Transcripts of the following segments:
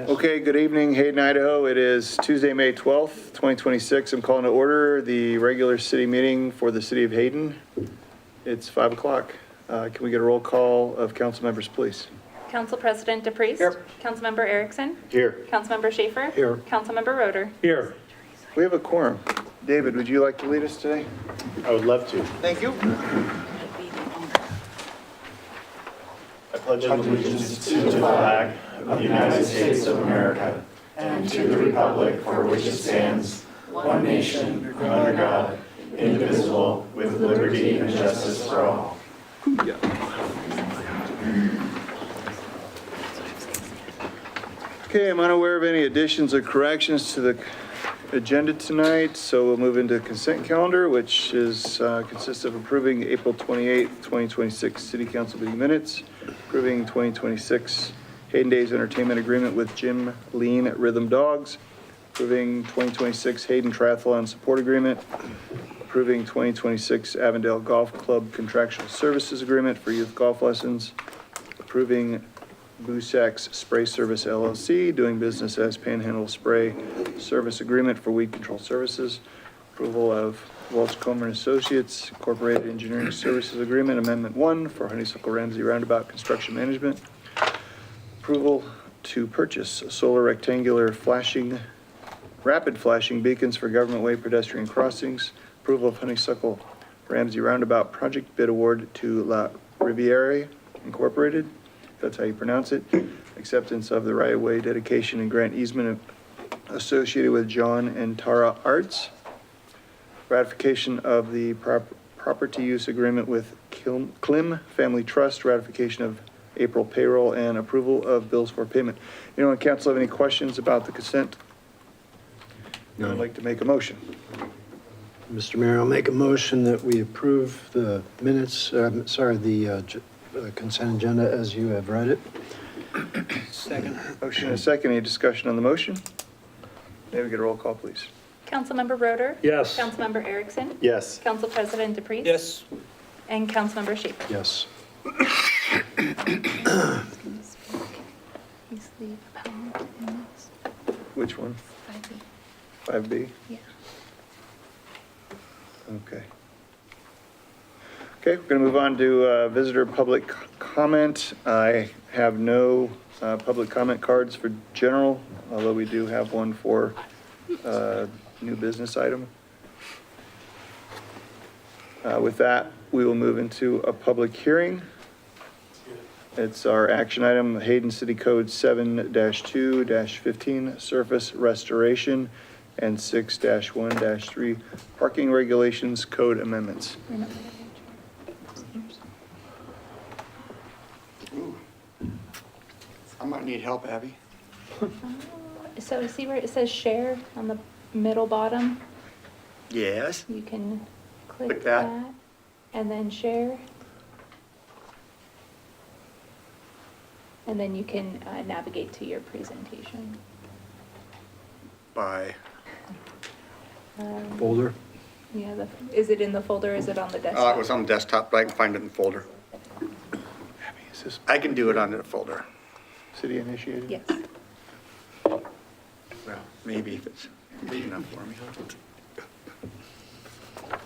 Okay, good evening, Hayden, Idaho. It is Tuesday, May 12th, 2026. I'm calling to order the regular city meeting for the city of Hayden. It's 5 o'clock. Can we get a roll call of council members, please? Council President DePriest. Here. Councilmember Erickson. Here. Councilmember Schaefer. Here. Councilmember Roeder. Here. We have a quorum. David, would you like to lead us today? I would love to. Thank you. I pledge allegiance to the flag of the United States of America and to the republic for which it stands, one nation, under God, indivisible, with liberty and justice for all. Okay, I'm unaware of any additions or corrections to the agenda tonight, so we'll move into consent calendar, which is consists of approving April 28th, 2026 City Council meeting minutes, approving 2026 Hayden Days Entertainment Agreement with Jim Lean Rhythm Dogs, approving 2026 Hayden Triathlon Support Agreement, approving 2026 Avondale Golf Club Contractual Services Agreement for youth golf lessons, approving Busak's Spray Service LLC, doing business as Panhandle Spray Service Agreement for Weed Control Services, approval of Welch Comer Associates Incorporated Engineering Services Agreement, Amendment 1 for Honeysuckle Ramsey Roundabout Construction Management, approval to purchase solar rectangular rapid flashing beacons for government way pedestrian crossings, approval of Honeysuckle Ramsey Roundabout Project Bid Award to La Riviere Incorporated, that's how you pronounce it, acceptance of the right-of-way dedication and grant easement associated with John and Tara Arts, ratification of the property use agreement with Klim Family Trust, ratification of April payroll, and approval of bills for payment. Anyone, council, have any questions about the consent? No. I'd like to make a motion. Mr. Mayor, I'll make a motion that we approve the minutes, consent agenda as you have read it. Second. Motion and a second. Any discussion on the motion? May we get a roll call, please? Councilmember Roeder. Yes. Councilmember Erickson. Yes. Council President DePriest. Yes. And Councilmember Schaefer. Yes. He's the appellant in this. Which one? 5B. 5B? Yeah. Okay. Okay, we're going to move on to visitor public comment. I have no public comment cards for general, although we do have one for new business item. With that, we will move into a public hearing. It's our action item, Hayden City Code 7-2-15, surface restoration, and 6-1-3, parking regulations code amendments. I might need help, Abby. So see where it says share on the middle bottom? Yes. You can Click click that. that and then share. And then you can navigate to your presentation. By, Folder? Yeah, is it in the folder? Is it on the desktop? it was on the desktop, but I can find it in the folder. Abby, is this I can do it on the folder. city initiated? Yes. Well, maybe if it's big enough for me.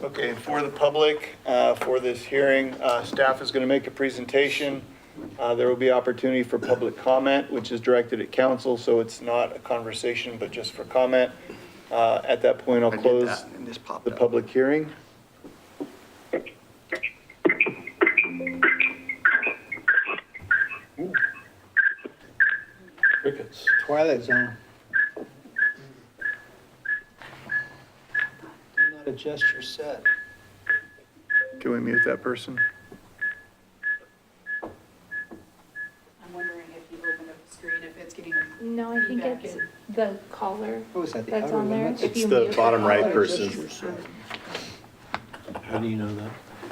Okay, for the public, for this hearing, staff is going to make a presentation. There will be opportunity for public comment, which is directed at council, so it's not a conversation, but just for comment. At that point, I'll I did close that and this popped the up. public hearing. Crickets. Twilight Zone. Do not adjust your set. Can we mute that person? I'm wondering if you open up the screen, if it's getting, No, I think Feedback it's in. the caller What was that, the that's outer on there. limits? If It's you the mute bottom right caller- person. How do you know that?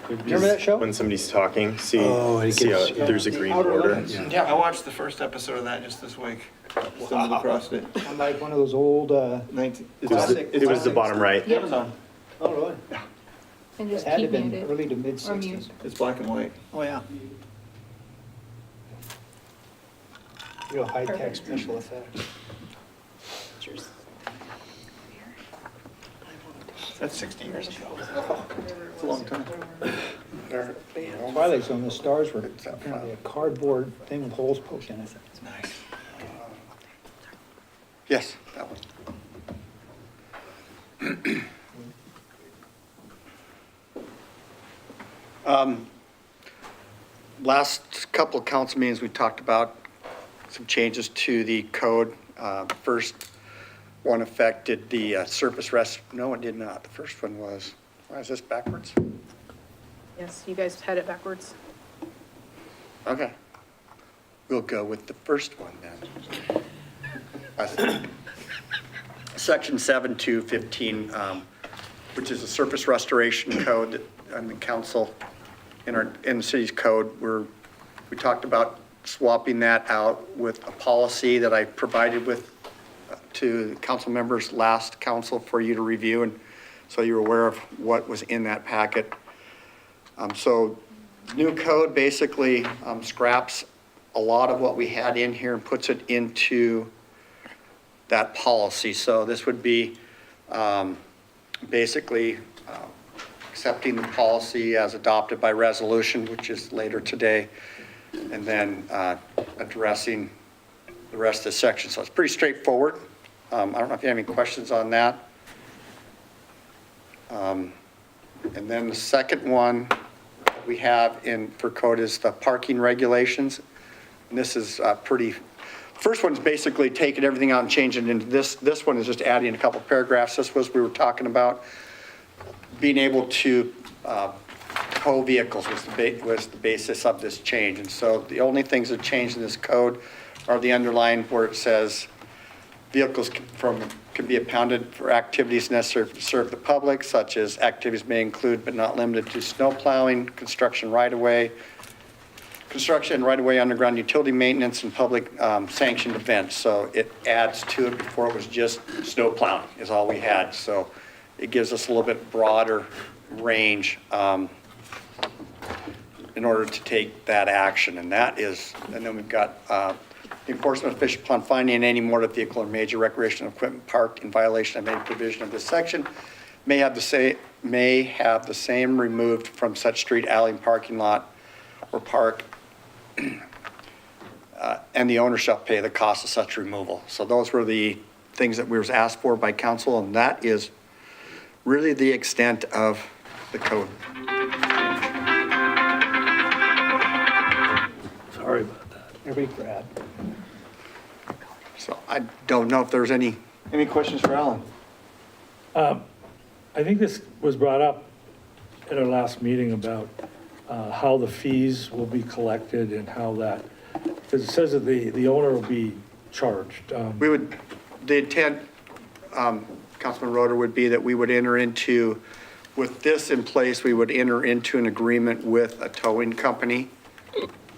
Remember that show? When somebody's talking, see, Oh, it see how gets- yeah. there's a green Outer border. limits. Yeah. I watched the first episode of that just this week. Stumbled across it. I'm like one of those old, 19, It was, Classic. it was the bottom right. Yep. Amazon. oh, really? And It just had to keep have been muted. early to mid Or mute. 60s. It's black and white. Oh, yeah. Real high-tech special effects. That's 60 years ago. It's a long time. Twilight Zone, the stars were apparently a cardboard thing with holes poked in it. Nice. Yes, that one. Last couple of council meetings, we talked about some changes to the code. First one affected the surface rest, no, it did not. The first one was, why is this backwards? Yes, you guys had it backwards. Okay. We'll go with the first one then. Section 7215, which is a surface restoration code that the council in the city's code, we talked about swapping that out with a policy that I provided with to the council members last council for you to review, and so you're aware of what was in that packet. So new code basically scraps a lot of what we had in here and puts it into that policy. So this would be basically accepting the policy as adopted by resolution, which is later today, and then addressing the rest of the section. So it's pretty straightforward. I don't know if you have any questions on that. And then the second one we have in for code is the parking regulations. And this is pretty, first one's basically taking everything out and changing it into this. This one is just adding a couple paragraphs. This was, we were talking about being able to tow vehicles was the basis of this change. And so the only things that changed in this code are the underline where it says vehicles can be impounded for activities necessary to serve the public, such as activities may include but not limited to snow plowing, construction right-of-way, underground utility maintenance, and public sanctioned events. So it adds to it. Before it was just snow plowing is all we had. So it gives us a little bit broader range in order to take that action. And that is, and then we've got enforcement official upon finding any motor vehicle or major recreational equipment parked in violation of any provision of this section may have the same removed from such street, alley, parking lot, or park, and the owner shall pay the cost of such removal. So those were the things that we was asked for by council, and that is really the extent of the code. Sorry about that. Every grad. So I don't know if there's any Questions for Alan? I think this was brought up at our last meeting about how the fees will be collected and how that, because it says that the owner will be charged. We would, the intent, Councilman Roeder, would be that we would enter into, with this in place, we would enter into an agreement with a towing company,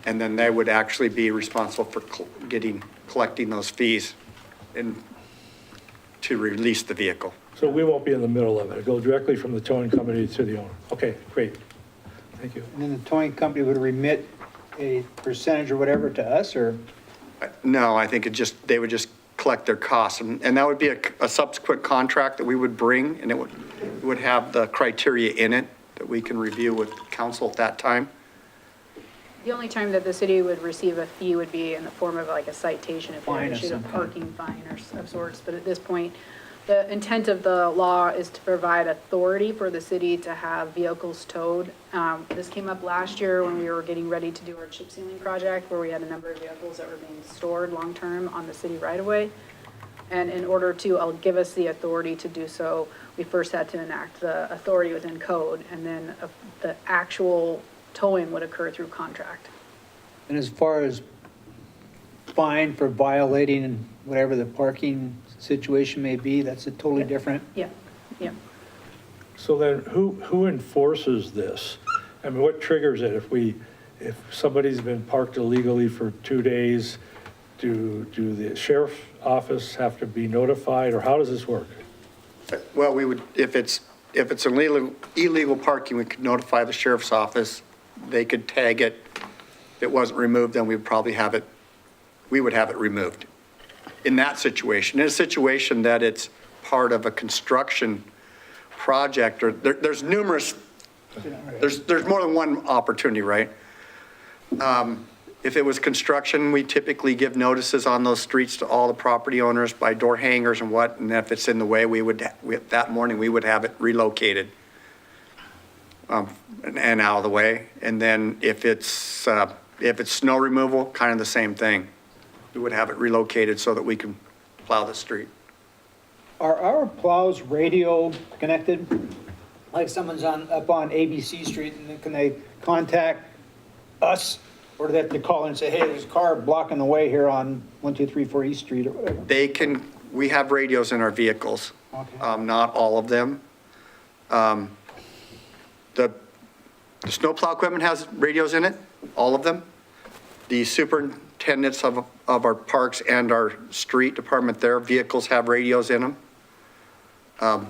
and then they would actually be responsible for collecting those fees and to release the vehicle. So we won't be in the middle of it. It'll go directly from the towing company to the owner. Okay, great. Thank you. And then the towing company would remit a percentage or whatever to us, or? No, I think they would just collect their costs, and that would be a subsequent contract that we would bring, and it would have the criteria in it that we can review with council at that time. The only time that the city would receive a fee would be in the form of like a citation if Fine they or issued a something. parking fine or of sorts. But at this point, the intent of the law is to provide authority for the city to have vehicles towed. This came up last year when we were getting ready to do our chip sealing project, where we had a number of vehicles that were being stored long-term on the city right-of-way. And in order to give us the authority to do so, we first had to enact the authority within code, and then the actual towing would occur through contract. And as far as fine for violating whatever the parking situation may be, that's a totally different. Yeah, yeah. So then who enforces this? I mean, what triggers it? If somebody's been parked illegally for 2 days, do the sheriff's office have to be notified, or how does this work? Well, we would, if it's illegal parking, we could notify the sheriff's office. They could tag it. If it wasn't removed, then we'd probably have it we would have it removed. In that situation, in a situation that it's part of a construction project, or there's numerous, there's more than one opportunity, right? If it was construction, we typically give notices on those streets to all the property owners by door hangers and what, and if it's in the way, that morning, we would have it relocated and out of the way. And then if it's snow removal, kind of the same thing. We would have it relocated so that we can plow the street. Are our plows radio connected? Like someone's up on ABC Street, and then can they contact us? Or do they have to call in and say, hey, there's a car blocking the way here on 1234 East Street or whatever? We have radios in our vehicles. Okay. Not all of them. The snowplow equipment has radios in it, all of them. The superintendents of our parks and our street department, their vehicles have radios in them. The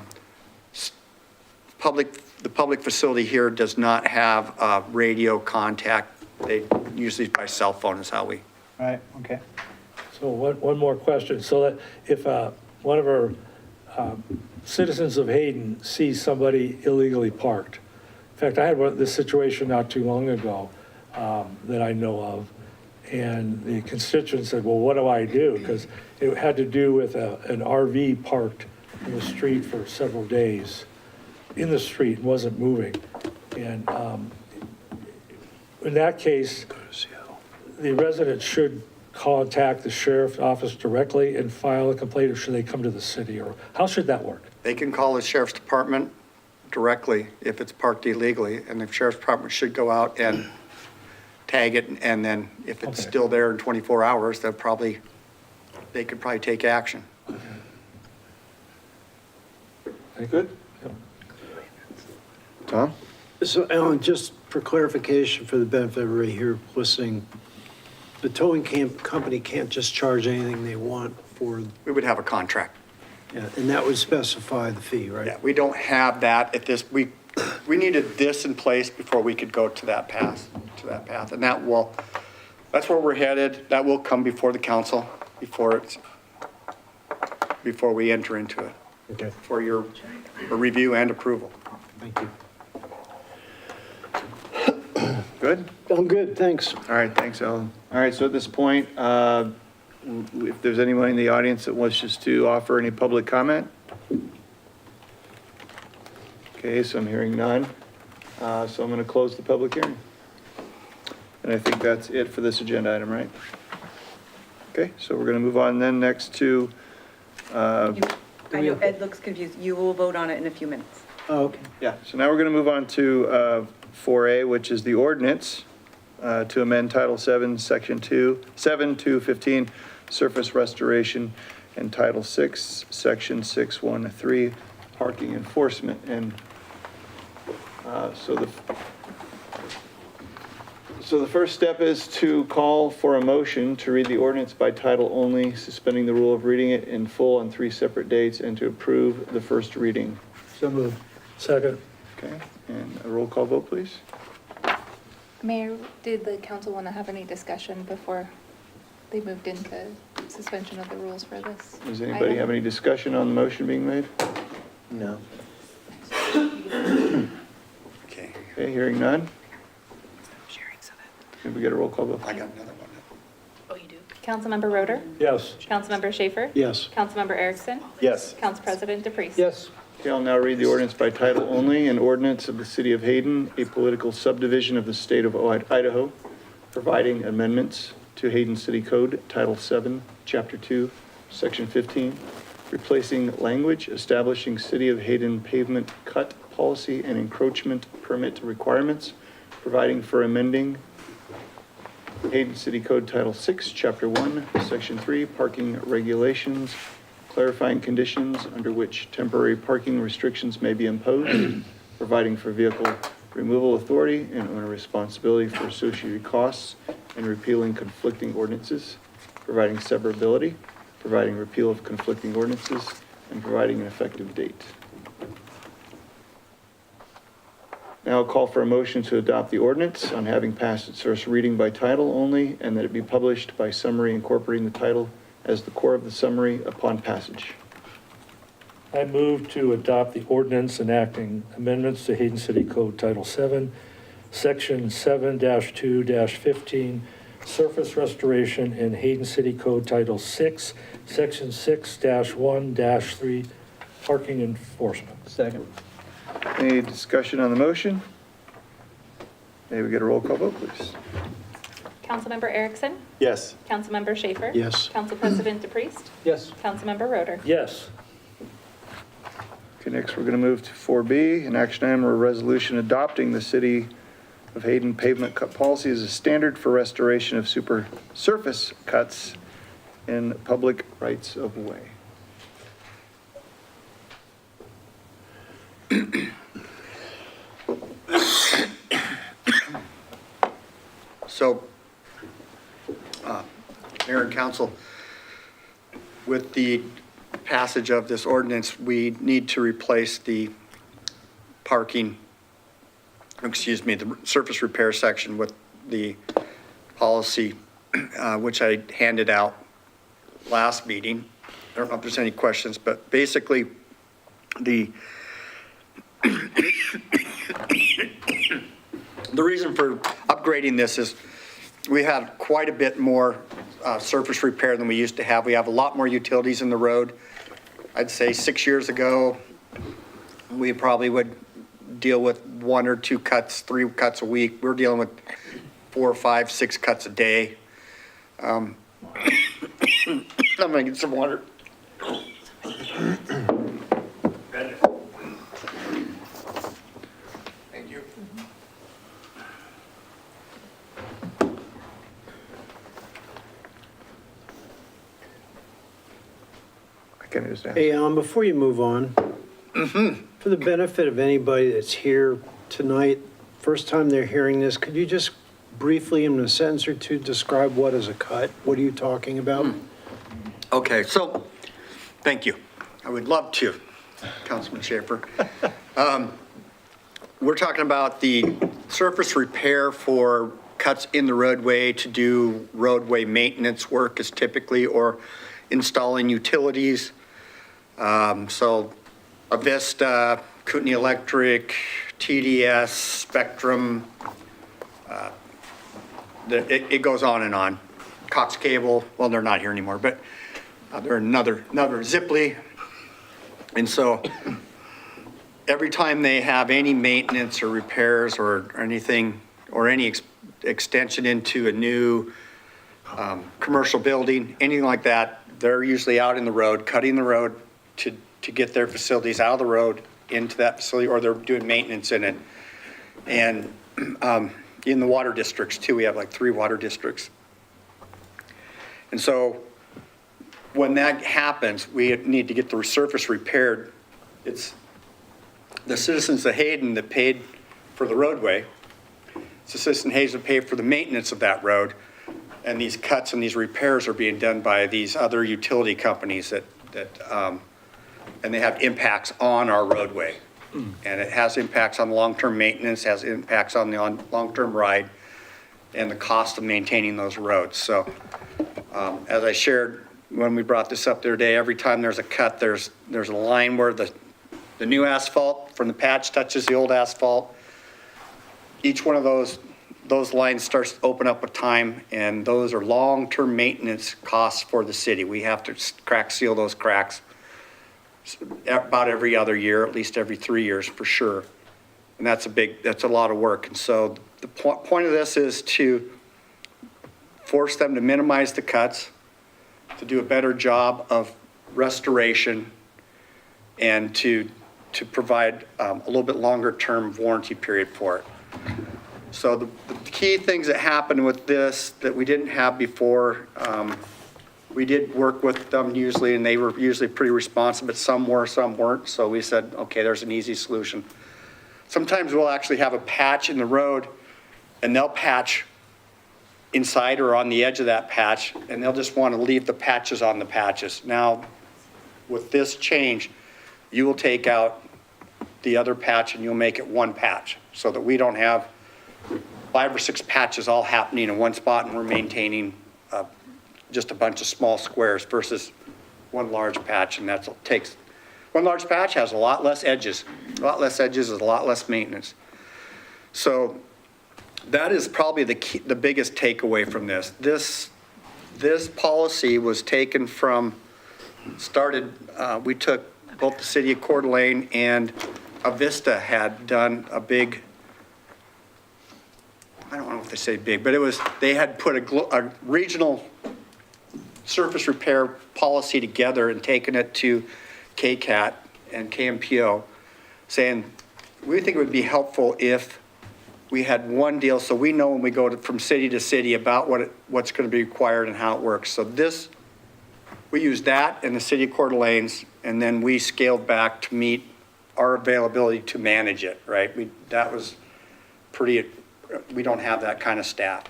public facility here does not have radio contact. They usually by cell phone is how we. Right, okay. So one more question. So that if one of our citizens of Hayden sees somebody illegally parked, in fact, I had this situation not too long ago that I know of, and the constituent said, well, what do I do? Because it had to do with an RV parked in the street for several days, in the street, and wasn't moving. And in that case, the resident should contact the sheriff's office directly and file a complaint, or should they come to the city, or how should that work? They can call the sheriff's department directly if it's parked illegally, and the sheriff's department should go out and tag it, and then if it's Okay. still there in 24 hours, they could probably take action. Good? Tom? So Alan, just for clarification for the benefit of everybody here listening, the towing company can't just charge anything they want for, We would have a contract. yeah, and that would specify the fee, right? Yeah, we don't have that at this, we needed this in place before we could go to that path, and that's where we're headed. That will come before the council, before we enter into it, Okay, for your review and approval. thank you. Good? I'm good, thanks. All right, thanks, Alan. All right, so at this point, if there's anyone in the audience that wishes to offer any public comment? Okay, so I'm hearing none. So I'm going to close the public hearing. And I think that's it for this agenda item, right? Okay, so we're going to move on then next to, I know Ed looks confused. You will vote on it in a few minutes. Oh, okay. yeah, so now we're going to move on to 4A, which is the ordinance to amend Title 7, Section 7 to 15, surface restoration, and Title 6, Section 613, parking enforcement. And so the first step is to call for a motion to read the ordinance by title only, suspending the rule of reading it in full on 3 separate dates, and to approve the first reading. So moved. Second. Okay, and a roll call vote, please. Mayor, did the council want to have any discussion before they moved into suspension of the rules for this? Does anybody have any discussion on the motion being made? No. Okay, Okay, hearing none. Can we get a roll call vote? I got another one. Oh, you do? Councilmember Roder? Yes. Councilmember Schaefer? Yes. Councilmember Erickson? Yes. Council President DePreez? Yes. Okay, I'll now read the ordinance by title only. An ordinance of the city of Hayden, a political subdivision of the state of Idaho, providing amendments to Hayden City Code, Title 7, Chapter 2, Section 15, replacing language establishing city of Hayden pavement cut policy and encroachment permit requirements, providing for amending Hayden City Code Title 6, Chapter 1, Section 3, parking regulations, clarifying conditions under which temporary parking restrictions may be imposed, providing for vehicle removal authority and owner responsibility for associated costs, and repealing conflicting ordinances, providing severability, providing repeal of conflicting ordinances, and providing an effective date. Now I'll call for a motion to adopt the ordinance on having passed its first reading by title only, and that it be published by summary incorporating the title as the core of the summary upon passage. I move to adopt the ordinance enacting amendments to Hayden City Code Title 7, Section 7-2-15, surface restoration, and Hayden City Code Title 6, Section 6-1-3, parking enforcement. Second. Any discussion on the motion? May we get a roll call vote, please? Councilmember Erickson? Yes. Councilmember Schaefer? Yes. Council President DePriest? Yes. Councilmember Roder? Yes. Okay, next we're going to move to 4B, an action item or a resolution adopting the City of Hayden pavement cut policy as a standard for restoration of surface cuts in public rights of way. So, Mayor and Council, with the passage of this ordinance, we need to replace the the surface repair section with the policy, which I handed out last meeting. I don't know if there's any questions, but basically, the reason for upgrading this is we have quite a bit more surface repair than we used to have. We have a lot more utilities in the road. I'd say 6 years ago, we probably would deal with 1 or 2 cuts, 3 cuts a week. We're dealing with 4, 5, 6 cuts a day. I'm gonna get some water. Thank you. I can just ask. Hey, before you move on, for the benefit of anybody that's here tonight, first time they're hearing this, could you just briefly, in a sentence or two, describe what is a cut? What are you talking about? Okay, so, thank you. I would love to, Councilman Schaefer. We're talking about the surface repair for cuts in the roadway to do roadway maintenance work is typically, or installing utilities. So Avista, Kootenai Electric, TDS, Spectrum, it goes on and on. Cox Cable, well, they're not here anymore, but they're another Zipley. And so every time they have any maintenance or repairs or anything, or any extension into a new commercial building, anything like that, they're usually out in the road, cutting the road to get their facilities out of the road into that facility, or they're doing maintenance in it. And in the water districts too, we have like 3 water districts. And so when that happens, we need to get the surface repaired. It's the citizens of Hayden that paid for the roadway. It's the citizens of Hayden that paid for the maintenance of that road. And these cuts and these repairs are being done by these other utility companies and they have impacts on our roadway. And it has impacts on long-term maintenance, has impacts on the long-term ride and the cost of maintaining those roads. So as I shared when we brought this up the other day, every time there's a cut, there's a line where the new asphalt from the patch touches the old asphalt. Each one of those lines starts to open up with time, and those are long-term maintenance costs for the city. We have to crack seal those cracks about every other year, at least every 3 years for sure. And that's a lot of work. And so the point of this is to force them to minimize the cuts, to do a better job of restoration, and to provide a little bit longer term warranty period for it. So the key things that happened with this that we didn't have before, we did work with them usually, and they were usually pretty responsive, but some were, some weren't. So we said, okay, there's an easy solution. Sometimes we'll actually have a patch in the road, and they'll patch inside or on the edge of that patch, and they'll just want to leave the patches on the patches. Now, with this change, you will take out the other patch and you'll make it one patch so that we don't have 5 or 6 patches all happening in one spot and we're maintaining just a bunch of small squares versus one large patch. And one large patch has a lot less edges. A lot less edges is a lot less maintenance. So that is probably the biggest takeaway from this. This policy was taken from, we took both the city of Coeur d'Alene and Avista had done a big, I don't know if they say big, but they had put a regional surface repair policy together and taken it to KCAT and KMPO, saying, we think it would be helpful if we had one deal so we know when we go from city to city about what's going to be required and how it works. So we used that in the city of Coeur d'Alene's, and then we scaled back to meet our availability to manage it, right? We don't have that kind of staff.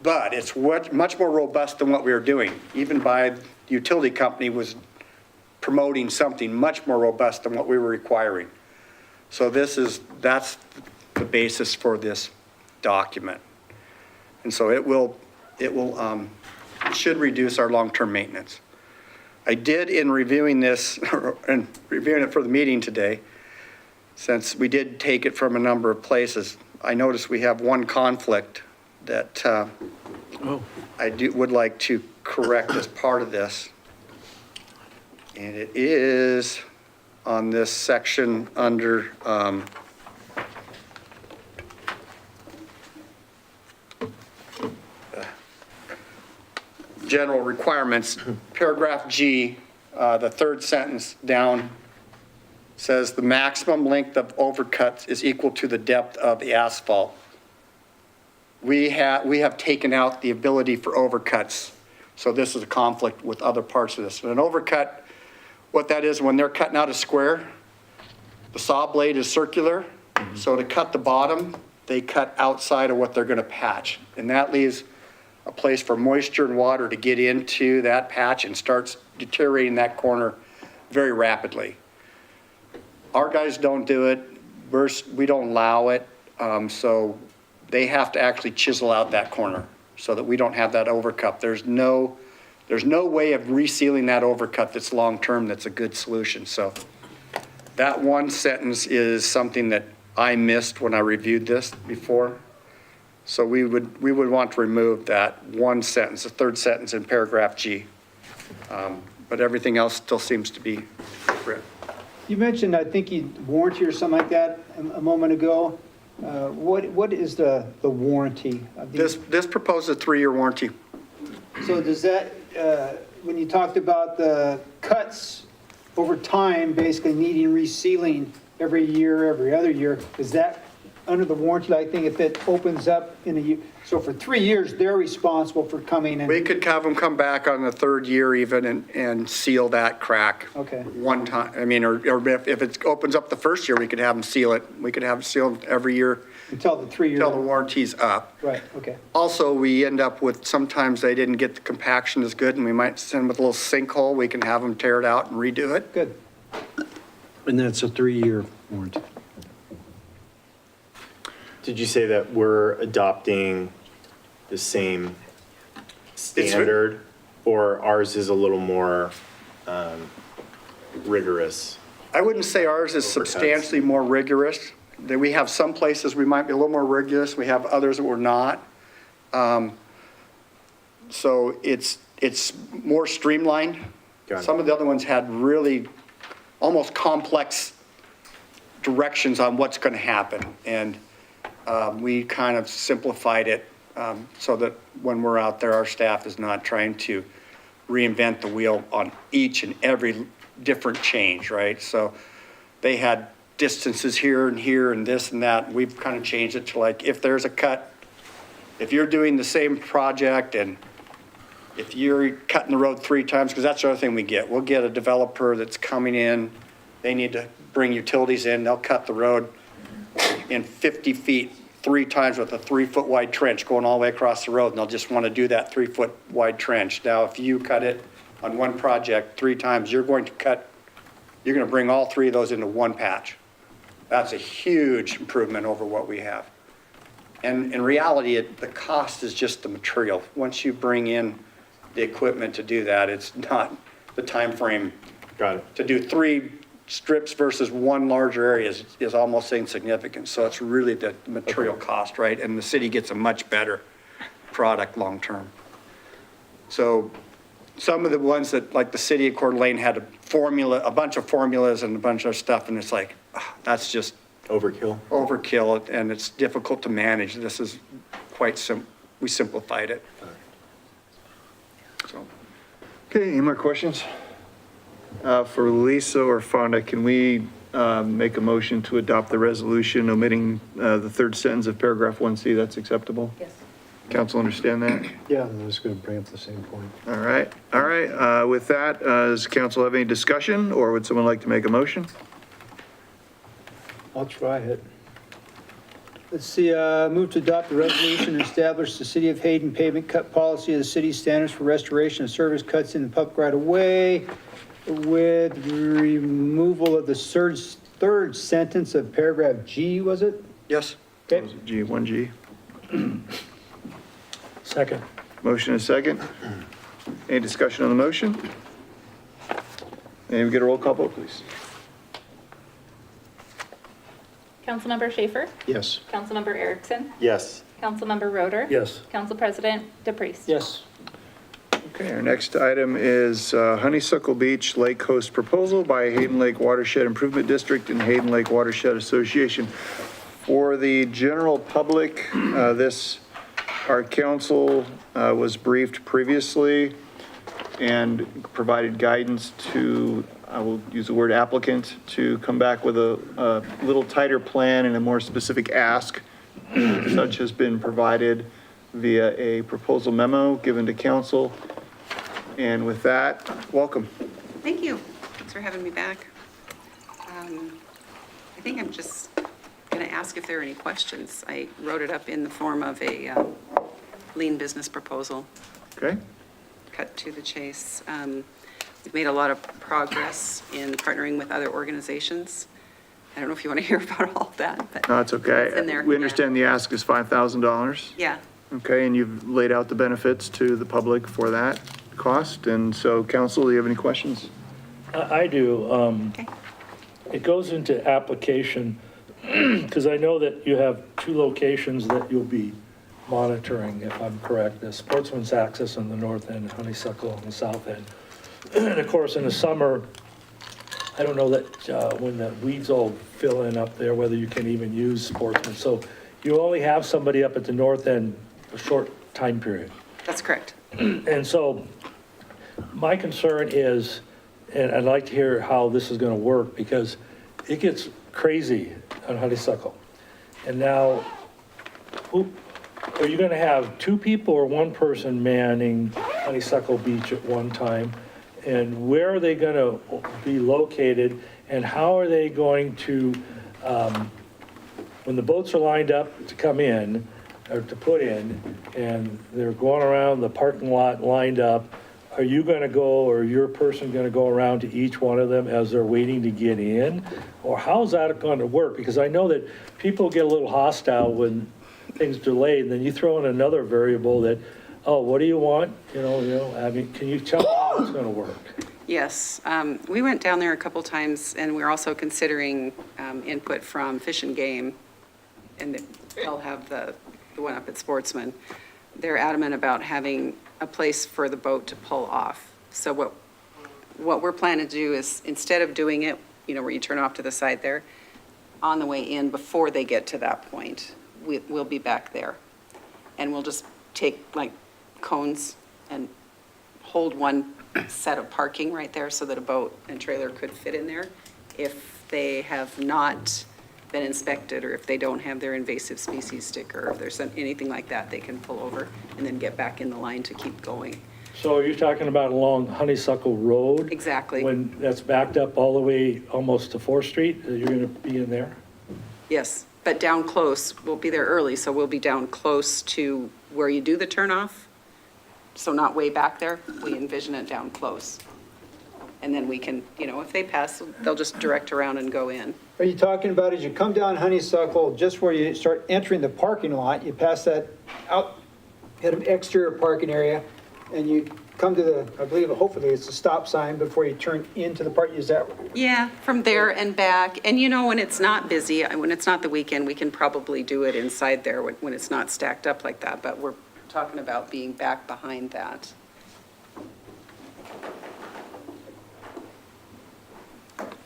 But it's much more robust than what we were doing. Even the utility company was promoting something much more robust than what we were requiring. So that's the basis for this document. And so it should reduce our long-term maintenance. I did, in reviewing this and reviewing it for the meeting today, since we did take it from a number of places, I noticed we have one conflict that would like to correct as part of this. And it is on this section under general requirements, paragraph G, the third sentence down says the maximum length of overcuts is equal to the depth of the asphalt. We have taken out the ability for overcuts. So this is a conflict with other parts of this. And an overcut, what that is, when they're cutting out a square, the saw blade is circular. So to cut the bottom, they cut outside of what they're going to patch. And that leaves a place for moisture and water to get into that patch and starts deteriorating that corner very rapidly. Our guys don't do it. We don't allow it. So they have to actually chisel out that corner so that we don't have that overcut. There's no way of resealing that overcut that's long-term that's a good solution. So that one sentence is something that I missed when I reviewed this before. So we would want to remove that one sentence, the third sentence in paragraph G. But everything else still seems to be correct. You mentioned, I think, warranty or something like that a moment ago. What is the warranty of these? This proposes a 3-year warranty. So does that, when you talked about the cuts over time, basically needing resealing every year, every other year, is that under the warranty? I think if it opens up in a year, so for 3 years, they're responsible for coming in. We could have them come back on the 3rd year even and seal that crack. Okay. One time. I mean, or if it opens up the 1st year, we could have them seal it. We could have them sealed every year Until the 3 year. until the warranty's up. Right, okay. Also, we end up with, sometimes they didn't get the compaction as good and we might send them with a little sinkhole. We can have them tear it out and redo it. Good. And that's a 3-year warranty. Did you say that we're adopting the same standard, or ours is a little more rigorous? I wouldn't say ours is Overcuts. substantially more rigorous. That we have some places we might be a little more rigorous. We have others that we're not. So it's more streamlined. Got it. Some of the other ones had really almost complex directions on what's going to happen. And we kind of simplified it so that when we're out there, our staff is not trying to reinvent the wheel on each and every different change, right? So they had distances here and this and that. We've kind of changed it to like, if there's a cut, if you're doing the same project and if you're cutting the road 3 times, because that's the other thing we get. We'll get a developer that's coming in, they need to bring utilities in, they'll cut the road in 50 feet 3 times with a 3-foot wide trench going all the way across the road, and they'll just want to do that 3-foot wide trench. Now, if you cut it on one project 3 times, you're going to bring all 3 of those into one patch. That's a huge improvement over what we have. And in reality, the cost is just the material. Once you bring in the equipment to do that, it's not the time frame. Got it. To do 3 strips versus 1 larger area is almost insignificant. So it's really the material cost, right? And the city gets a much better product long-term. So some of the ones that, like the city of Coeur d'Alene had a bunch of formulas and a bunch of stuff, and it's like, that's just Overkill. overkill, and it's difficult to manage. This is quite we simplified it. So, Okay, any more questions? For Lisa or Fonda, can we make a motion to adopt the resolution omitting the third sentence of paragraph 1C? That's acceptable? Yes. Council understand that? Yeah, I was going to bring up the same point. All right. With that, does council have any discussion, or would someone like to make a motion? I'll try it. Let's see, move to adopt the resolution and establish the City of Hayden pavement cut policy of the city standards for restoration of service cuts in the public right of way with removal of the third sentence of paragraph G, was it? yes? Okay. G, 1G. Second. Motion is second. Any discussion on the motion? And we get a roll call vote, please. Councilmember Schaefer? Yes. Councilmember Erickson? Yes. Councilmember Roder? Yes. Council President DePriest? Yes. Okay, our next item is Honeysuckle Beach Lake Coast Proposal by Hayden Lake Watershed Improvement District and Hayden Lake Watershed Association. For the general public, our council was briefed previously and provided guidance to, I will use the word applicant, to come back with a little tighter plan and a more specific ask. Such has been provided via a proposal memo given to council. And with that, welcome. Thank you. Thanks for having me back. I think I'm just going to ask if there are any questions. I wrote it up in the form of a lean business proposal, Okay? cut to the chase. We've made a lot of progress in partnering with other organizations. I don't know if you want to hear about all of that, but. No, it's okay. It's in there, We yeah. understand the ask is $5,000. Yeah. Okay, and you've laid out the benefits to the public for that cost. And so, council, do you have any questions? I do. Okay. It goes into application, because I know that you have 2 locations that you'll be monitoring, if I'm correct, the Sportsman's Access on the north end, Honeysuckle on the south end. And of course, in the summer, I don't know that when the weeds all fill in up there, whether you can even use Sportsman. So you only have somebody up at the north end a short time period. That's correct. And so my concern is, and I'd like to hear how this is going to work, because it gets crazy on Honeysuckle. And now, are you going to have 2 people or 1 person manning Honeysuckle Beach at one time? And where are they going to be located? And how are they going to, when the boats are lined up to come in, or to put in, and they're going around the parking lot lined up, are you going to go, or your person going to go around to each one of them as they're waiting to get in? Or how's that going to work? Because I know that people get a little hostile when things delayed, and then you throw in another variable that, oh, what do you want? I mean, can you tell me how it's going to work? Yes. We went down there a couple times, and we're also considering input from Fish and Game, and they'll have the one up at Sportsman. They're adamant about having a place for the boat to pull off. So what we're planning to do is, instead of doing it, where you turn off to the side there, on the way in, before they get to that point, we'll be back there. And we'll just take like cones and hold one set of parking right there so that a boat and trailer could fit in there. If they have not been inspected, or if they don't have their invasive species sticker, or if there's anything like that, they can pull over and then get back in the line to keep going. So are you talking about along Honeysuckle Road? Exactly. When that's backed up all the way almost to 4th Street, you're going to be in there? Yes, but down close, we'll be there early, so we'll be down close to where you do the turnoff. So not way back there, we envision it down close. And then we can, if they pass, they'll just direct around and go in. Are you talking about as you come down Honeysuckle, just where you start entering the parking lot, you pass that out, hit an exterior parking area, and you come to the, I believe, hopefully it's a stop sign before you turn into the park, is that? Yeah, from there and back. And when it's not busy, when it's not the weekend, we can probably do it inside there when it's not stacked up like that. But we're talking about being back behind that.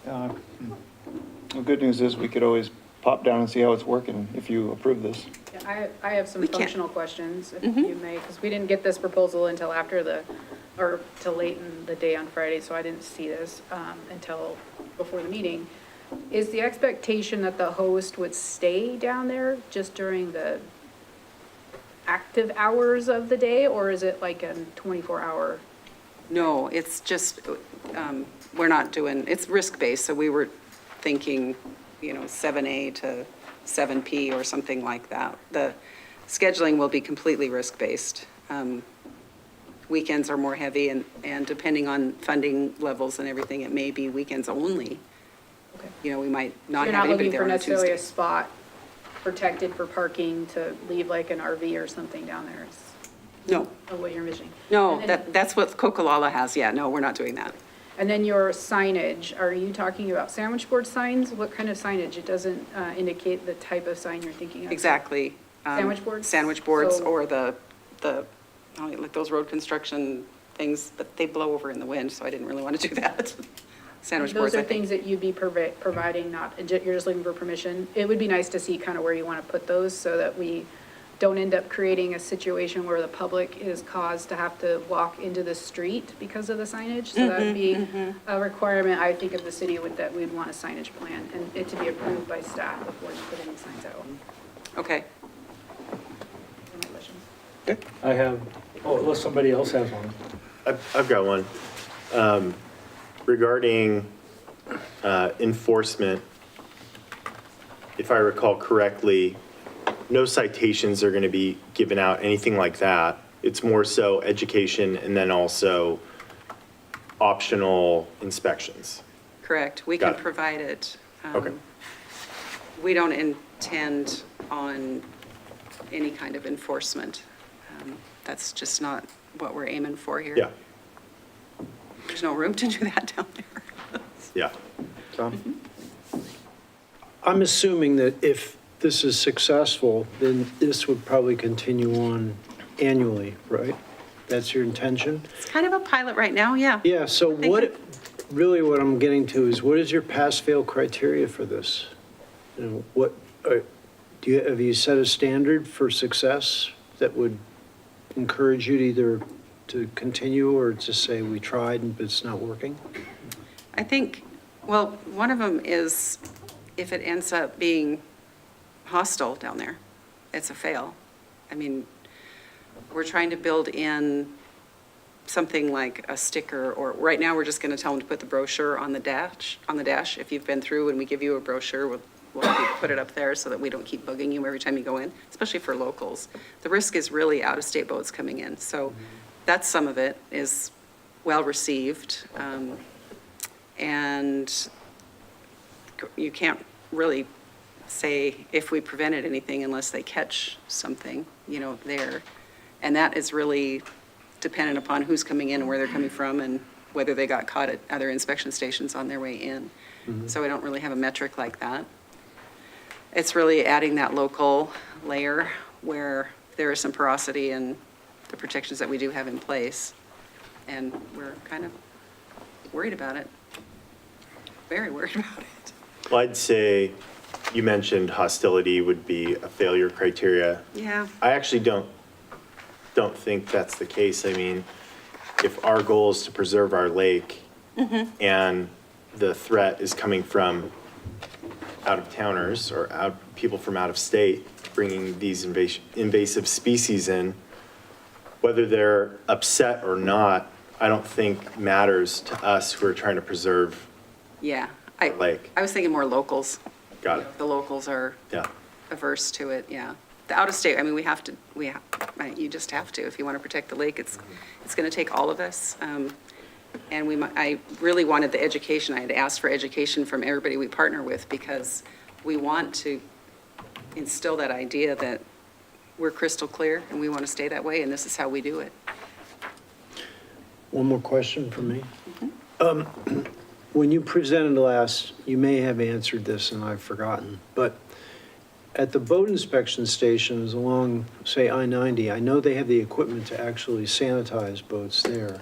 The good news is we could always pop down and see how it's working if you approve this. I have some We can't- functional questions, if you may, because we didn't get this proposal until till late in the day on Friday, so I didn't see this until before the meeting. Is the expectation that the host would stay down there just during the active hours of the day, or is it like a 24-hour? No, it's just, we're not doing, it's risk-based, so we were thinking, 7A to 7P or something like that. The scheduling will be completely risk-based. Weekends are more heavy, and depending on funding levels and everything, it may be weekends only. Okay. We might not You're have not anybody looking there for on a necessarily a Tuesday. spot protected for parking to leave like an RV or something down there? No, Of what you're envisioning? no, And then- that's what Coca-Cola has, yeah, no, we're not doing that. And then your signage, are you talking about sandwich board signs? What kind of signage? It doesn't indicate the type of sign you're thinking of. Exactly. Sandwich boards? Sandwich boards, So- or like those road construction things, but they blow over in the wind, so I didn't really want to do that. Sandwich boards, Those I are things think. that you'd be providing, you're just looking for permission. It would be nice to see kind of where you want to put those so that we don't end up creating a situation where the public is caused to have to walk into the street because of the signage. So that'd be a requirement, I think, of the city that we'd want a signage plan and it to be approved by staff before you put any signs out. Okay. Those are my questions. I have, unless somebody else has one. I've got one. Regarding enforcement, if I recall correctly, no citations are going to be given out, anything like that. It's more so education and then also optional inspections. Correct, we can Got it. provide it. Okay. We don't intend on any kind of enforcement. That's just not what we're aiming for here. Yeah, There's no room to do that down there. yeah. Tom? I'm assuming that if this is successful, then this would probably continue on annually, right? That's your intention? It's kind of a pilot right now, yeah. Yeah, so really what I'm getting to is what is your pass-fail criteria for this? Have you set a standard for success that would encourage you to either to continue or to say we tried but it's not working? I think, well, one of them is if it ends up being hostile down there, it's a fail. I mean, we're trying to build in something like a sticker, or right now, we're just going to tell them to put the brochure on the dash. If you've been through and we give you a brochure, we'll have you put it up there so that we don't keep bugging you every time you go in, especially for locals. The risk is really out-of-state boats coming in. So that's some of it is well-received. And you can't really say if we prevented anything unless they catch something, there. And that is really dependent upon who's coming in and where they're coming from and whether they got caught at other inspection stations on their way in. So I don't really have a metric like that. It's really adding that local layer where there is some porosity and the protections that we do have in place. And we're kind of worried about it. Very worried about it. Well, I'd say you mentioned hostility would be a failure criteria. Yeah. I actually don't think that's the case. I mean, if our goal is to preserve our lake and the threat is coming from out-of-towners or people from out of state bringing these invasive species in, whether they're upset or not, I don't think matters to us who are trying to preserve Yeah. the lake. I was thinking more locals. Got it. The locals are Yeah. averse to it, yeah. The out-of-state, I mean, you just have to. If you want to protect the lake, it's going to take all of us. And I really wanted the education. I had asked for education from everybody we partner with because we want to instill that idea that we're crystal clear and we want to stay that way, and this is how we do it. One more question for me. When you presented last, you may have answered this and I've forgotten, but at the boat inspection stations along, say, I-90, I know they have the equipment to actually sanitize boats there.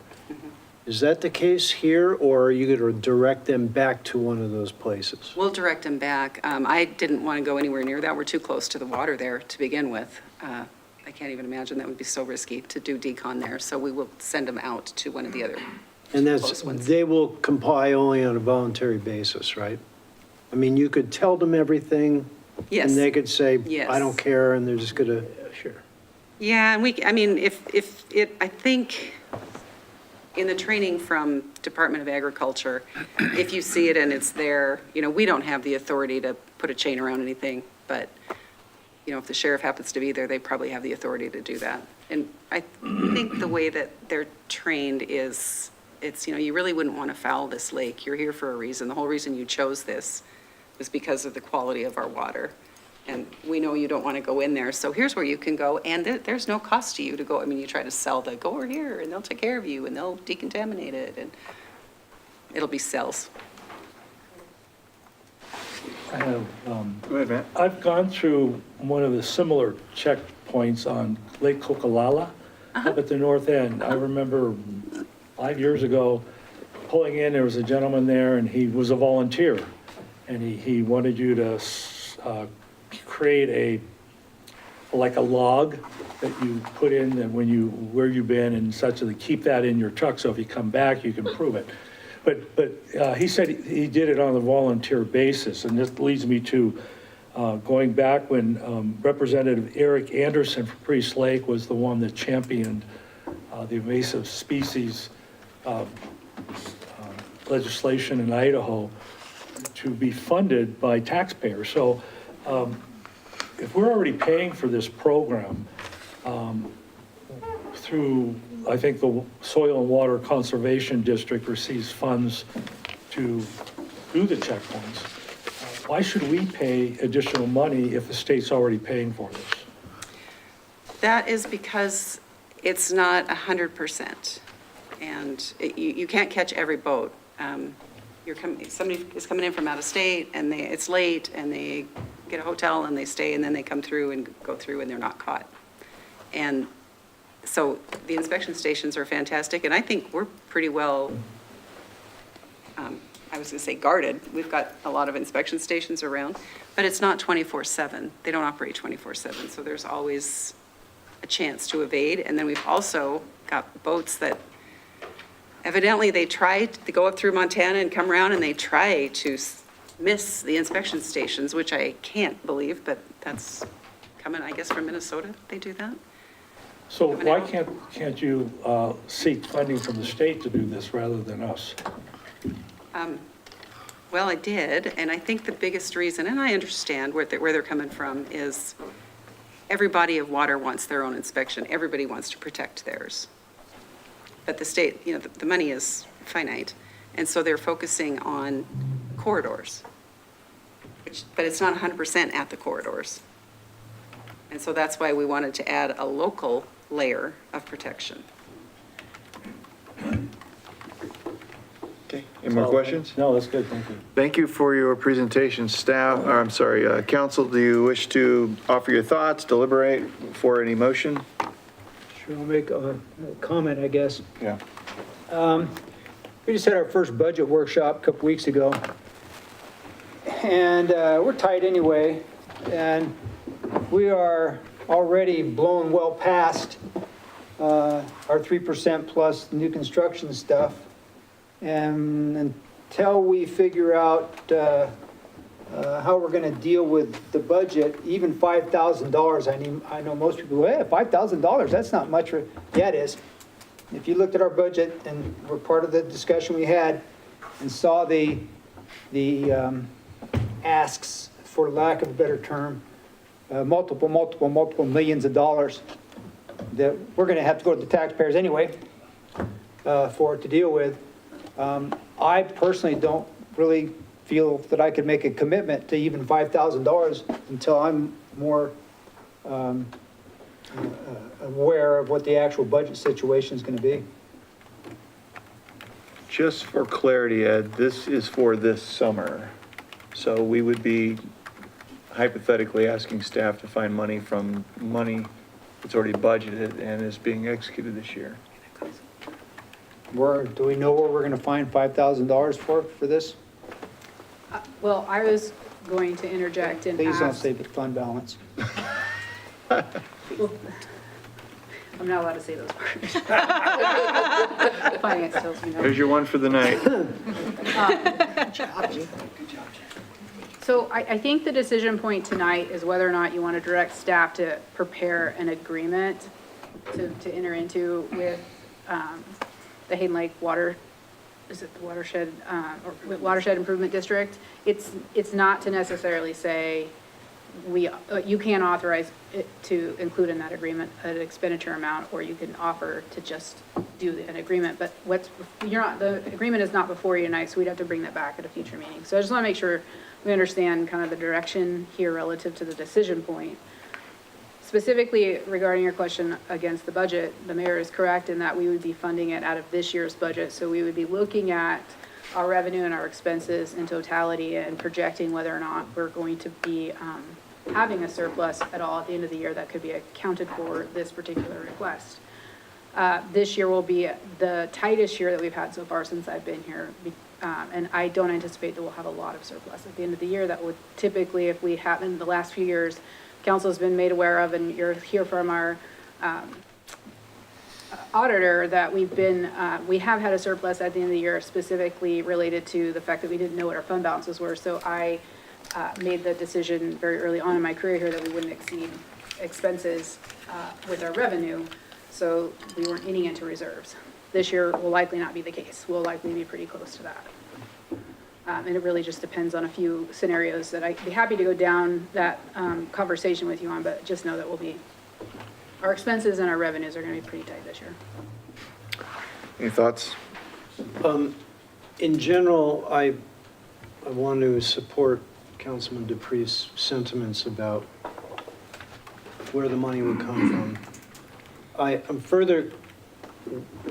Is that the case here, or are you going to direct them back to one of those places? We'll direct them back. I didn't want to go anywhere near that. We're too close to the water there to begin with. I can't even imagine that would be so risky to do decon there, so we will send them out to one of the other And that's, close ones. they will comply only on a voluntary basis, right? I mean, you could tell them everything. Yes. And they could say, Yes. I don't care, and they're just going to, sure. Yeah, and I mean, I think in the training from Department of Agriculture, if you see it and it's there, we don't have the authority to put a chain around anything, but, if the sheriff happens to be there, they probably have the authority to do that. And I think the way that they're trained is, you really wouldn't want to foul this lake. You're here for a reason. The whole reason you chose this was because of the quality of our water. And we know you don't want to go in there, so here's where you can go, and there's no cost to you to go. I mean, you try to sell go over here, and they'll take care of you, and they'll decontaminate it, and it'll be cells. I have, Go ahead, Matt. I've gone through one of the similar checkpoints on Lake Kokalala up at the north end. I remember 5 years ago, pulling in, there was a gentleman there, and he was a volunteer. And he wanted you to create like a log that you put in and where you've been and such, and keep that in your truck, so if you come back, you can prove it. But he said he did it on a volunteer basis, and this leads me to going back when Representative Eric Anderson from Priest Lake was the one that championed the invasive species legislation in Idaho to be funded by taxpayers. So if we're already paying for this program through, I think the Soil and Water Conservation District receives funds to do the checkpoints, why should we pay additional money if the state's already paying for this? That is because it's not 100%, and you can't catch every boat. Somebody is coming in from out of state, and it's late, and they get a hotel, and they stay, and then they come through and go through, and they're not caught. And so the inspection stations are fantastic, and I think we're pretty well, I was going to say guarded. We've got a lot of inspection stations around, but it's not 24/7. They don't operate 24/7, so there's always a chance to evade. And then we've also got boats that evidently they go up through Montana and come around, and they try to miss the inspection stations, which I can't believe, but that's coming, I guess, from Minnesota. They do that. So why can't you seek funding from the state to do this rather than us? Well, I did, and I think the biggest reason, and I understand where they're coming from, is every body of water wants their own inspection. Everybody wants to protect theirs. But the state, the money is finite, and so they're focusing on corridors, but it's not 100% at the corridors. And so that's why we wanted to add a local layer of protection. Okay, any more questions? No, that's good, thank you. Thank you for your presentation, staff, or I'm sorry, council. Do you wish to offer your thoughts, deliberate for any motion? Sure, I'll make a comment, I guess. Yeah. We just had our first budget workshop a couple weeks ago. And we're tight anyway, and we are already blown well past our 3% plus new construction stuff. And until we figure out how we're going to deal with the budget, even $5,000, I know most people, $5,000, that's not much. Yeah, it is. If you looked at our budget and were part of the discussion we had and saw the asks, for lack of a better term, multiple millions of dollars that we're going to have to go to the taxpayers anyway for it to deal with. I personally don't really feel that I could make a commitment to even $5,000 until I'm more aware of what the actual budget situation is going to be. Just for clarity, Ed, this is for this summer. So we would be hypothetically asking staff to find money from money that's already budgeted and is being executed this year. Do we know where we're going to find $5,000 for this? Well, I was going to interject and Please don't ask. say the fund balance. I'm not allowed to say those words. Finance tells me no. Here's your one for the night. So I think the decision point tonight is whether or not you want to direct staff to prepare an agreement to enter into with the Hayden Lake Water, is it the watershed, or with Watershed Improvement District? It's not to necessarily say you can authorize it to include in that agreement an expenditure amount, or you can offer to just do an agreement, but the agreement is not before you tonight, so we'd have to bring that back at a future meeting. So I just want to make sure we understand kind of the direction here relative to the decision point. Specifically regarding your question against the budget, the mayor is correct in that we would be funding it out of this year's budget, so we would be looking at our revenue and our expenses in totality and projecting whether or not we're going to be having a surplus at all at the end of the year that could be accounted for this particular request. This year will be the tightest year that we've had so far since I've been here, and I don't anticipate that we'll have a lot of surplus at the end of the year. That would typically, if we have in the last few years, council has been made aware of, and you're here from our auditor, that we have had a surplus at the end of the year, specifically related to the fact that we didn't know what our fund balances were. So I made the decision very early on in my career here that we wouldn't exceed expenses with our revenue, so we weren't eating into reserves. This year will likely not be the case. We'll likely be pretty close to that. And it really just depends on a few scenarios that I'd be happy to go down that conversation with you on, but just know that our expenses and our revenues are going to be pretty tight this year. Any thoughts? In general, I want to support Councilman Dupree's sentiments about where the money would come from. I'm further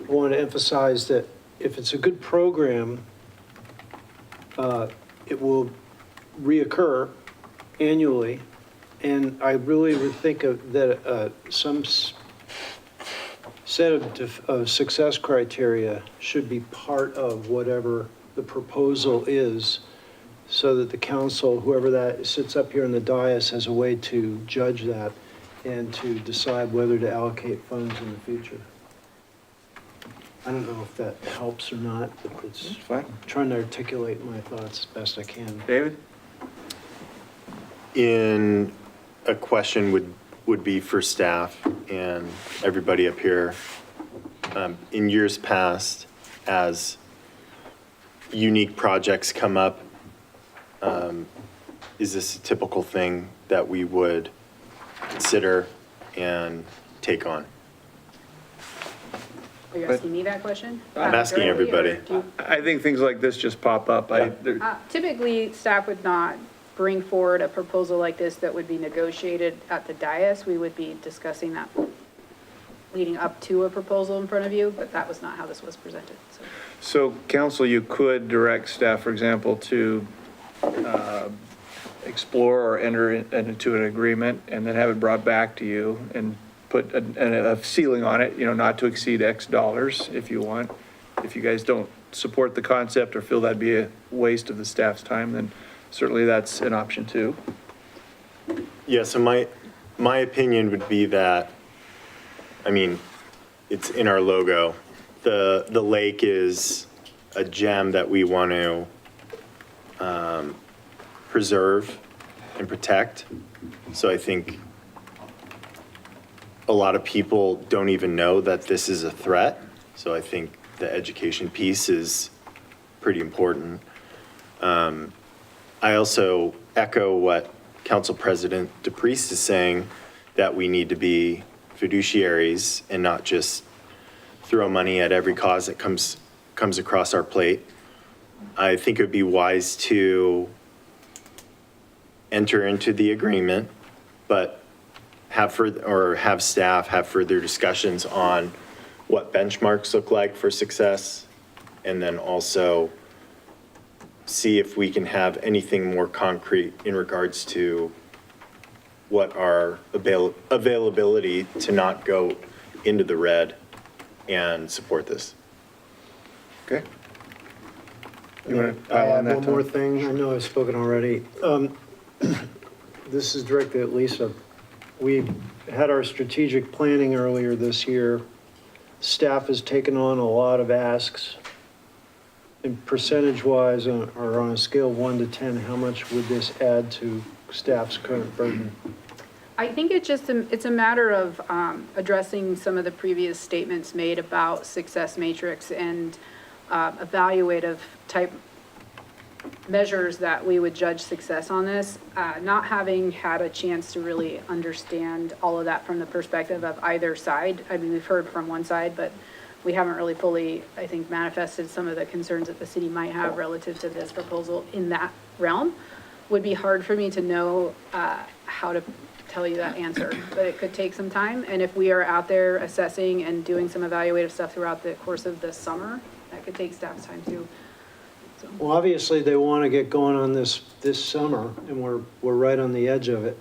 want to emphasize that if it's a good program, it will reoccur annually, and I really would think that some set of success criteria should be part of whatever the proposal is, so that the council, whoever that sits up here in the dais, has a way to judge that and to decide whether to allocate funds in the future. I don't know if that helps or not, but it's Fine. trying to articulate my thoughts as best I can. David? In a question would be for staff and everybody up here. In years past, as unique projects come up, is this a typical thing that we would consider and take on? Are you asking me that question? I'm asking Directly, or everybody. do you- I think things like this just pop up. Typically, staff would not bring forward a proposal like this that would be negotiated at the dais. We would be discussing that leading up to a proposal in front of you, but that was not how this was presented, so. So council, you could direct staff, for example, to explore or enter into an agreement and then have it brought back to you and put a ceiling on it, not to exceed X dollars if you want. If you guys don't support the concept or feel that'd be a waste of the staff's time, then certainly that's an option too. Yeah, so my opinion would be that, it's in our logo. The lake is a gem that we want to preserve and protect. So I think a lot of people don't even know that this is a threat. So I think the education piece is pretty important. I also echo what Council President DePriest is saying, that we need to be fiduciaries and not just throw money at every cause that comes comes across our plate. I think it would be wise to enter into the agreement, but have staff have further discussions on what benchmarks look like for success, and then also see if we can have anything more concrete in regards to what our availability to not go into the red and support this. Okay. You want to I pile on have that, one more Tom? thing. I know I've spoken already. This is directed at Lisa. We had our strategic planning earlier this year. Staff has taken on a lot of asks. And percentage-wise, or on a scale of 1 to 10, how much would this add to staff's current burden? I think it's a matter of addressing some of the previous statements made about success matrix and evaluative type measures that we would judge success on this. Not having had a chance to really understand all of that from the perspective of either side. I mean, we've heard from one side, but we haven't really fully, I think, manifested some of the concerns that the city might have relative to this proposal in that realm. Would be hard for me to know how to tell you that answer, but it could take some time. And if we are out there assessing and doing some evaluative stuff throughout the course of the summer, that could take staff's time too. So. Well, obviously, they want to get going on this summer, and we're right on the edge of it.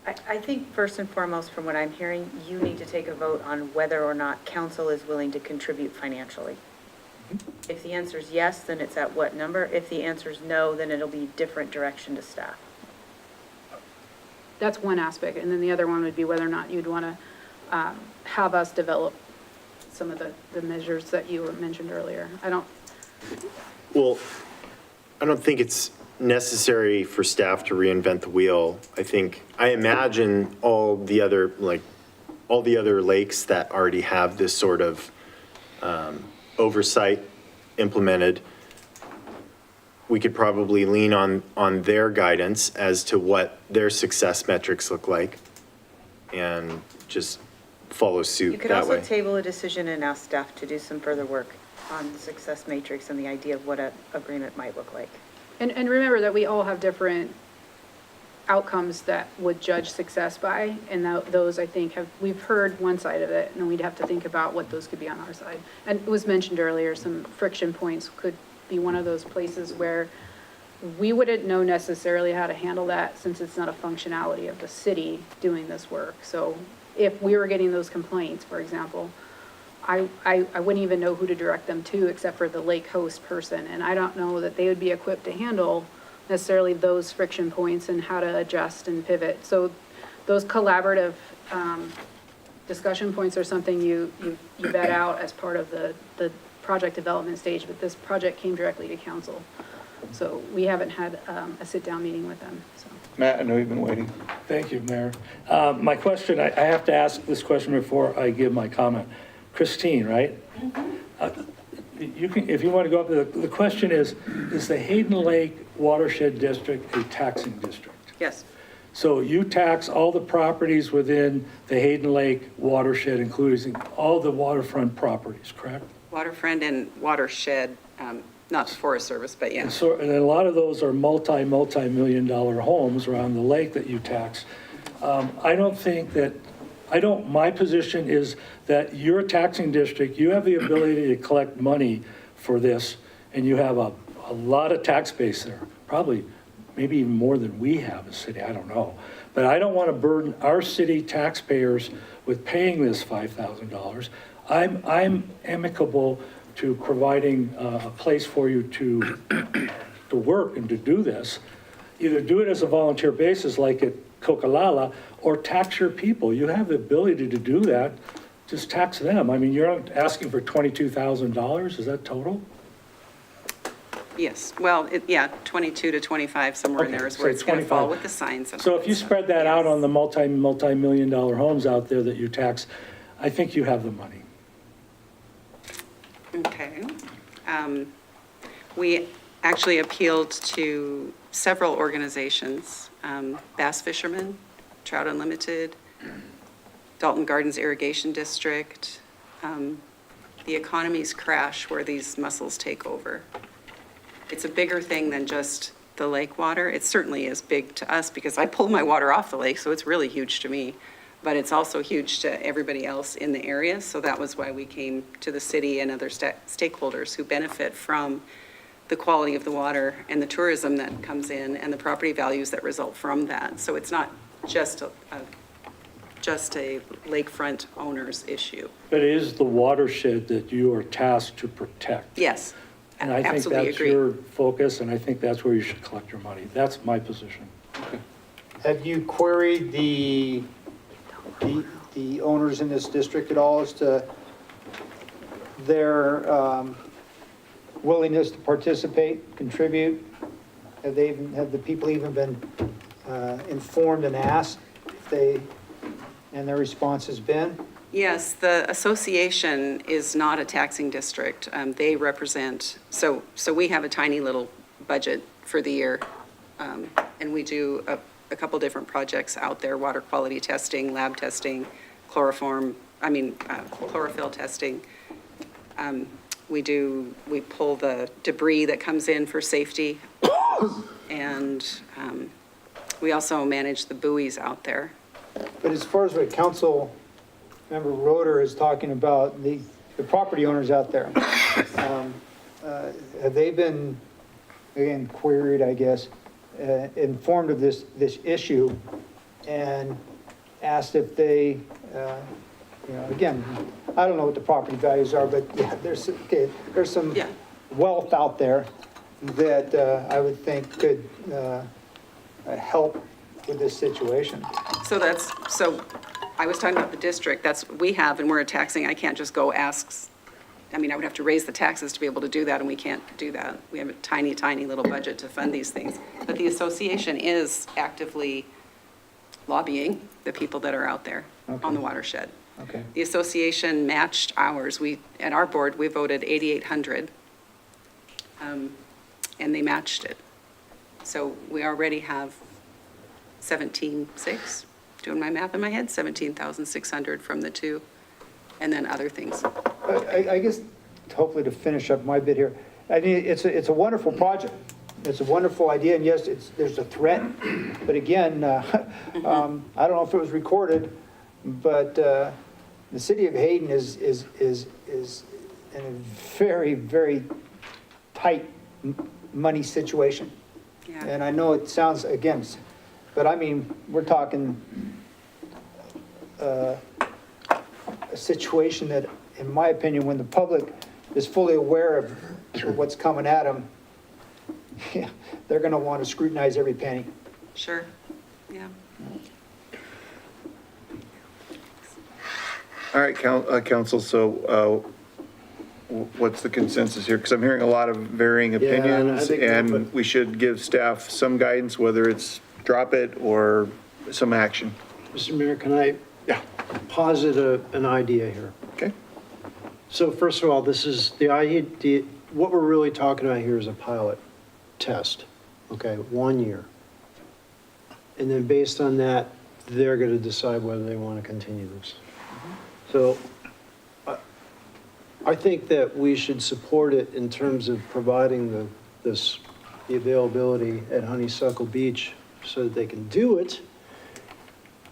I think first and foremost, from what I'm hearing, you need to take a vote on whether or not council is willing to contribute financially. If the answer is yes, then it's at what number? If the answer is no, then it'll be different direction to staff. That's one aspect, and then the other one would be whether or not you'd want to have us develop some of the measures that you were mentioned earlier. Well, I don't think it's necessary for staff to reinvent the wheel. I imagine all the other lakes that already have this sort of oversight implemented, we could probably lean on their guidance as to what their success metrics look like and just follow suit You could that also way. table a decision and ask staff to do some further work on the success matrix and the idea of what an agreement might look like. And remember that we all have different outcomes that would judge success by, and those, I think, we've heard one side of it, and we'd have to think about what those could be on our side. And it was mentioned earlier, some friction points could be one of those places where we wouldn't know necessarily how to handle that, since it's not a functionality of the city doing this work. So if we were getting those complaints, for example, I wouldn't even know who to direct them to except for the lake host person. And I don't know that they would be equipped to handle necessarily those friction points and how to adjust and pivot. So those collaborative discussion points are something you vet out as part of the project development stage, but this project came directly to council. So we haven't had a sit-down meeting with them, so. Matt, I know you've been waiting. Thank you, Mayor. My question, I have to ask this question before I give my comment. Christine, right? You can, if you want to go up, the question is the Hayden Lake Watershed District a taxing district? Yes. So you tax all the properties within the Hayden Lake watershed, including all the waterfront properties, correct? Waterfront and watershed, not Forest Service, but yeah. So, and a lot of those are multi-million-dollar homes around the lake that you tax. My position is that you're a taxing district, you have the ability to collect money for this, and you have a lot of tax base there, probably, maybe even more than we have as a city, I don't know. But I don't want to burden our city taxpayers with paying this $5,000. I'm amicable to providing a place for you to work and to do this. Either do it as a volunteer basis like at Coquilala, or tax your people. You have the ability to do that, just tax them. I mean, you're not asking for $22,000, is that total? Yes, well, 22 to 25, somewhere in Okay, there is where say it's going to fall 25. with the signs. So if you spread that out on the multi-million-dollar homes out there that you tax, I think you have the money. Okay. We actually appealed to several organizations, Bass Fishermen, Trout Unlimited, Dalton Gardens Irrigation District, the economies crash where these mussels take over. It's a bigger thing than just the lake water. It certainly is big to us because I pull my water off the lake, so it's really huge to me. But it's also huge to everybody else in the area. So that was why we came to the city and other stakeholders who benefit from the quality of the water and the tourism that comes in and the property values that result from that. So it's not just a lakefront owner's issue. It is the watershed that you are tasked to protect. Yes, And I think absolutely that's agree. your focus, and I think that's where you should collect your money. That's my position. Have you queried the owners in this district at all as to their willingness to participate, contribute? Have the people even been informed and asked if and their response has been? Yes, the association is not a taxing district. They represent, so we have a tiny little budget for the year. And we do a couple different projects out there, water quality testing, lab testing, chlorophyll testing. We pull the debris that comes in for safety. And we also manage the buoys out there. But as far as what Council Member Roeder is talking about, the property owners out there, have they been, again, queried, I guess, informed of this issue and asked if they, again, I don't know what the property values are, but yeah, there's some Yeah. wealth out there that I would think could help with this situation. So I was talking about the district, we have, and we're a taxing, I can't just go ask, I would have to raise the taxes to be able to do that, and we can't do that. We have a tiny, tiny little budget to fund these things. But the association is actively lobbying the people that are out there on the watershed. Okay. The association matched ours. At our board, we voted 8,800, and they matched it. So we already have 17,600, doing my math in my head, 17,600 from the two, and then other things. I guess, hopefully to finish up my bit here, I mean, it's a wonderful project. It's a wonderful idea, and yes, there's a threat, but again, I don't know if it was recorded, but the city of Hayden is in a very, very tight money situation. Yeah. And I know it sounds, again, but I mean, we're talking a situation that, in my opinion, when the public is fully aware of what's coming at them, they're going to want to scrutinize every penny. Sure, yeah. All right, council, so what's the consensus here? Because I'm hearing a lot of varying Yeah, and I opinions, think and we should give staff some guidance, whether it's drop it or some action. Mr. Mayor, can I posit an idea here? Okay? So first of all, this is the idea, what we're really talking about here is a pilot test, okay, 1 year. And then based on that, they're going to decide whether they want to continue this. So I think that we should support it in terms of providing the availability at Honeysuckle Beach so that they can do it.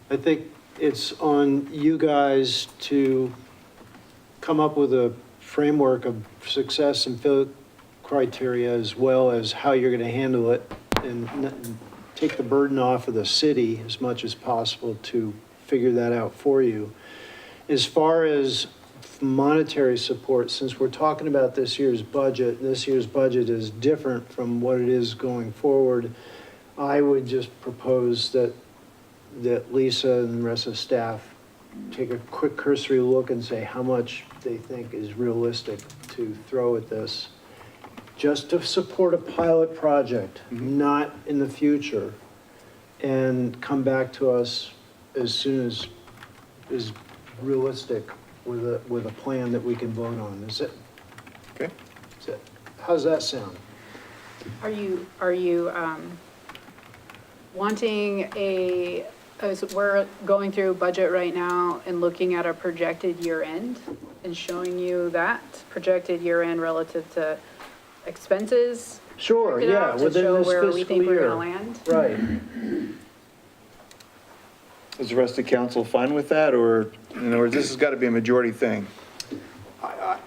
I think it's on you guys to come up with a framework of success and fill criteria, as well as how you're going to handle it, and take the burden off of the city as much as possible to figure that out for you. As far as monetary support, since we're talking about this year's budget, and this year's budget is different from what it is going forward, I would just propose that Lisa and the rest of staff take a quick cursory look and say how much they think is realistic to throw at this, just to support a pilot project, not in the future, and come back to us as soon as is realistic with a plan that we can vote on. Is it? Okay. How's that sound? Are you wanting a is we're going through budget right now and looking at a projected year end and showing you that projected year end relative to expenses. Sure, break it yeah, out to within show this where we fiscal think we're year. gonna land. Right. Is the rest of council fine with that, or, in other words, this has got to be a majority thing? I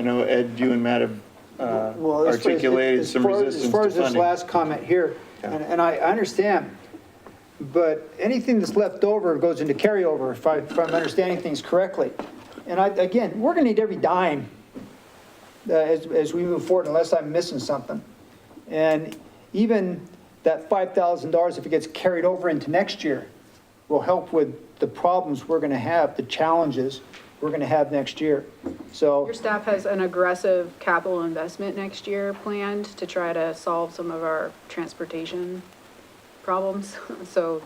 know, Ed, you and Matt have Well, as far as- articulated some resistance As far to as this funding. last comment here, Yeah. and I understand, but anything that's left over goes into carryover, if I'm understanding things correctly. And again, we're gonna need every dime as we move forward, unless I'm missing something. And even that $5,000, if it gets carried over into next year, will help with the problems we're gonna have, the challenges we're gonna have next year. So. Your staff has an aggressive capital investment next year planned to try to solve some of our transportation problems. So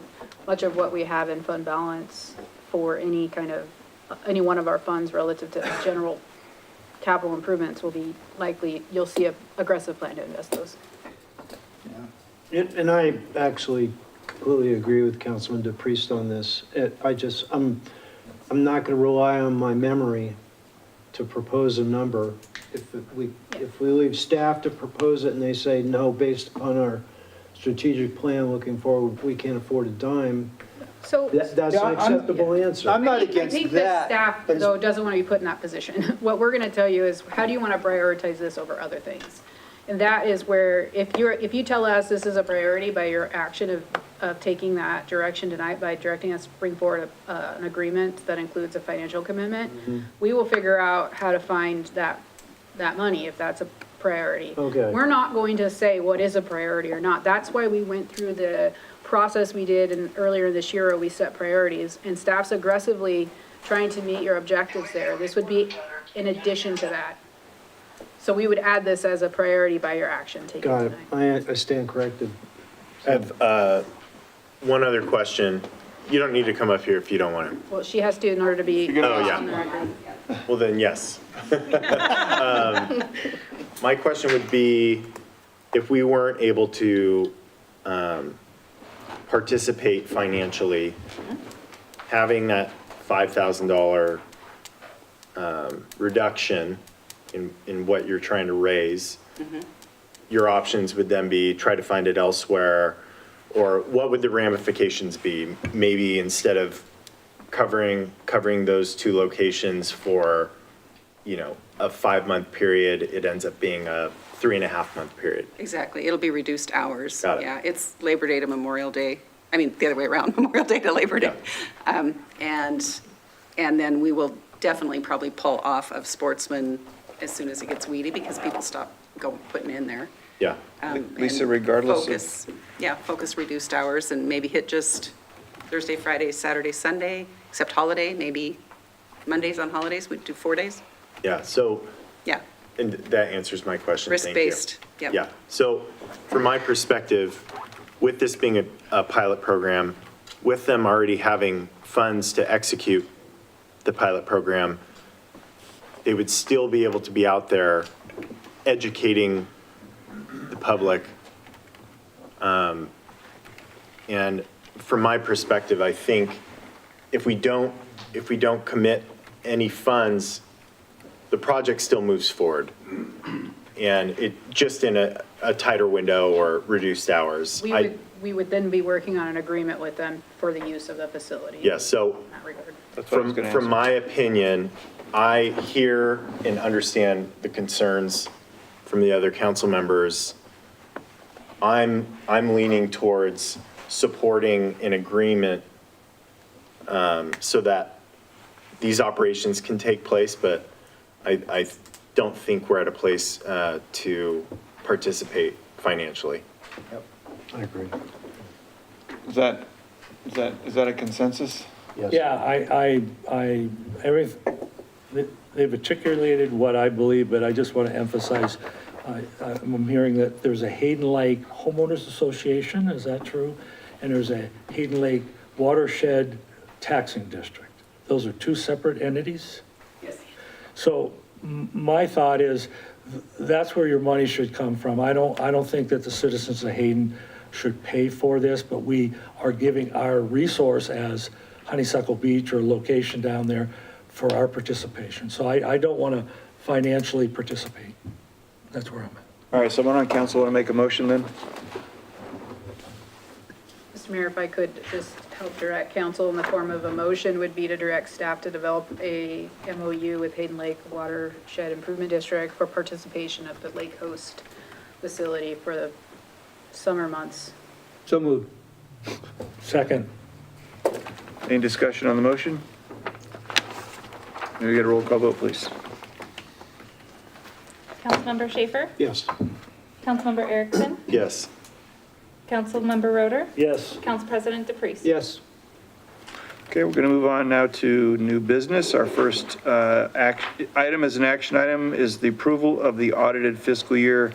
much of what we have in fund balance for any one of our funds relative to general capital improvements will be likely, you'll see an aggressive plan to invest those. And I actually completely agree with Councilman DePriest on this. I'm not going to rely on my memory to propose a number. If we leave staff to propose it and they say, no, based upon our strategic plan looking forward, we can't afford a dime, So. that's Yeah, an acceptable answer. I'm not I think against the that. staff, but it's- though, doesn't want to be put in that position. What we're going to tell you is, how do you want to prioritize this over other things? And that is where, if you tell us this is a priority by your action of taking that direction tonight, by directing us to bring forward an agreement that includes a financial commitment, we will figure out how to find that money, if that's a priority. Okay. We're not going to say what is a priority or not. That's why we went through the process we did earlier this year where we set priorities, and staff's aggressively trying to meet your objectives there. This would be in addition to that. So we would add this as a priority by your action taken Got it. tonight. I stand corrected. I have one other question. You don't need to come up here if you don't want to. Well, she has to in order to be. Oh, yeah. on the record. Well, then, yes. My question would be, if we weren't able to participate financially, having that $5,000 reduction in what you're trying to raise, your options would then be try to find it elsewhere, or what would the ramifications be? Maybe instead of covering those two locations for, a 5-month period, it ends up being a 3.5-month period. Exactly, it'll be reduced hours. Got it. Yeah, it's Labor Day to Memorial Day, I mean, the other way around, Memorial Day to Labor Day. And then we will definitely probably pull off of Sportsman as soon as it gets weedy, because people stop putting in there. Yeah. Lisa, And regardless of- focus, focus reduced hours and maybe hit just Thursday, Friday, Saturday, Sunday, except holiday, maybe Mondays on holidays, we'd do 4 days. Yeah, so, Yeah, and that answers my question, thank you. risk-based, yep. Yeah, so from my perspective, with this being a pilot program, with them already having funds to execute the pilot program, they would still be able to be out there educating the public. And from my perspective, I think if we don't commit any funds, the project still moves forward. And it, just in a tighter window or reduced hours. We would then be working on an agreement with them for the use of the facility. Yeah, so In that regard. That's what I was gonna from answer. my opinion, I hear and understand the concerns from the other council members. I'm leaning towards supporting an agreement so that these operations can take place, but I don't think we're at a place to participate financially. I agree. Is that a consensus? Yes. Yeah, they've articulated what I believe, but I just want to emphasize, I'm hearing that there's a Hayden Lake Homeowners Association, is that true? And there's a Hayden Lake Watershed Taxing District. Those are two separate entities? Yes. So my thought is, that's where your money should come from. I don't think that the citizens of Hayden should pay for this, but we are giving our resource as Honeysuckle Beach or location down there for our participation. So I don't want to financially participate. That's where I'm at. All right, someone on council want to make a motion then? Mr. Mayor, if I could just help direct council in the form of a motion, would be to direct staff to develop a MOU with Hayden Lake Watershed Improvement District for participation of the Lake Host facility for the summer months. So moved. Second, Any discussion on the motion? May we get a roll call vote, please? Councilmember Schaefer? Yes. Councilmember Erickson? Yes. Councilmember Roder? yes. Council President DePreez? Yes. Okay, we're going to move on now to new business. Our first item as an action item is the approval of the audited fiscal year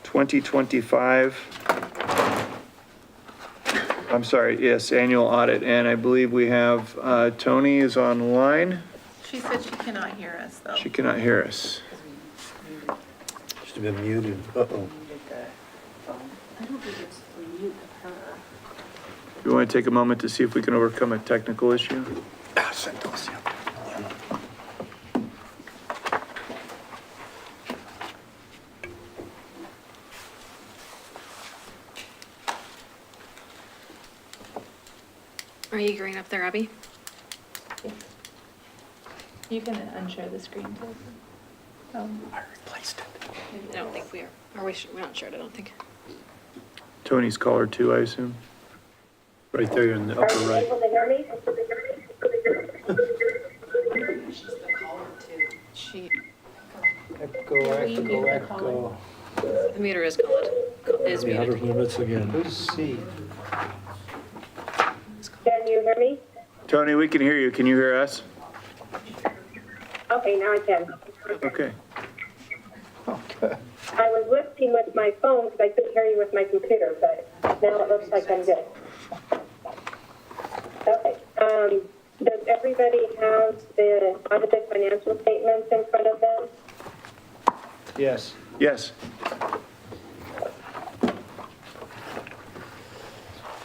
2025. I'm sorry, yes, annual audit. And I believe we have Tony is online. She said she cannot hear us, though. She cannot hear us. Should have been muted. Uh-oh. I don't think it's for you, her. You want to take a moment to see if we can overcome a technical issue? Are you going up there, Abby? You can unshare the screen too. I don't think we are. We're not sure, I don't think. Tony's caller too, I assume. Right there in the upper right. She, Echo. the meter is called, is The outer muted. limits again. Who's C? Can you hear me? Tony, we can hear you. Can you hear us? Okay, now I can. Okay. Okay. I was listening with my phone because I couldn't hear you with my computer, but now it looks like I'm good. Okay, does everybody have the audited financial statements in front of them? Yes. Yes.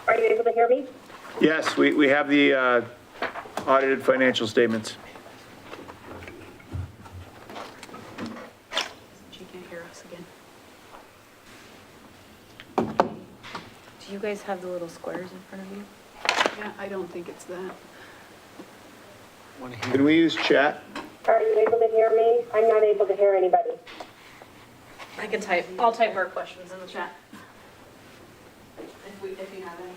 Are you able to hear me? Yes, we have the audited financial statements. She can't hear us again. Do you guys have the little squares in front of you? Yeah, I don't think it's that. Can we use chat? Are you able to hear me? I'm not able to hear anybody. I can type, I'll type our questions in the chat. If you have any.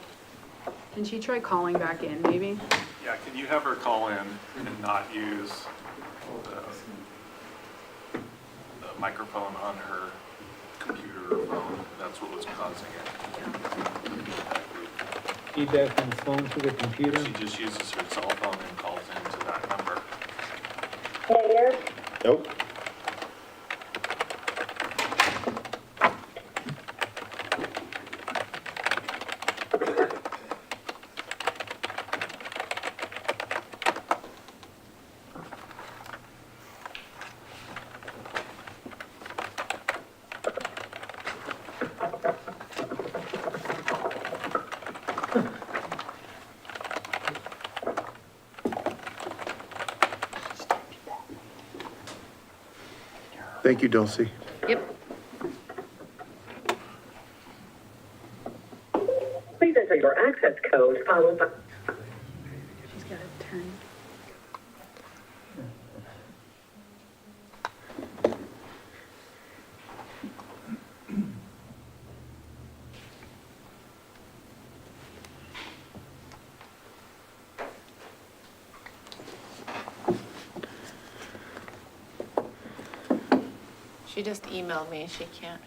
Can she try calling back in, maybe? Yeah, can you have her call in and not use the microphone on her computer or phone? That's what was causing it. Feedback from the phone to the computer. She just uses her cell phone and calls into that number. Can you hear? Nope. Thank you, Dulcie. Yep. Please enter your access code followed by... She's got to turn. She just emailed me. She can't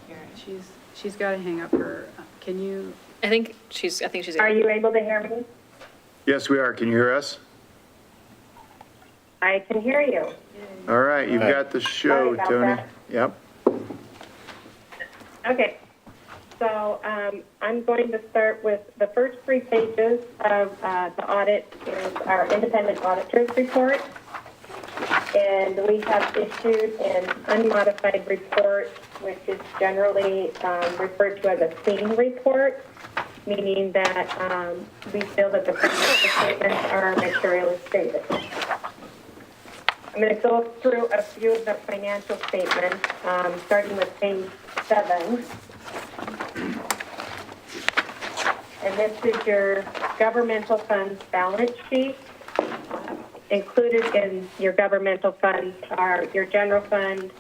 hear it. She's got to hang up her, can you, I think she's Are you able to hear me? Yes, we are. Can you hear us? I can hear you. All right, you've got the show, Sorry about Tony. that. Yep. Okay, so I'm going to start with the first 3 pages of the audit is our independent auditor's report. And we have issued an unmodified report, which is generally referred to as a clean report, meaning that we feel that the financial statements are materially stated. I'm going to go through a few of the financial statements, starting with page 7. And this is your governmental funds balance sheet. Included in your governmental funds are your general fund,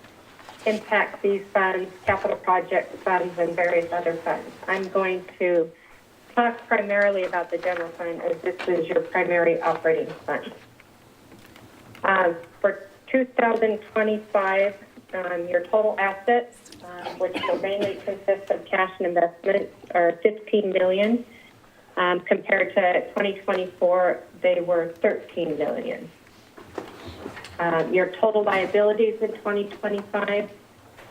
impact fees funds, capital project funds, and various other funds. I'm going to talk primarily about the general fund as this is your primary operating fund. For 2025, your total assets, which will mainly consist of cash and investments, are $15 million. Compared to 2024, they were $13 million. Your total liabilities in 2025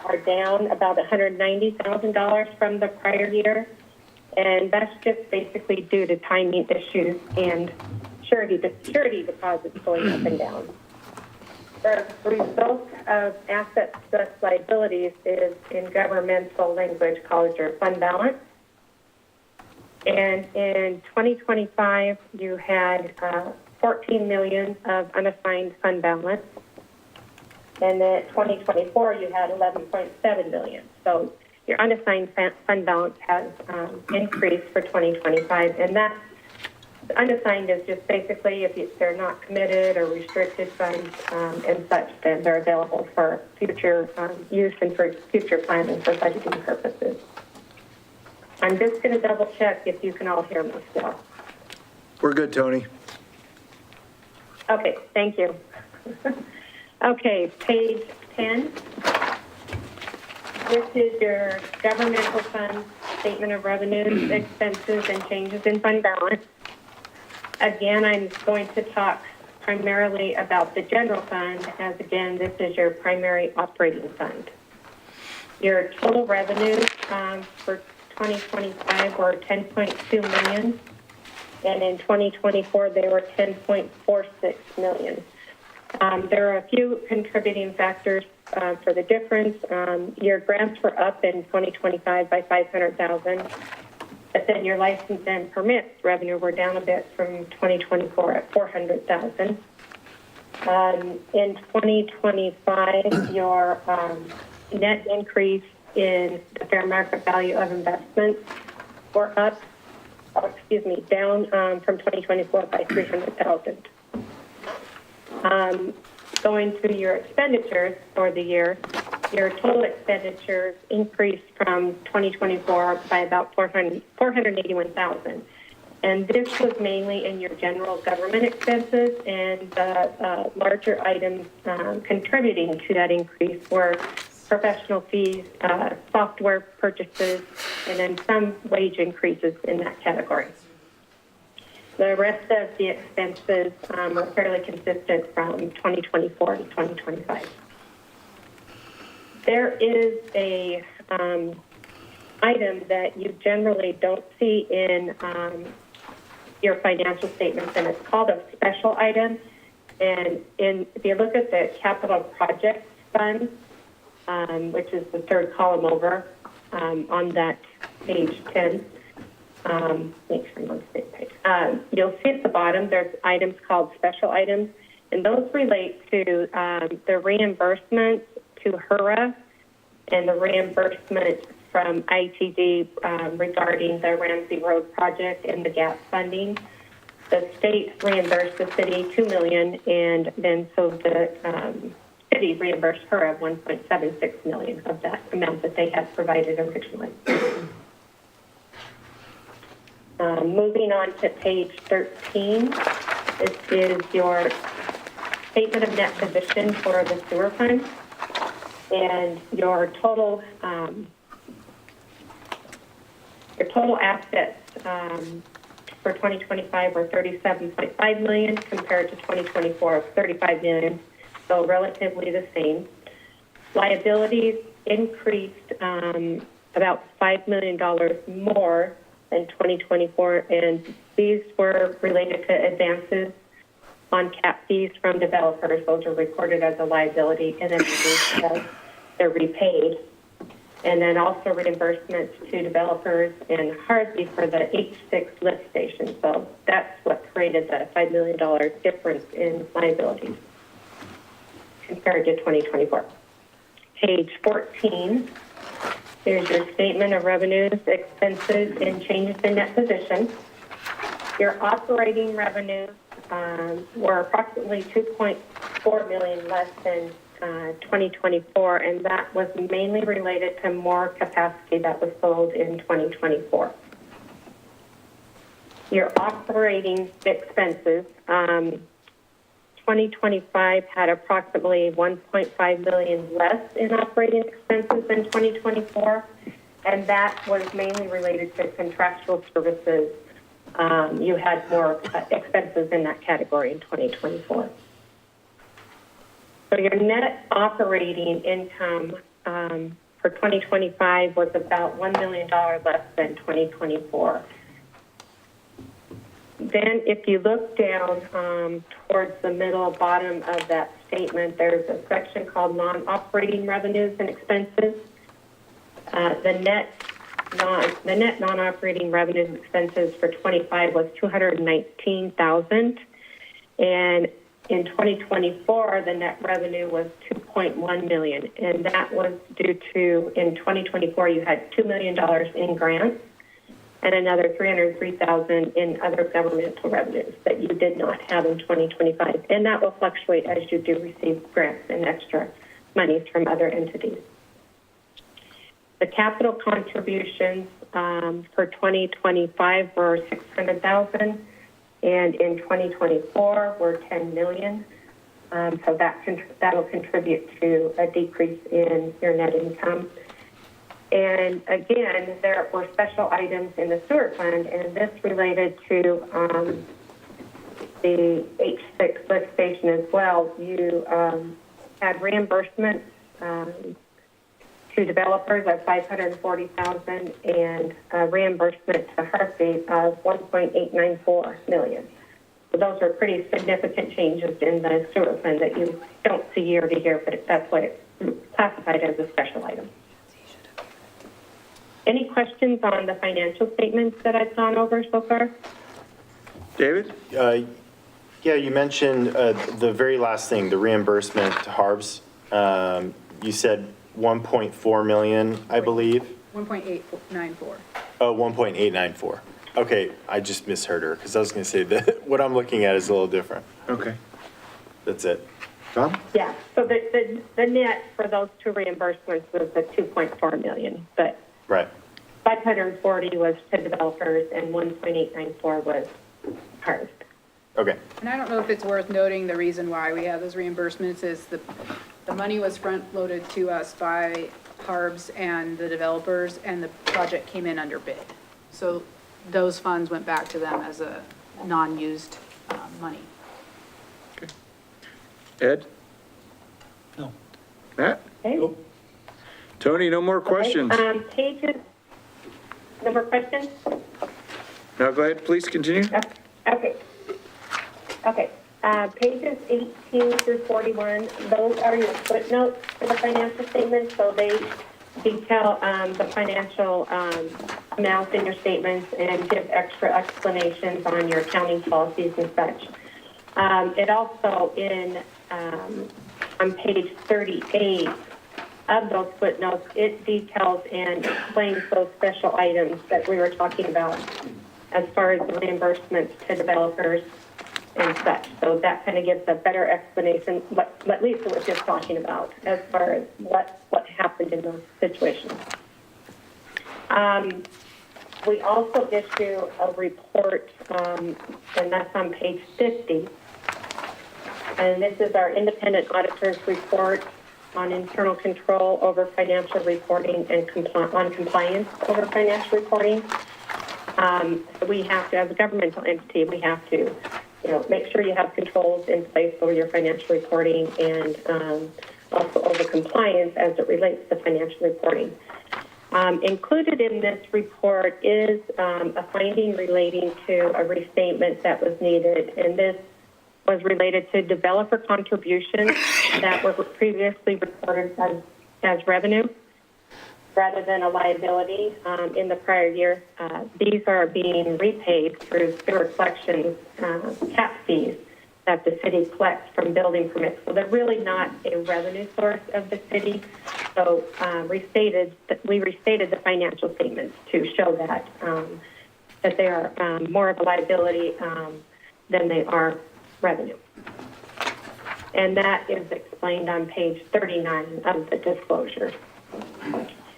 are down about $190,000 from the prior year, and that's just basically due to timing issues and surety deposits going up and down. The result of assets plus liabilities is in governmental language called your fund balance. And in 2025, you had $14 million of unassigned fund balance. And in 2024, you had $11.7 million. So your unassigned fund balance has increased for 2025. And that unassigned is just basically if they're not committed or restricted funds and such, then they're available for future use and for future planning for budgeting purposes. I'm just going to double check if you can all hear me still. We're good, Tony. Okay, thank you. Okay, page 10. This is your governmental fund statement of revenues, expenses, and changes in fund balance. Again, I'm going to talk primarily about the general fund, as again, this is your primary operating fund. Your total revenues for 2025 were $10.2 million, and in 2024 they were $10.46 million. There are a few contributing factors for the difference. Your grants were up in 2025 by $500,000, but then your license and permits revenue were down a bit from 2024 at $400,000. In 2025 your net increase in the fair market value of investments were down from 2024 by $300,000. Going to your expenditures for the year, your total expenditures increased from 2024 by about $481,000. And this was mainly in your general government expenses, and the larger items contributing to that increase were professional fees, software purchases, and then some wage increases in that category. The rest of the expenses were fairly consistent from 2024 to 2025. There is a item that you generally don't see in your financial statements, and it's called a special item. And if you look at the capital projects fund, which is the third column over on that page 10. Make sure I'm on the same page. You'll see at the bottom there's items called special items, and those relate to the reimbursement to HURA and the reimbursement from ITD regarding the Ramsey Road project and the gap funding. The state reimbursed the city $2 million, and then so the city reimbursed HURA $1.76 million of that amount that they had provided originally. Moving on to page 13, this is your statement of net position for the sewer fund, and your total assets for 2025 were $37.5 million compared to 2024 of $35 million, so relatively the same. Liabilities increased about $5 million more in 2024, and these were related to advances on cap fees from developers. Those are recorded as a liability and then reduced as they're repaid. And then also reimbursements to developers in Harvey for the H6 lift station. So that's what created the $5 million difference in liabilities compared to 2024. Page 14, here's your statement of revenues, expenses, and changes in net position. Your operating revenues were approximately 2.4 million less than 2024, and that was mainly related to more capacity that was sold in 2024. Your operating expenses, 2025 had approximately 1.5 million less in operating expenses than 2024, and that was mainly related to contractual services. You had more expenses in that category in 2024. So your net operating income for 2025 was about $1 million less than 2024. Then if you look down towards the middle bottom of that statement, there's a section called non-operating revenues and expenses. The net non-operating revenues and expenses for 25 was $219,000, and in 2024 the net revenue was $2.1 million, and that was due to, in 2024 you had $2 million in grants and another $303,000 in other governmental revenues that you did not have in 2025, and that will fluctuate as you do receive grants and extra monies from other entities. The capital contributions for 2025 were $600,000, and in 2024 were $10 million. So that will contribute to a decrease in your net income. And again, there were special items in the sewer fund, and this related to the H6 lift station as well. You had reimbursements to developers of $540,000 and a reimbursement to Harvey of $1.894 million. So those are pretty significant changes in the sewer fund that you don't see year to year, but that's what it's classified as a special item. Any questions on the financial statements that I've gone over so far? David? Yeah, you mentioned the very last thing, the reimbursement to Harbs. You said 1.4 million, I believe. 1.894. Oh, 1.894. Okay, I just misheard her because I was going to say that what I'm looking at is a little different. Okay. That's it. Tom? Yeah, so the net for those two reimbursements was the 2.4 million, but Right. 540 was to developers and 1.894 was Harvest. Okay. And I don't know if it's worth noting the reason why we have those reimbursements is the money was front-loaded to us by Harbs and the developers, and the project came in under bid. So those funds went back to them as a non-used money. Okay. Ed? No. Matt? Okay. Tony, no more questions? Pages, no more questions? No, go ahead, please continue. Okay. Okay. Pages 18 through 41, those are your footnotes for the financial statements, so they detail the financial amounts in your statements and give extra explanations on your accounting policies and such. It also, on page 38 of those footnotes, it details and explains those special items that we were talking about as far as the reimbursements to developers and such. So that kind of gives a better explanation, what Lisa was just talking about, as far as what happened in those situations. We also issue a report, and that's on page 50. And this is our independent auditor's report on internal control over financial reporting and on compliance over financial reporting. We have to, as a governmental entity, we have to make sure you have controls in place over your financial reporting and also over compliance as it relates to financial reporting. Included in this report is a finding relating to a restatement that was needed, and this was related to developer contributions that were previously reported as revenue rather than a liability in the prior year. These are being repaid through sewer collection tap fees that the city collects from building permits. So they're really not a revenue source of the city. So we restated the financial statements to show that that they are more of a liability than they are revenue. And that is explained on page 39 of the disclosure.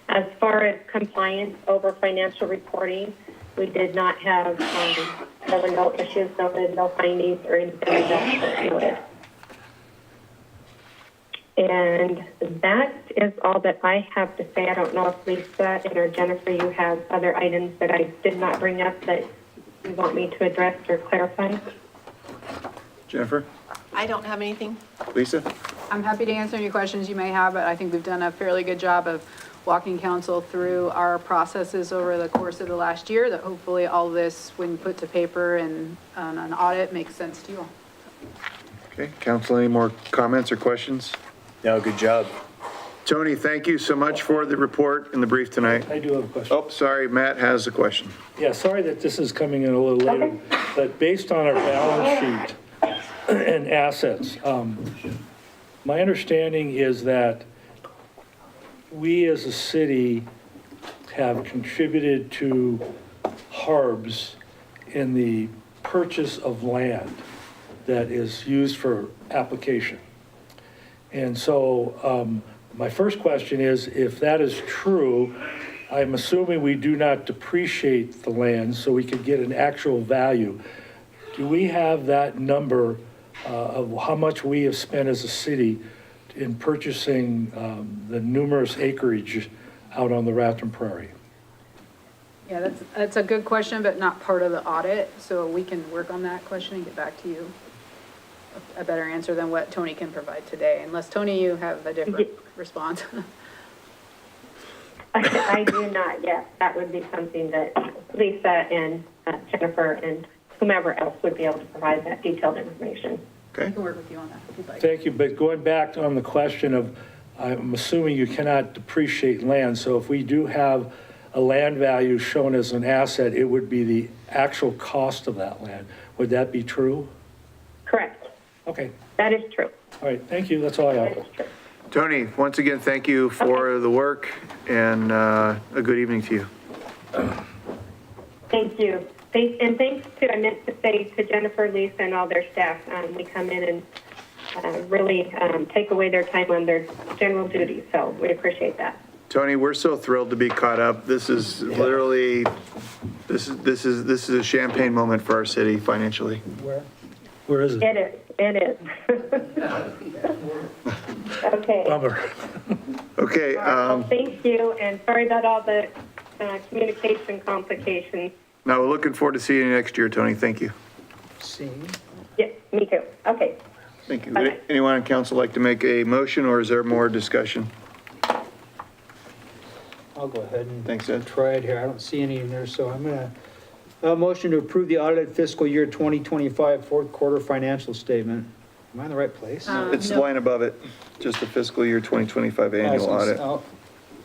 As far as compliance over financial reporting, we did not have, there were no issues noted, no findings or anything noted. And that is all that I have to say. I don't know if Lisa or Jennifer, you have other items that I did not bring up that you want me to address or clarify? Jennifer? I don't have anything. Lisa? I'm happy to answer any questions you may have, but I think we've done a fairly good job of walking council through our processes over the course of the last year, that hopefully all this, when put to paper and on an audit, makes sense to you all. Okay, council, any more comments or questions? No, good job. Tony, thank you so much for the report and the brief tonight. I do have a question. Oh, sorry, Matt has a question. Yeah, sorry that this is coming in a little later, but based on our balance sheet and assets, my understanding is that we as a city have contributed to Harbs in the purchase of land that is used for application. And so my first question is, if that is true, I'm assuming we do not depreciate the land so we could get an actual value. Do we have that number of how much we have spent as a city in purchasing the numerous acreage out on the Raton Prairie? Yeah, that's a good question, but not part of the audit, so we can work on that question and get back to you a better answer than what Tony can provide today, unless, Tony, you have a different response. I do not yet. That would be something that Lisa and Jennifer and whomever else would be able to provide that detailed information. I can work with you on that if you'd like. Thank you, but going back on the question of, I'm assuming you cannot depreciate land, so if we do have a land value shown as an asset, it would be the actual cost of that land. Would that be true? Correct. Okay, That is true. all right, thank you, that's all I That is have. true. Tony, once again, thank you for the work and a good evening to you. Thank you. And thanks to, I meant to say to Jennifer, Lisa, and all their staff. We come in and really take away their time on their general duties, so we appreciate that. Tony, we're so thrilled to be caught up. This is literally, this is a champagne moment for our city financially. Where is it? It is. Okay. Bummer. Okay, Well, thank you, and sorry about all the communication complications. now we're looking forward to seeing you next year, Tony. Thank you. See? Yeah, me too. Okay. Thank you. Bye-bye. Anyone on council like to make a motion, or is there more discussion? I'll go ahead and Thanks, Ed. try it here. I don't see any in there, so I'm gonna, a motion to approve the audited fiscal year 2025 fourth quarter financial statement. Am I in the right place? It's the No. line above it, just the fiscal year 2025 annual audit. Oh,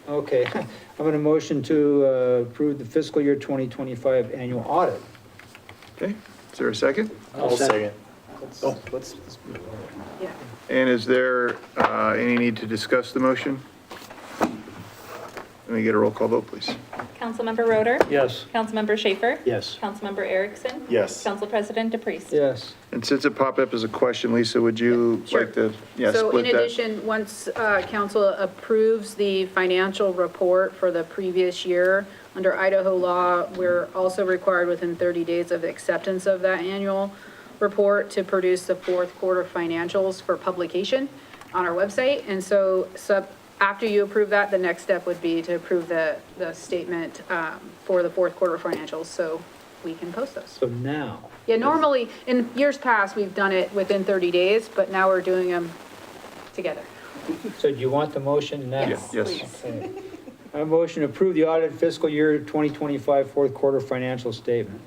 okay. I'm gonna motion to approve the fiscal year 2025 annual audit. Okay, is there a second? I'll second. Let's Yeah. And is there any need to discuss the motion? Let me get a roll call vote, please. Councilmember Roder? Yes. Councilmember Schaefer? Yes. Councilmember Erickson? Yes. Council President DePriest? Yes. And since it popped up as a question, Lisa, would you Sure. like to, yeah, So in split that? addition, once council approves the financial report for the previous year, under Idaho law, we're also required within 30 days of acceptance of that annual report to produce the fourth quarter financials for publication on our website. And so after you approve that, the next step would be to approve the statement for the fourth quarter financials, so we can post those. So now, Yeah, normally, in years past, we've done it within 30 days, but now we're doing them together. so do you want the motion now? Yes. Please. Okay. A motion to approve the audited fiscal year 2025 fourth quarter financial statement.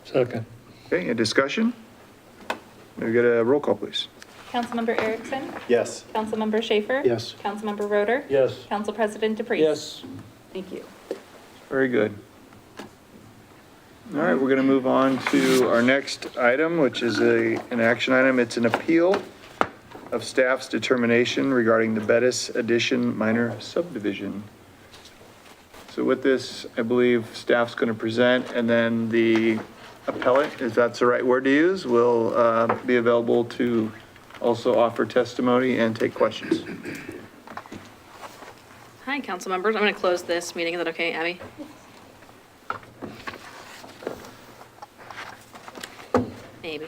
Second. Okay, a discussion? May we get a roll call, please? Councilmember Erickson? Yes. Councilmember Schaefer? Yes. Councilmember Roder? Yes. Council President DePreez? Thank you. Very good. All right, we're going to move on to our next item, which is an action item. It's an appeal of staff's determination regarding the Bettis Addition minor subdivision. So with this, I believe staff's going to present, and then the appellate, if that's the right word to use, will be available to also offer testimony and take questions. Hi, council members. I'm going to close this meeting. Is that okay, Abby? Maybe.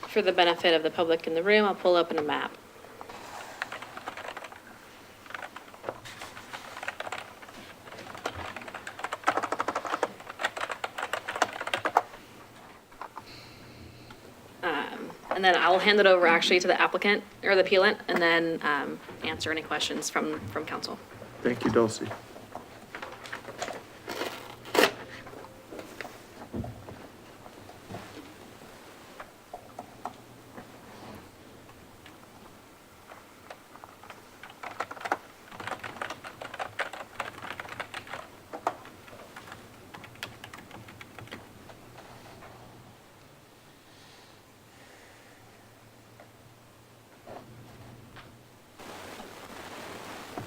For the benefit of the public in the room, I'll pull open a map. And then I'll hand it over actually to the applicant or the appellant and then answer any questions from council. Thank you, Dulcie.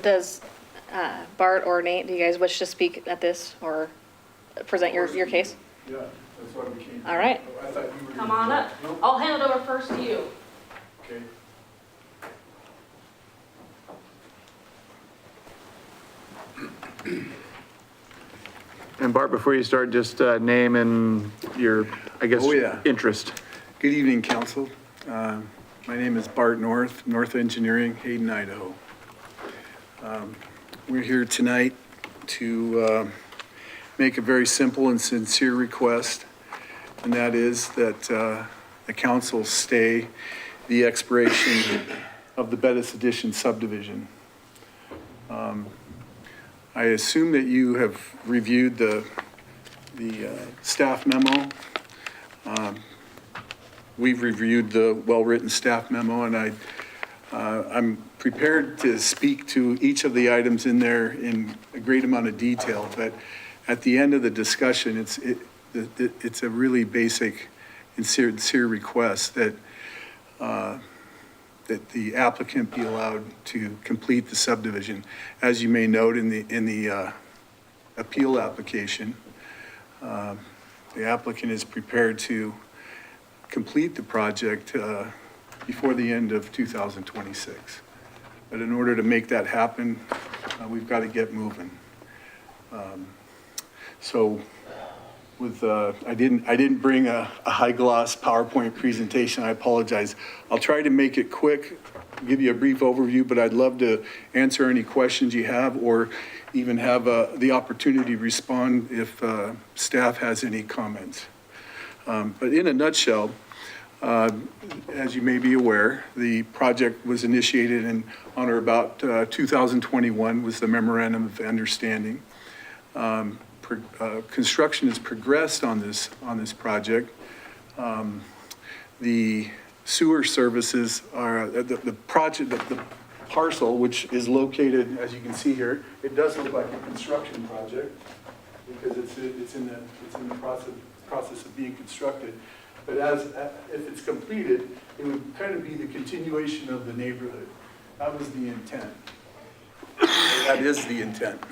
Does Bart or Nate, do you guys wish to speak at this or present your case? Yeah, that's why we came. All right. I thought you were. Come on up. I'll hand it over first to you. Okay. And Bart, before you start, just name and your, I guess, Oh, yeah. interest. Good evening, council. My name is Bart North Engineering, Hayden, Idaho. We're here tonight to make a very simple and sincere request, and that is that the council stay the expiration of the Bettis Addition subdivision. I assume that you have reviewed the staff memo. We've reviewed the well-written staff memo, and I'm prepared to speak to each of the items in there in a great amount of detail, but at the end of the discussion, it's a really basic and sincere request that that the applicant be allowed to complete the subdivision. As you may note in the appeal application, the applicant is prepared to complete the project before the end of 2026. But in order to make that happen, we've got to get moving. So with, I didn't bring a high gloss PowerPoint presentation, I apologize. I'll try to make it quick, give you a brief overview, but I'd love to answer any questions you have or even have the opportunity to respond if staff has any comments. But in a nutshell, as you may be aware, the project was initiated on or about 2021 was the memorandum of understanding. Construction has progressed on this project. The sewer services are the project, the parcel, which is located, as you can see here, it does look like a construction project because it's in the process of being constructed. But if it's completed, it would kind of be the continuation of the neighborhood. That was the intent. That is the intent.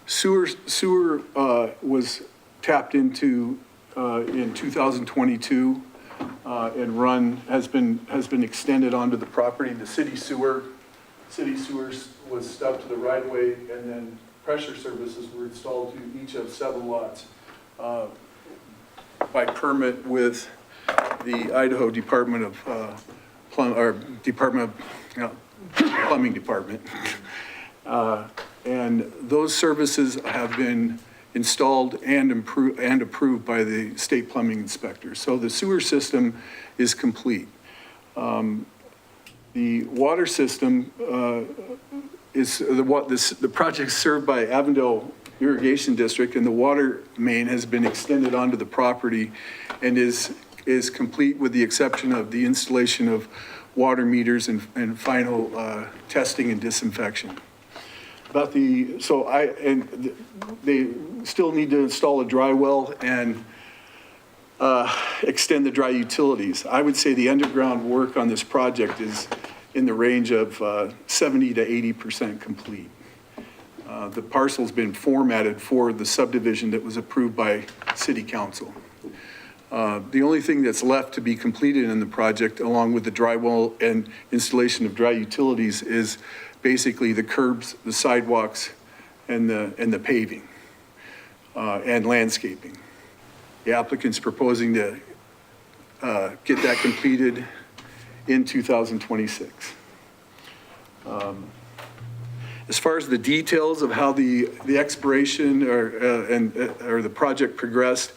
Sewer was tapped into in 2022 and has been extended onto the property. The city sewer was stubbed to the right of way, and then pressure services were installed to each of 7 lots by permit with the Idaho Department of Plumbing Department. And those services have been installed and approved by the state plumbing inspector. So the sewer system is complete. The water system is the project served by Avondale irrigation district, and the water main has been extended onto the property and is complete with the exception of the installation of water meters and final testing and disinfection. They still need to install a dry well and extend the dry utilities. I would say the underground work on this project is in the range of 70 to 80% complete. The parcel's been formatted for the subdivision that was approved by City Council. The only thing that's left to be completed in the project, along with the dry well and installation of dry utilities, is basically the curbs, the sidewalks, and the paving, and landscaping. The applicant's proposing to get that completed in 2026. As far as the details of how the expiration or the project progressed,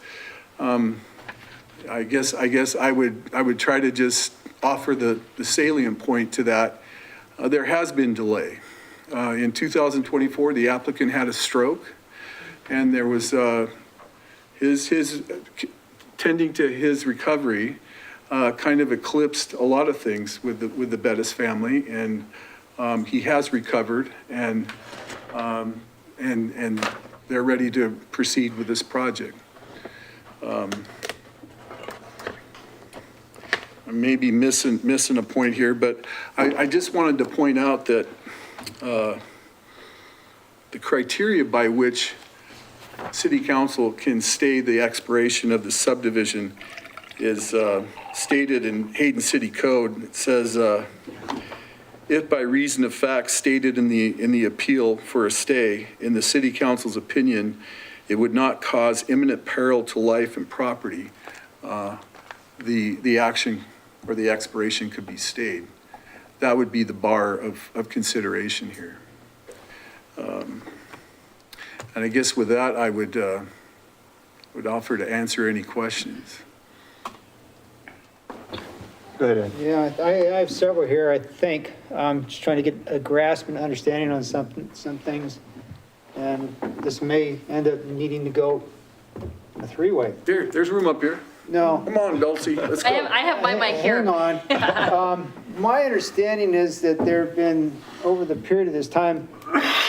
I guess I would try to just offer the salient point to that. There has been delay. In 2024, the applicant had a stroke, and there was his tending to his recovery kind of eclipsed a lot of things with the Bettis family, and he has recovered, and they're ready to proceed with this project. I may be missing a point here, but I just wanted to point out that the criteria by which City Council can stay the expiration of the subdivision is stated in Hayden City Code. It says, if by reason of fact stated in the appeal for a stay, in the City Council's opinion, it would not cause imminent peril to life and property, the action or the expiration could be stayed. That would be the bar of consideration here. And I guess with that, I would offer to answer any questions. Go ahead, Ed. Yeah, I have several here, I think. I'm just trying to get a grasp and understanding on some things. And this may end up needing to go a three-way. There's room up here. No. Come on, Dulcie, let's go. I have my mic here. Hang on. My understanding is that there have been, over the period of this time,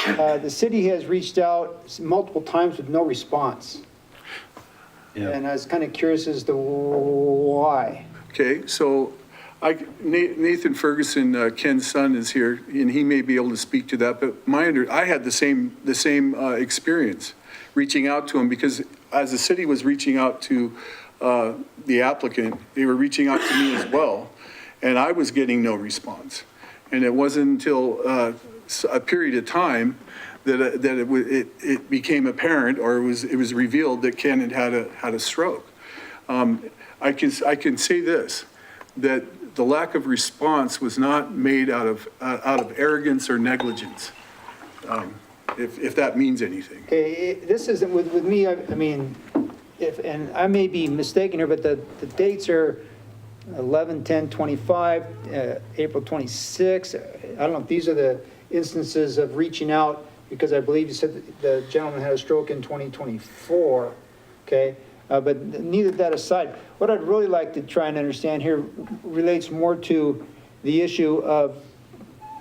the city has reached out multiple times with no response. Yeah. And I was kind of curious as to why. Okay, so Nathan Ferguson, Ken's son, is here, and he may be able to speak to that, but I had the same experience reaching out to him, because as the city was reaching out to the applicant, they were reaching out to me as well, and I was getting no response. And it wasn't until a period of time that it became apparent, or it was revealed that Ken had a stroke. I can say this, that the lack of response was not made out of arrogance or negligence, if that means anything. Okay, this isn't with me, I mean, and I may be mistaken here, but the dates are 11/10/25, April 26. I don't know if these are the instances of reaching out, because I believe you said that the gentleman had a stroke in 2024, okay? But neither that aside, what I'd really like to try and understand here relates more to the issue of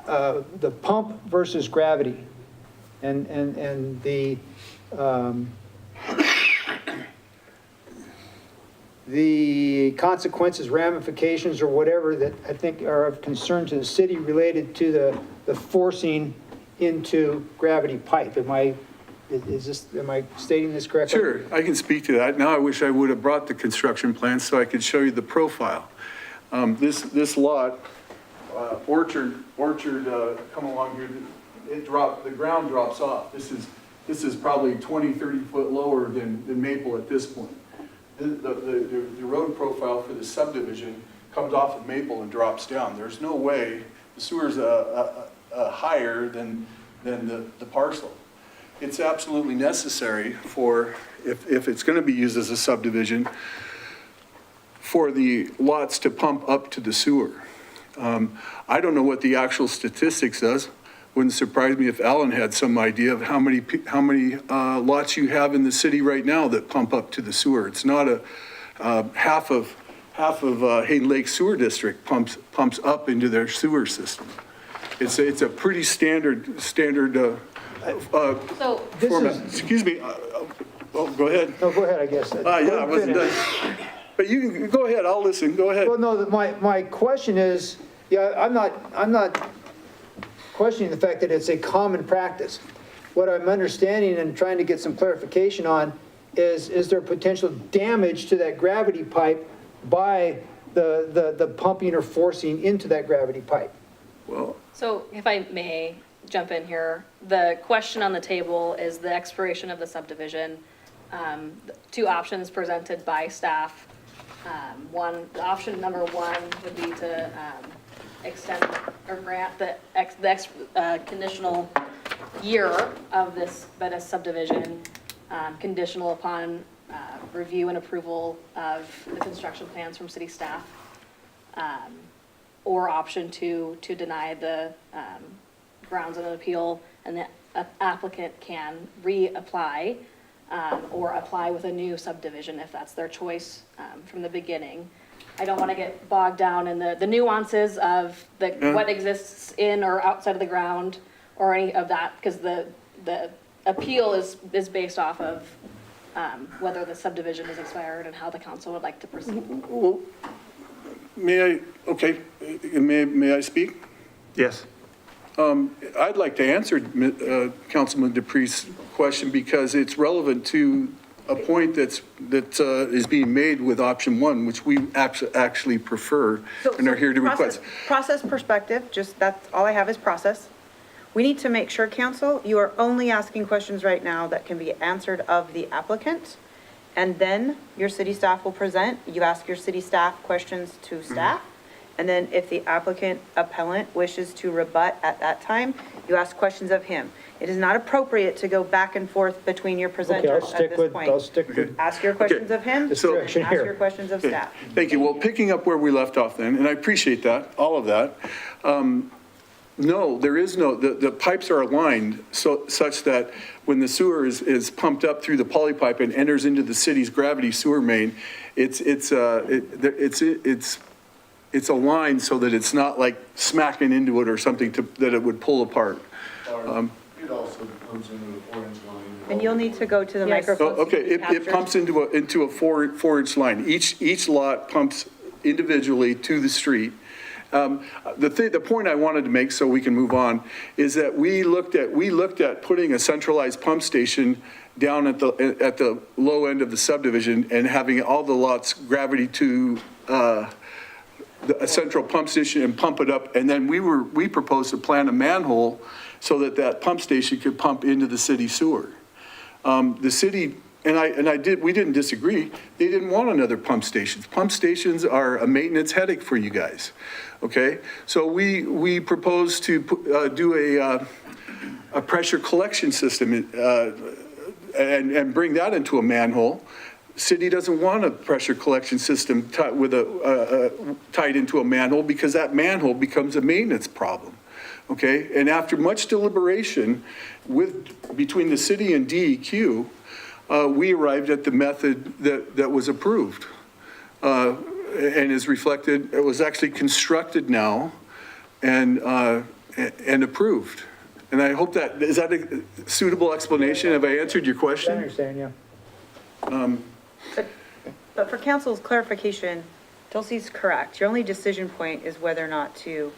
the pump versus gravity, and the consequences, ramifications, or whatever that I think are of concern to the city related to the forcing into gravity pipe. Am I stating this correctly? Sure, I can speak to that. Now I wish I would have brought the construction plan so I could show you the profile. This lot, Orchard, come along here, the ground drops off. This is probably 20, 30 foot lower than Maple at this point. The road profile for the subdivision comes off of Maple and drops down. There's no way the sewer's higher than the parcel. It's absolutely necessary for, if it's going to be used as a subdivision, for the lots to pump up to the sewer. I don't know what the actual statistics is, wouldn't surprise me if Alan had some idea of how many lots you have in the city right now that pump up to the sewer. It's not half of Hayden Lake Sewer District pumps up into their sewer system. It's a pretty standard So, This format. is- Excuse me. Oh, go ahead. No, go ahead, I guess. Yeah, I wasn't done. But you can, go ahead, I'll listen, go ahead. Well, no, my question is, yeah, I'm not questioning the fact that it's a common practice. What I'm understanding and trying to get some clarification on is there potential damage to that gravity pipe by the pumping or forcing into that gravity pipe? Well, So if I may jump in here, the question on the table is the expiration of the subdivision. Two options presented by staff. Option number one would be to extend or grant the conditional year of this Bettis subdivision, conditional upon review and approval of the construction plans from city staff. Or option two, to deny the grounds of an appeal, and the applicant can reapply or apply with a new subdivision if that's their choice from the beginning. I don't want to get bogged down in the nuances of what exists in or outside of the ground or any of that, because the appeal is based off of whether the subdivision is expired and how the council would like to proceed. well, may I speak? Yes. I'd like to answer Councilman Dupree's question because it's relevant to a point that is being made with option one, which we actually prefer and are here to request. Process perspective, just that's all I have is process. We need to make sure, council, you are only asking questions right now that can be answered of the applicant. And then your city staff will present. You ask your city staff questions to staff. And then if the applicant appellant wishes to rebut at that time, you ask questions of him. It is not appropriate to go back and forth between your Okay, presenters at this point. I'll stick with Ask your questions of him, this So- direction ask your here. questions of staff. Thank you. Well, picking up where we left off then, and I appreciate that, all of that. No, there is no, the pipes are aligned such that when the sewer is pumped up through the poly pipe and enters into the city's gravity sewer main, it's aligned so that it's not like smacking into it or something that it would pull apart. It also comes into the orange line. And you'll need to go to the Yes. microphone. so Okay, you can it capture. pumps into a 4-inch line. Each lot pumps individually to the street. The point I wanted to make, so we can move on, is that we looked at putting a centralized pump station down at the low end of the subdivision and having all the lots gravity to a central pump station and pump it up. And then we proposed to plant a manhole so that pump station could pump into the city sewer. The city, we didn't disagree. They didn't want another pump station. Pump stations are a maintenance headache for you guys, okay? So we proposed to do a pressure collection system and bring that into a manhole. City doesn't want a pressure collection system tied into a manhole because that manhole becomes a maintenance problem, okay? And after much deliberation between the city and DEQ, we arrived at the method that was approved and is reflected. It was actually constructed now and approved. And I hope is that a suitable explanation? Have I answered your I question? understand, yeah. But for council's clarification, Dulcie's correct. Your only decision point is whether or not to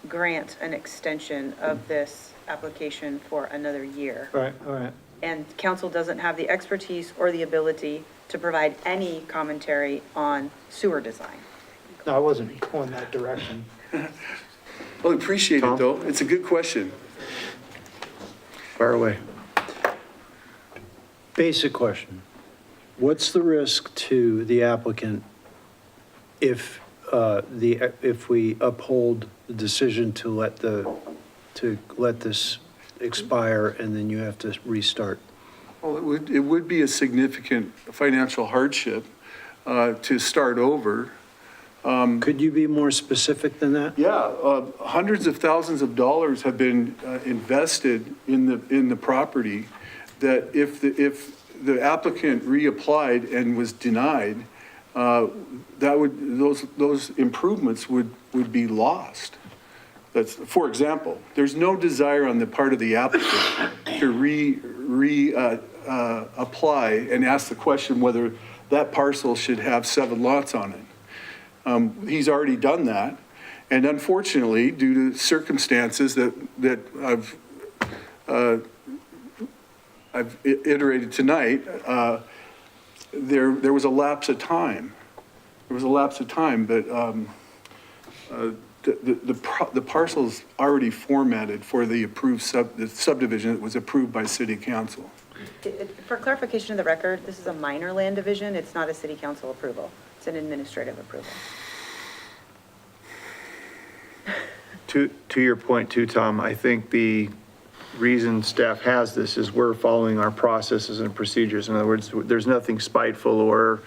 grant an extension of this application for another year. All right. And council doesn't have the expertise or the ability to provide any commentary on sewer design. No, I wasn't going that direction. Well, appreciate it though. It's a good question. Fire away. Basic question. What's the risk to the applicant if we uphold the decision to let this expire and then you have to restart? Well, it would be a significant financial hardship to start over. Could you be more specific than that? Yeah, hundreds of thousands of dollars have been invested in the property, that if the applicant reapplied and was denied, those improvements would be lost. That's, for example, there's no desire on the part of the applicant to apply and ask the question whether that parcel should have 7 lots on it. He's already done that, and unfortunately, due to circumstances that I've iterated tonight, there was a lapse of time. There was a lapse of time, but the parcel's already formatted for the approved the subdivision that was approved by city council. For clarification of the record, this is a minor land division. It's not a city council approval. It's an administrative approval. To your point too, Tom, I think the reason staff has this is we're following our processes and procedures. In other words, there's nothing spiteful or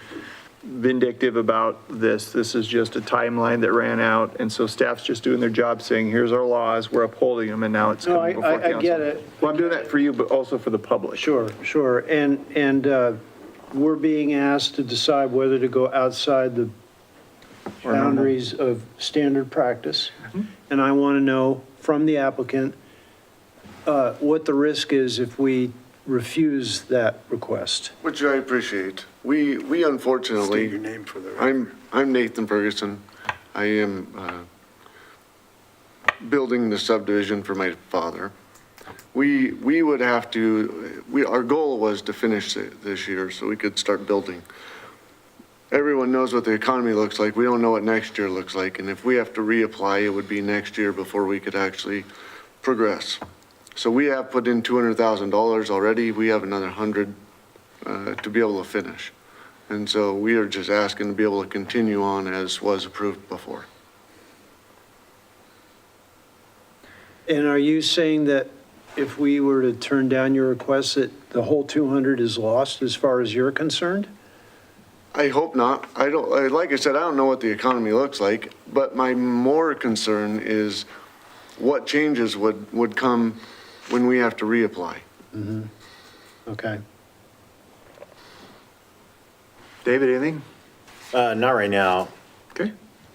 vindictive about this. This is just a timeline that ran out. And so staff's just doing their job saying, here's our laws, we're upholding them, and now it's No, coming before council. I get it. Well, I'm doing that for you, but also for the public. Sure. And we're being asked to decide whether to go outside the Or normal. boundaries of standard practice. And I want to know from the applicant what the risk is if we refuse that request. Which I appreciate. We unfortunately. State your name for the record. I'm Nathan Ferguson. I am building the subdivision for my father. We would have to, our goal was to finish it this year so we could start building. Everyone knows what the economy looks like. We don't know what next year looks like. And if we have to reapply, it would be next year before we could actually progress. So we have put in $200,000 already. We have another 100 to be able to finish. And so we are just asking to be able to continue on as was approved before. And are you saying that if we were to turn down your request, that the whole 200 is lost as far as you're concerned? I hope not. I don't, like I said, I don't know what the economy looks like, but my more concern is what changes would come when we have to reapply. Okay. David, anything? Not right now. Okay.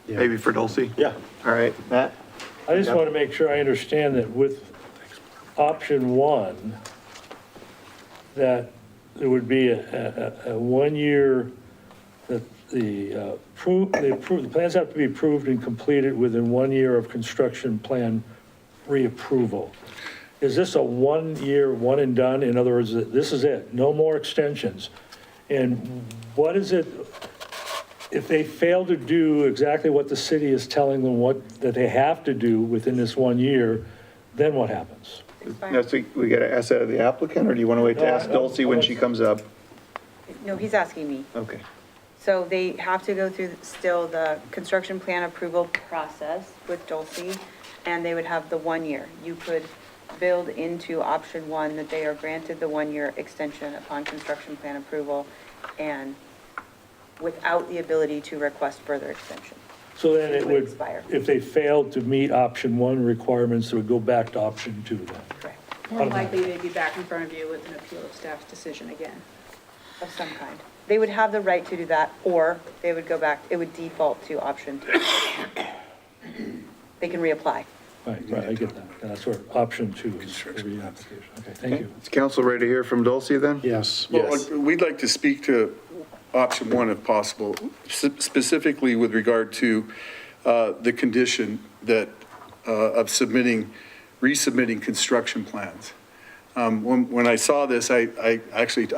Yeah. Maybe for Dulcie? Yeah. All right, Matt? I just want to make sure I understand that with option 1, that there would be a 1 year, that the plans have to be approved and completed within 1 year of construction plan reapproval. Is this a 1 year, one and done? In other words, this is it, no more extensions? And what is it, if they fail to do exactly what the city is telling them that they have to do within this 1 year, then what happens? That's, we got to ask that of the applicant, or do you want to wait to ask Dulcie when she comes up? No, he's asking me. Okay. So they have to go through still the construction plan approval process with Dulcie, and they would have the 1 year. You could build into option 1 that they are granted the 1 year extension upon construction plan approval and without the ability to request further extension. So then it would, expire. if they failed to meet option 1 requirements, it would go back to option 2 then? Correct. More likely they'd be back in front of you with an appeal of staff's decision again. Of some kind. They would have the right to do that, or they would go back, it would default to option 2. They can reapply. Right, I get that. That's where option 2 is for the application. Okay, thank you. Is council ready to hear from Dulcie then? Yes. Well, we'd like to speak to option 1 if possible, specifically with regard to the condition that, of resubmitting construction plans. When I saw this, I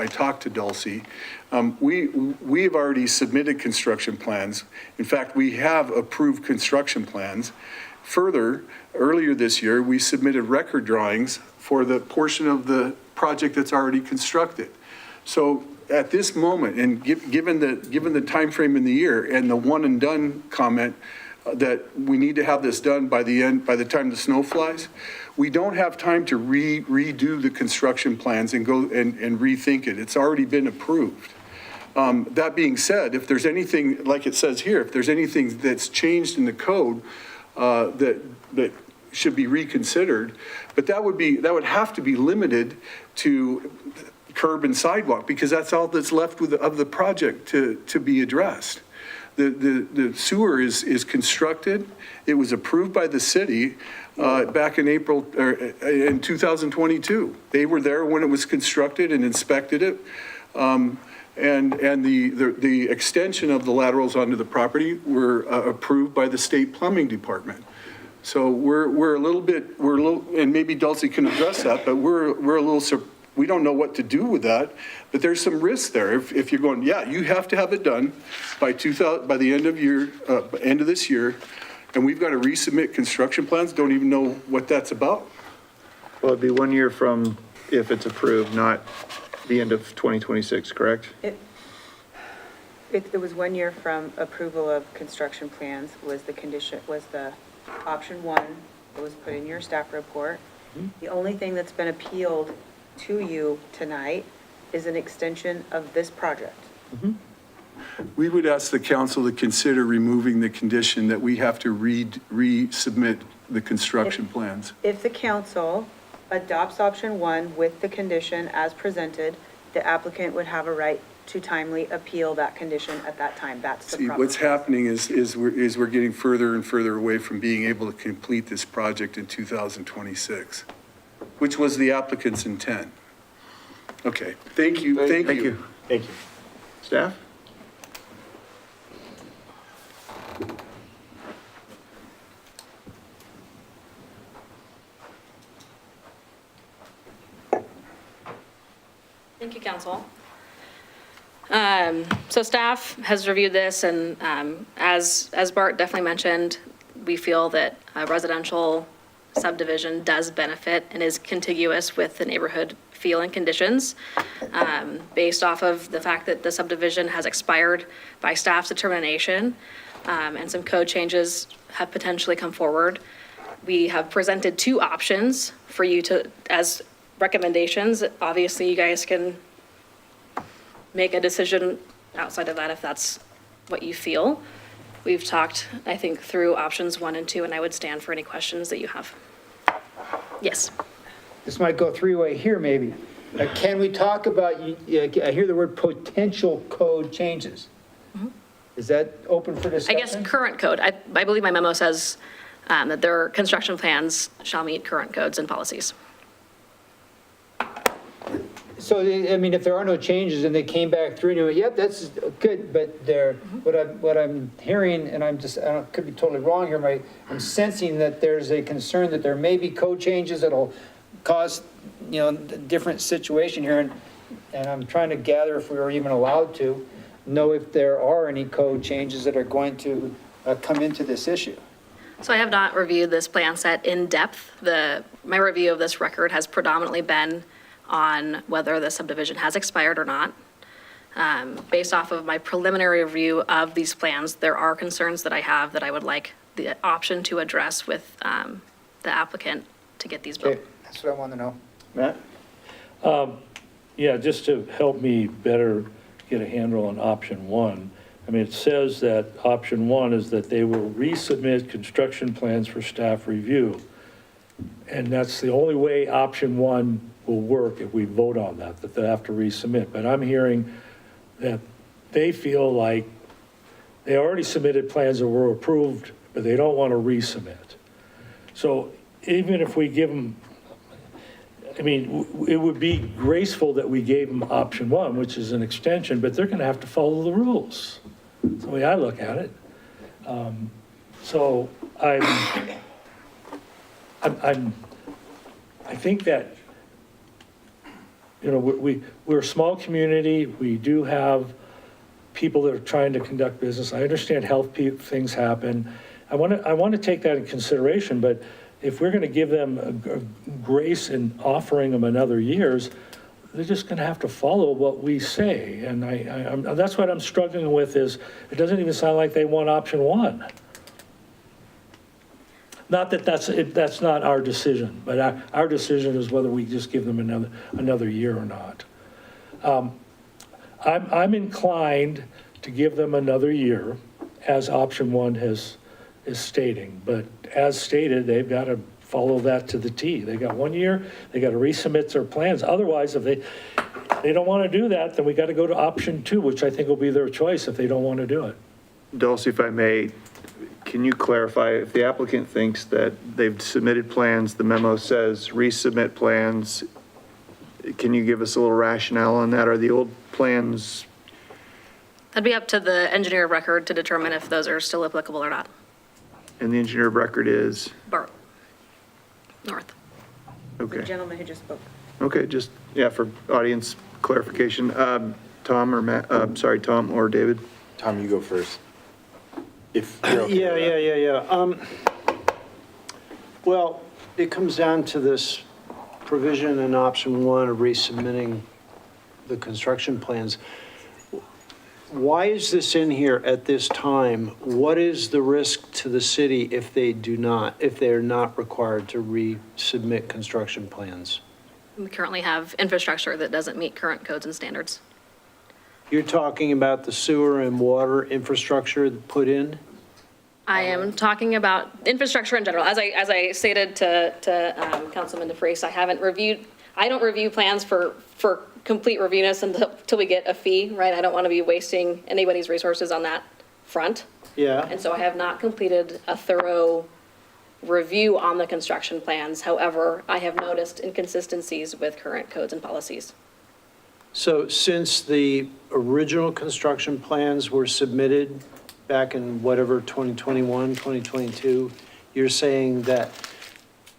talked to Dulcie. We have already submitted construction plans. In fact, we have approved construction plans. Further, earlier this year, we submitted record drawings for the portion of the project that's already constructed. So at this moment, and given the timeframe in the year and the one and done comment that we need to have this done by the time the snow flies, we don't have time to redo the construction plans and go and rethink it. It's already been approved. That being said, if there's anything, like it says here, if there's anything that's changed in the code that should be reconsidered, but that would have to be limited to curb and sidewalk, because that's all that's left of the project to be addressed. The sewer is constructed. It was approved by the city back in April, or in 2022. They were there when it was constructed and inspected it. And the extension of the laterals onto the property were approved by the state plumbing department. So we're a little, and maybe Dulcie can address that, but we're a little, we don't know what to do with that, but there's some risk there. If you're going, yeah, you have to have it done by the end of this year, and we've got to resubmit construction plans, don't even know what that's about. Well, it'd be 1 year from if it's approved, not the end of 2026, correct? It was 1 year from approval of construction plans was the option one that was put in your staff report. The only thing that's been appealed to you tonight is an extension of this project. We would ask the council to consider removing the condition that we have to resubmit the construction plans. If the council adopts option one with the condition as presented, the applicant would have a right to timely appeal that condition at that time. That's the See, problem. what's happening is we're getting further and further away from being able to complete this project in 2026, which was the applicant's intent. Okay, thank you. Thank you. Thank you. Staff? Thank you, council. So staff has reviewed this, and as Bart definitely mentioned, we feel that a residential subdivision does benefit and is contiguous with the neighborhood feel and conditions, based off of the fact that the subdivision has expired by staff's determination, and some code changes have potentially come forward. We have presented two options for you to, as recommendations. Obviously, you guys can make a decision outside of that if that's what you feel. We've talked, I think, through options 1 and 2, and I would stand for any questions that you have. Yes. This might go three-way here, maybe. Can we talk about, I hear the word potential code changes. Is that open for I discussion? guess current code. I believe my memo says that their construction plans shall meet current codes and policies. So, I mean, if there are no changes and they came back through and you went, yep, that's good, but there, what I'm hearing, and could be totally wrong here, I'm sensing that there's a concern that there may be code changes that'll cause, a different situation here, and I'm trying to gather if we are even allowed to know if there are any code changes that are going to come into this issue. So I have not reviewed this plan set in depth. My review of this record has predominantly been on whether the subdivision has expired or not. Based off of my preliminary review of these plans, there are concerns that I have that I would like the option to address with the applicant to get these built. Okay, that's what I want to know. Matt? Yeah, just to help me better get a handle on option 1. I mean, it says that option 1 is that they will resubmit construction plans for staff review. And that's the only way option 1 will work if we vote on that they have to resubmit. But I'm hearing that they feel like they already submitted plans that were approved, but they don't want to resubmit. So even if we give them, I mean, it would be graceful that we gave them option 1, which is an extension, but they're going to have to follow the rules. That's the way I look at it. So I think that, we're a small community. We do have people that are trying to conduct business. I understand health things happen. I want to take that in consideration, but if we're going to give them a grace in offering them another years, they're just going to have to follow what we say. And that's what I'm struggling with is it doesn't even sound like they want option 1. Not that that's not our decision, but our decision is whether we just give them another year or not. I'm inclined to give them another year, as option one is stating. But as stated, they've got to follow that to the T. They got 1 year, they got to resubmit their plans. Otherwise, if they don't want to do that, then we got to go to option two, which I think will be their choice if they don't want to do it. Dulcie, if I may, can you clarify if the applicant thinks that they've submitted plans, the memo says resubmit plans, can you give us a little rationale on that? Are the old plans, That'd be up to the engineer of record to determine if those are still applicable or not. and the engineer of record is? Borough. North. The Okay, gentleman who just spoke. okay, just, yeah, for audience clarification. Tom or Matt, sorry, Tom or David? Tom, you go first. If you're okay Yeah, with that. Well, it comes down to this provision in option one of resubmitting the construction plans. Why is this in here at this time? What is the risk to the city if they do not, if they're not required to resubmit construction plans? We currently have infrastructure that doesn't meet current codes and standards. You're talking about the sewer and water infrastructure put in? I am talking about infrastructure in general. As I stated to Councilman DeFreeze, I don't review plans for complete reviewiness until we get a fee, right? I don't want to be wasting anybody's resources on that front. Yeah. And so I have not completed a thorough review on the construction plans. However, I have noticed inconsistencies with current codes and policies. So since the original construction plans were submitted back in whatever, 2021, 2022, you're saying that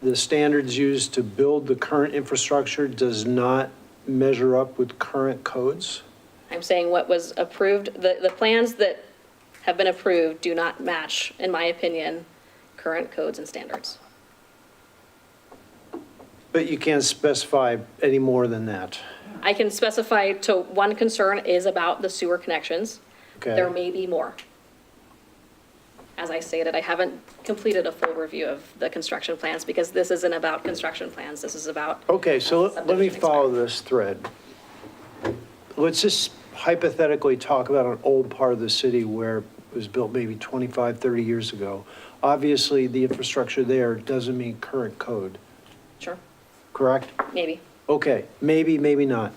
the standards used to build the current infrastructure does not measure up with current codes? I'm saying what was approved, the plans that have been approved do not match, in my opinion, current codes and standards. But you can't specify any more than that. I can specify to one concern is about the sewer connections. Okay. There may be more. As I stated, I haven't completed a full review of the construction plans because this isn't about construction plans. This is about. Okay, so let me subdivision follow expiry. this thread. Let's just hypothetically talk about an old part of the city where it was built maybe 25, 30 years ago. Obviously, the infrastructure there doesn't meet current code, Sure, correct? maybe. Okay, maybe, maybe not.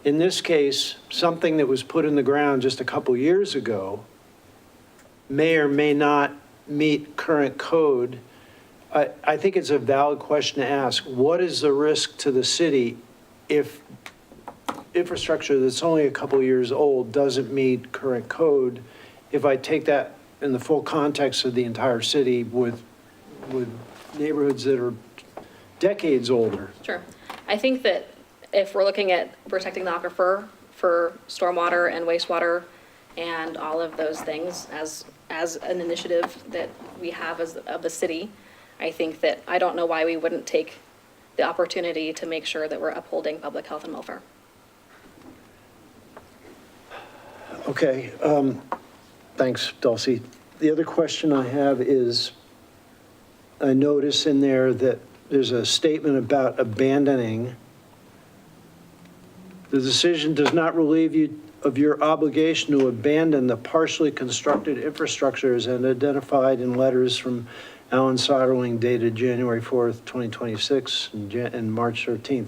In this case, something that was put in the ground just a couple years ago may or may not meet current code. I think it's a valid question to ask. What is the risk to the city if infrastructure that's only a couple years old doesn't meet current code? If I take that in the full context of the entire city with neighborhoods that are decades older. Sure. I think that if we're looking at protecting the aquifer for stormwater and wastewater and all of those things as an initiative that we have of the city, I think that, I don't know why we wouldn't take the opportunity to make sure that we're upholding public health and welfare. Okay, thanks, Dulcie. The other question I have is, I notice in there that there's a statement about abandoning. The decision does not relieve you of your obligation to abandon the partially constructed infrastructures and identified in letters from Alan Soderling dated January 4th, 2026 and March 13th.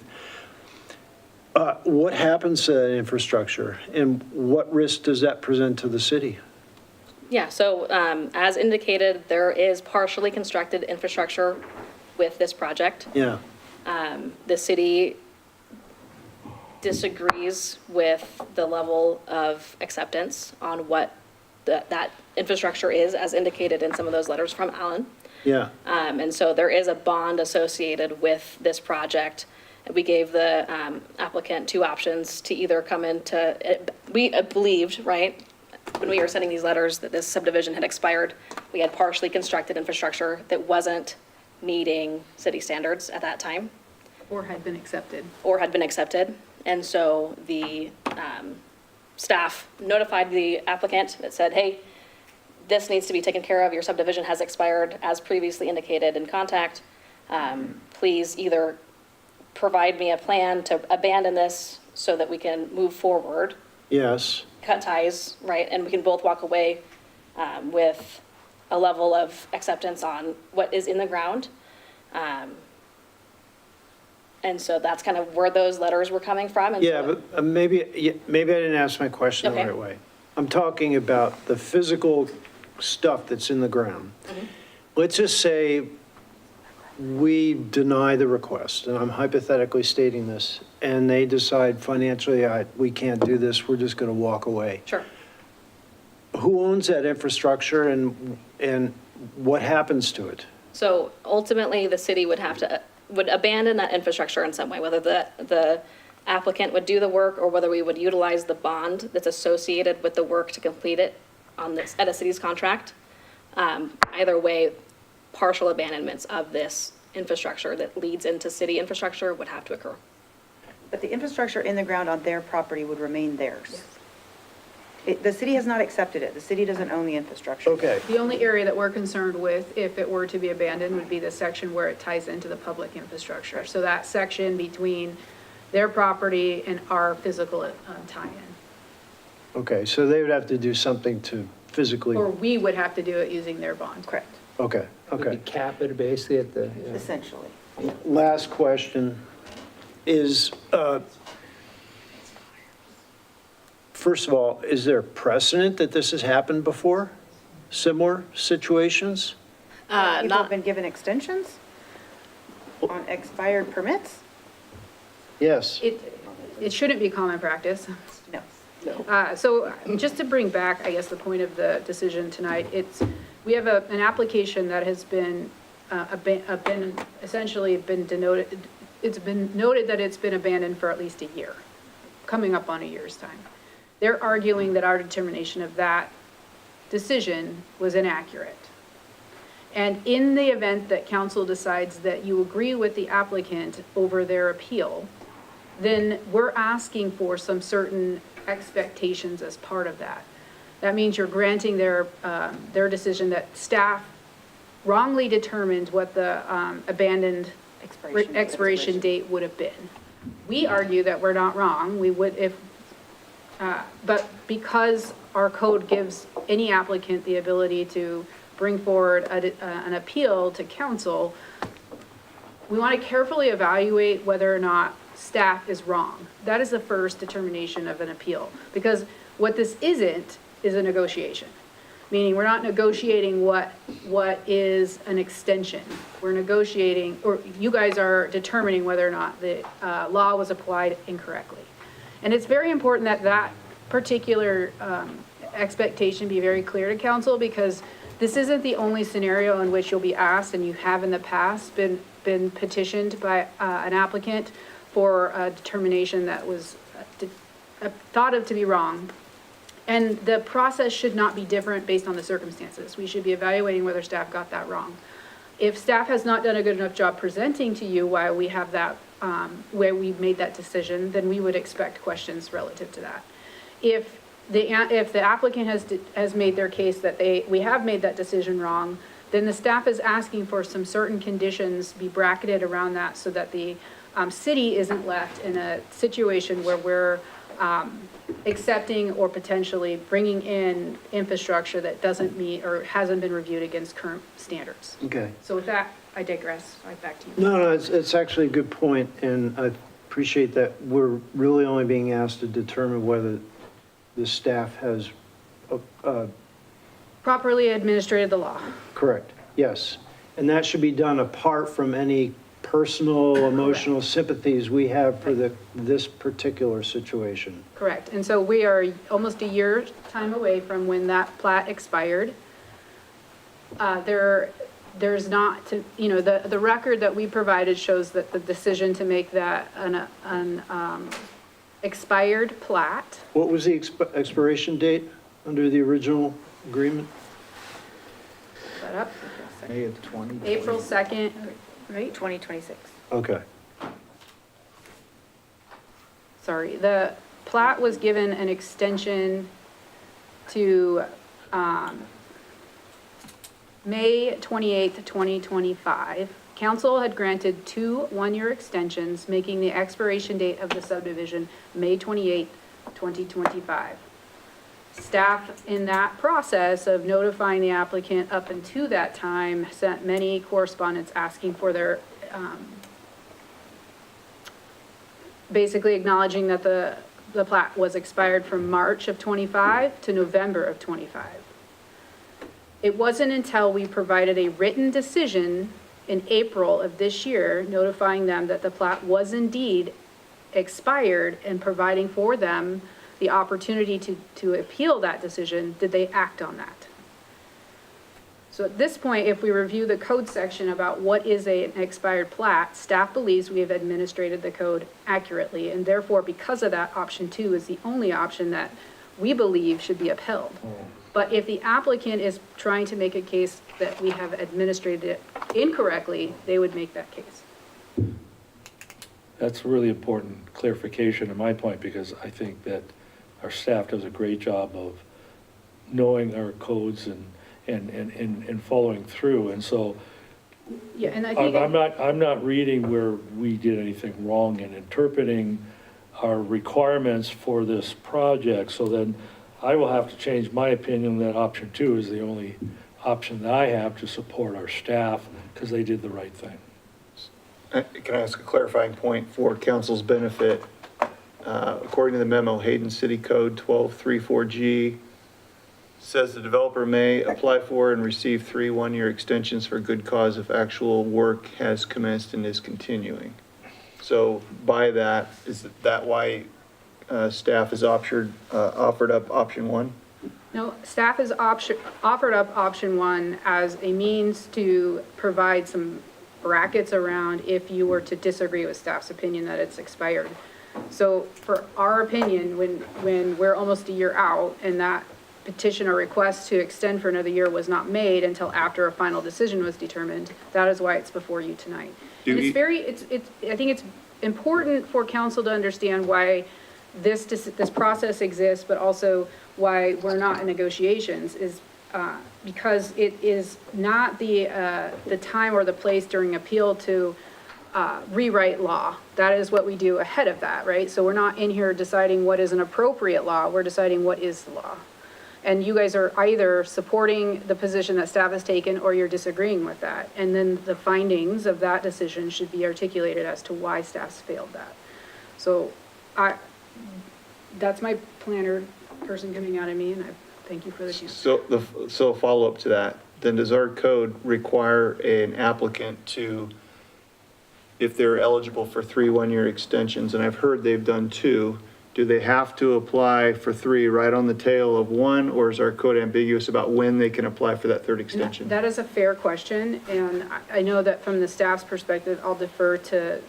What happens to that infrastructure and what risk does that present to the city? Yeah, so as indicated, there is partially constructed infrastructure with this project. Yeah, The city disagrees with the level of acceptance on what that infrastructure is, as indicated in some of those letters from Alan. yeah. And so there is a bond associated with this project. We gave the applicant two options to either come into, we believed, right, when we were sending these letters that this subdivision had expired, we had partially constructed infrastructure that wasn't meeting city standards at that time. Or had been accepted. Or had been accepted. And so the staff notified the applicant that said, hey, this needs to be taken care of. Your subdivision has expired as previously indicated in contact. Please either provide me a plan to abandon this so that we can move forward Yes. cut ties, right? And we can both walk away with a level of acceptance on what is in the ground. And so that's kind of where those letters were coming from. And Yeah, so- but maybe I didn't ask my question the Okay. right way. I'm talking about the physical stuff that's in the ground. Let's just say we deny the request, and I'm hypothetically stating this, and they decide financially, we can't do this, we're just going to walk away. Sure. Who owns that infrastructure and what happens to it? So ultimately, the city would have to, would abandon that infrastructure in some way, whether the applicant would do the work or whether we would utilize the bond that's associated with the work to complete it on this, at a city's contract. Either way, partial abandonments of this infrastructure that leads into city infrastructure would have to occur. But the infrastructure in the ground on their property would remain theirs. The city has not accepted it. The city doesn't own the infrastructure. Okay. The only area that we're concerned with, if it were to be abandoned, would be the section where it ties into the public infrastructure. So that section between their property and our physical tie-in. Okay, so they would have to do something to physically, Or we would have to do it using their bond. Correct, okay, okay. Cap it basically at the, yeah. essentially. Last question is, first of all, is there precedent that this has happened before? Similar situations? People have Not, been given extensions on expired permits? Yes. It shouldn't be common practice. No. So just to bring back, I guess, the point of the decision tonight, we have an application that has been essentially been denoted, it's been noted that it's been abandoned for at least a year, coming up on a year's time. They're arguing that our determination of that decision was inaccurate. And in the event that council decides that you agree with the applicant over their appeal, then we're asking for some certain expectations as part of that. That means you're granting their decision that staff wrongly determined what the abandoned expiration date would have been. We argue that we're not wrong. We would but because our code gives any applicant the ability to bring forward an appeal to council, we want to carefully evaluate whether or not staff is wrong. That is the first determination of an appeal, because what this isn't is a negotiation. Meaning we're not negotiating what is an extension. We're negotiating, or you guys are determining whether or not the law was applied incorrectly. And it's very important that that particular expectation be very clear to council, because this isn't the only scenario in which you'll be asked, and you have in the past been petitioned by an applicant for a determination that was thought of to be wrong. And the process should not be different based on the circumstances. We should be evaluating whether staff got that wrong. If staff has not done a good enough job presenting to you why we have that, where we made that decision, then we would expect questions relative to that. If the applicant has made their case that we have made that decision wrong, then the staff is asking for some certain conditions be bracketed around that so that the city isn't left in a situation where we're accepting or potentially bringing in infrastructure that doesn't meet or hasn't been reviewed against current standards. Okay. So with that, I digress. Right back to you. No, it's actually a good point, and I appreciate that we're really only being asked to determine whether the staff has, Properly administrated the law. correct, yes. And that should be done apart from any personal, emotional sympathies we have for this particular situation. Correct. And so we are almost a year time away from when that plat expired. There's not, the record that we provided shows that the decision to make that an expired plat. What was the expiration date under the original agreement? Set up. May of 20. April 2nd, right? 2026. Okay. Sorry, the plat was given an extension to May 28th, 2025. Council had granted 2 one-year extensions, making the expiration date of the subdivision May 28th, 2025. Staff in that process of notifying the applicant up until that time sent many correspondence asking for their, basically acknowledging that the plat was expired from March of 25 to November of 25. It wasn't until we provided a written decision in April of this year notifying them that the plat was indeed expired and providing for them the opportunity to appeal that decision, did they act on that. So at this point, if we review the code section about what is an expired plat, staff believes we have administrated the code accurately, and therefore, because of that, option 2 is the only option that we believe should be upheld. But if the applicant is trying to make a case that we have administrated it incorrectly, they would make that case. That's a really important clarification in my point, because I think that our staff does a great job of knowing our codes and following through. And so Yeah, and I think. I'm not reading where we did anything wrong in interpreting our requirements for this project. So then I will have to change my opinion that option 2 is the only option that I have to support our staff, because they did the right thing. Can I ask a clarifying point for council's benefit? According to the memo, Hayden City Code 1234G says the developer may apply for and receive 3 one-year extensions for good cause if actual work has commenced and is continuing. So by that, is that why staff has offered up option 1? No, staff has offered up option 1 as a means to provide some brackets around if you were to disagree with staff's opinion that it's expired. So for our opinion, when we're almost a year out and that petition or request to extend for another year was not made until after a final decision was determined, that is why it's before you tonight. And I think it's important for council to understand why this process exists, but also why we're not in negotiations, is because it is not the time or the place during appeal to rewrite law. That is what we do ahead of that, right? So we're not in here deciding what is an appropriate law, we're deciding what is the law. And you guys are either supporting the position that staff has taken or you're disagreeing with that. And then the findings of that decision should be articulated as to why staff's failed that. So that's my planner person coming out of me, and I thank you for the chance. So follow-up to that, then does our code require an applicant to, if they're eligible for 3 one-year extensions, and I've heard they've done 2, do they have to apply for 3 right on the tail of 1, or is our code ambiguous about when they can apply for that 3rd extension? That is a fair question, and I know that from the staff's perspective, I'll defer to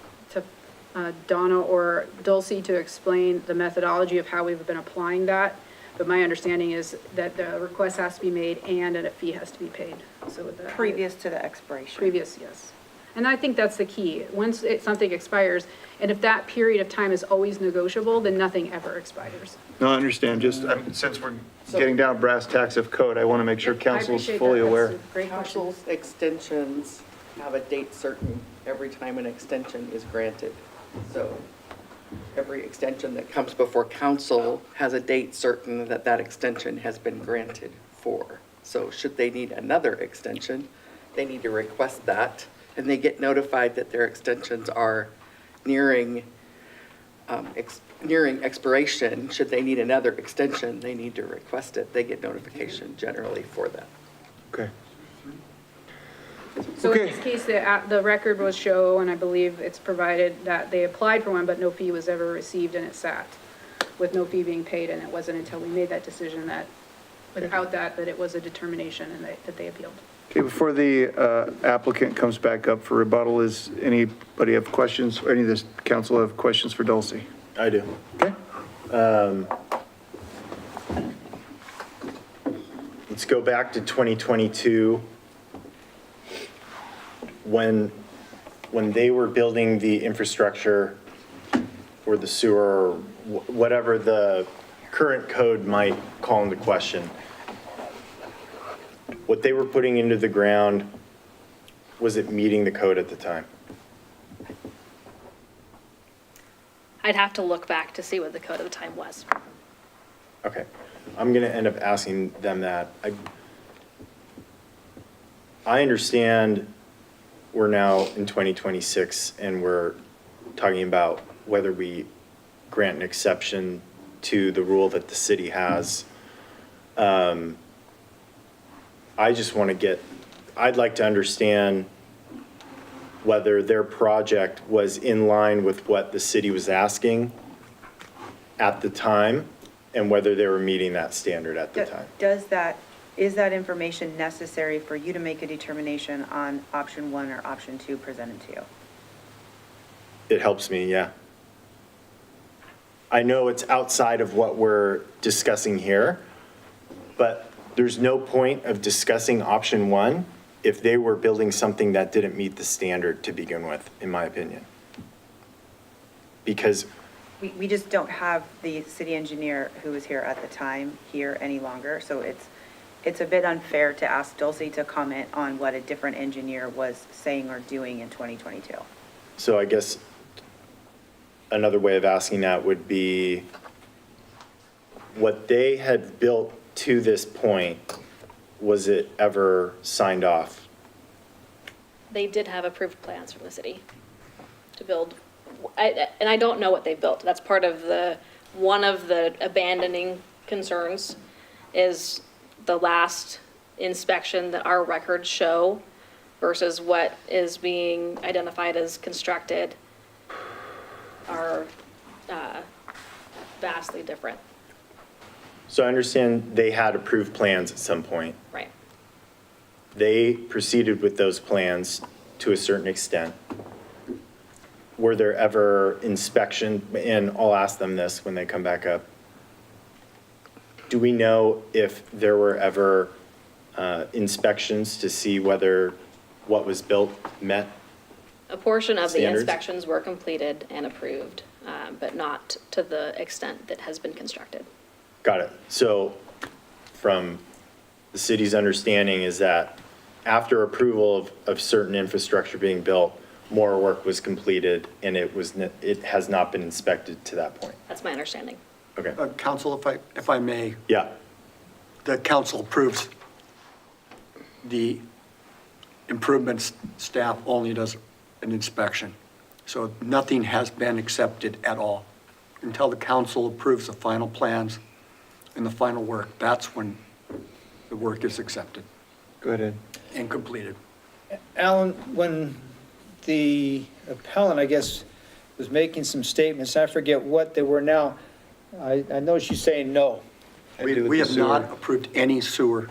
Donna or Dulcie to explain the methodology of how we've been applying that. But my understanding is that the request has to be made and a fee has to be paid. So Previous to the expiration. Previous, yes. And I think that's the key. Once something expires, and if that period of time is always negotiable, then nothing ever expires. No, I understand, just since we're getting down brass tacks of code, I want to make sure council's I appreciate fully that. aware. That's a great question. Council's extensions have a date certain every time an extension is granted. So every extension that comes before council has a date certain that that extension has been granted for. So should they need another extension, they need to request that, and they get notified that their extensions are nearing expiration. Should they need another extension, they need to request it. They get notification generally for that. Okay. So in this case, the record will show, and I believe it's provided, that they applied for one, but no fee was ever received, and it sat with no fee being paid, and it wasn't until we made that decision that, without that it was a determination and that they appealed. Okay, before the applicant comes back up for rebuttal, is anybody have questions, or any of this council have questions for Dulcie? I do. Okay. Let's go back to 2022. When they were building the infrastructure or the sewer, or whatever the current code might call into question, what they were putting into the ground, was it meeting the code at the time? I'd have to look back to see what the code of the time was. Okay, I'm gonna end up asking them that. I understand we're now in 2026 and we're talking about whether we grant an exception to the rule that the city has. I just want to I'd like to understand whether their project was in line with what the city was asking at the time and whether they were meeting that standard at the time. Is that information necessary for you to make a determination on option 1 or option 2 presented to you? It helps me, yeah. I know it's outside of what we're discussing here, but there's no point of discussing option 1 if they were building something that didn't meet the standard to begin with, in my opinion. Because We just don't have the city engineer who was here at the time here any longer, so it's a bit unfair to ask Dulcie to comment on what a different engineer was saying or doing in 2022. So I guess another way of asking that would be what they had built to this point, was it ever signed off? They did have approved plans from the city to build, and I don't know what they built. That's part of one of the abandoning concerns is the last inspection that our records show versus what is being identified as constructed are vastly different. So I understand they had approved plans at some point. Right. They proceeded with those plans to a certain extent. Were there ever inspection, and I'll ask them this when they come back up. Do we know if there were ever inspections to see whether what was built met? A portion of the Standards? inspections were completed and approved, but not to the extent that has been constructed. Got it. So from the city's understanding is that after approval of certain infrastructure being built, more work was completed and it has not been inspected to that point. That's my understanding. Okay. Council, if I may, Yeah. the council approves the improvements, staff only does an inspection. So nothing has been accepted at all. Until the council approves the final plans and the final work, that's when the work is accepted Go ahead. and completed. Alan, when the appellant, I guess, was making some statements, I forget what they were now, I know she's saying no. We have not approved any sewer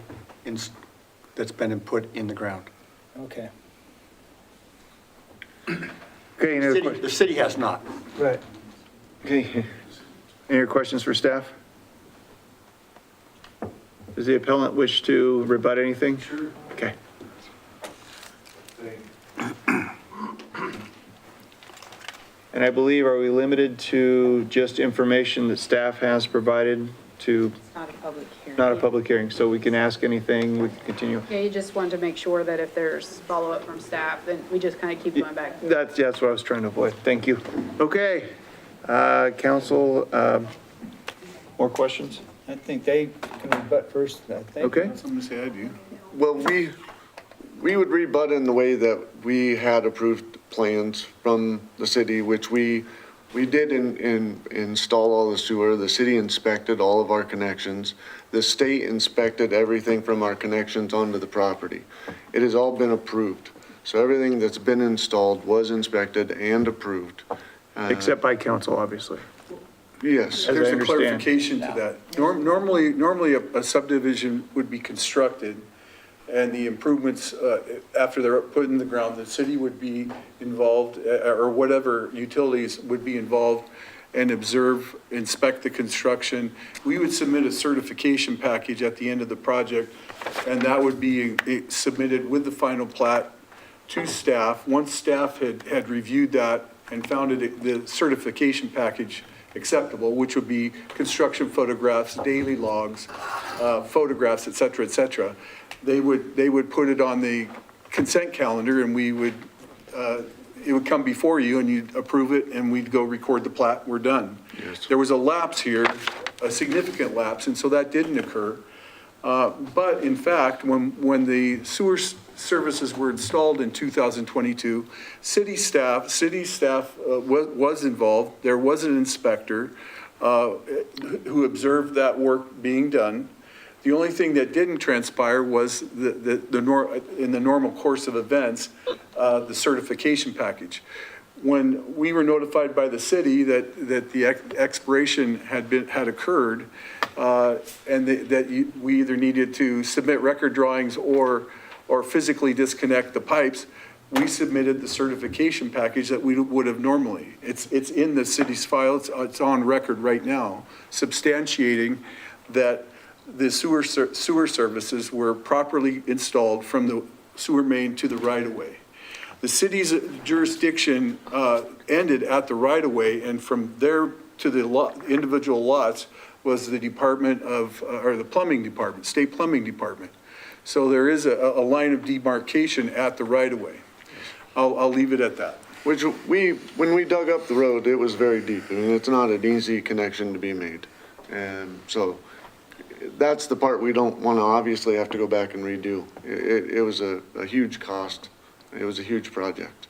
that's been put in the ground. Okay. Okay, any other questions? The city has not. Right. Okay, any other questions for staff? Does the appellant wish to rebut anything? Sure. Okay. And I believe, are we limited to just information that staff has provided to, It's not a public hearing. not a public hearing, so we can ask anything, we can continue? Yeah, you just want to make sure that if there's follow-up from staff, then we just kind of keep going back. That's what I was trying to avoid. Thank you. Okay, council, more questions? I think they can rebut first, I think. Okay. Something to say I do. Well, we would rebut in the way that we had approved plans from the city, which we did install all the sewer. The city inspected all of our connections. The state inspected everything from our connections onto the property. It has all been approved. So everything that's been installed was inspected and approved. Except by council, obviously. Yes. As I There's a understand. clarification to that. Normally a subdivision would be constructed and the improvements, after they're put in the ground, the city would be involved, or whatever utilities would be involved and observe, inspect the construction. We would submit a certification package at the end of the project, and that would be submitted with the final plat to staff. Once staff had reviewed that and found the certification package acceptable, which would be construction photographs, daily logs, photographs, et cetera, they would put it on the consent calendar and we would, it would come before you and you'd approve it and we'd go record the plat, we're done. Yes. There was a lapse here a significant lapse, and so that didn't occur. But in fact, when the sewer services were installed in 2022, city staff was involved. There was an inspector who observed that work being done. The only thing that didn't transpire was in the normal course of events, the certification package. When we were notified by the city that the expiration had occurred, and we either needed to submit record drawings or physically disconnect the pipes, we submitted the certification package that we would have normally. It's in the city's file, it's on record right now, substantiating that the sewer services were properly installed from the sewer main to the right-of-way. The city's jurisdiction ended at the right-of-way, and from there to the individual lots was the the plumbing department, state plumbing department. So there is a line of demarcation at the right-of-way. I'll leave it at that. Which when we dug up the road, it was very deep. I mean, it's not an easy connection to be made. And so that's the part we don't want to obviously have to go back and redo. It was a huge cost. It was a huge project.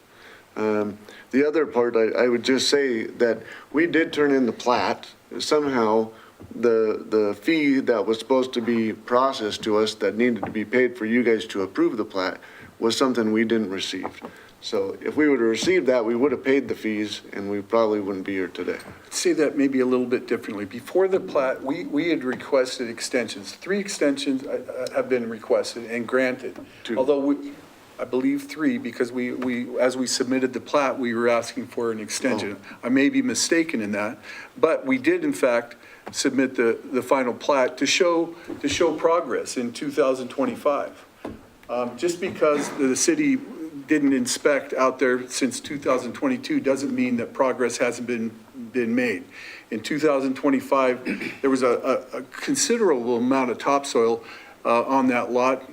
The other part, I would just say that we did turn in the plat. Somehow, the fee that was supposed to be processed to us that needed to be paid for you guys to approve the plat was something we didn't receive. So if we would have received that, we would have paid the fees and we probably wouldn't be here today. Say that maybe a little bit differently. Before the plat, we had requested extensions. 3 extensions have been requested and granted. 2. Although I believe 3, because as we submitted the plat, we were asking for an extension. I may be mistaken in that, but we did in fact submit the final plat to show progress in 2025. Just because the city didn't inspect out there since 2022 doesn't mean that progress hasn't been made. In 2025, there was a considerable amount of topsoil on that lot,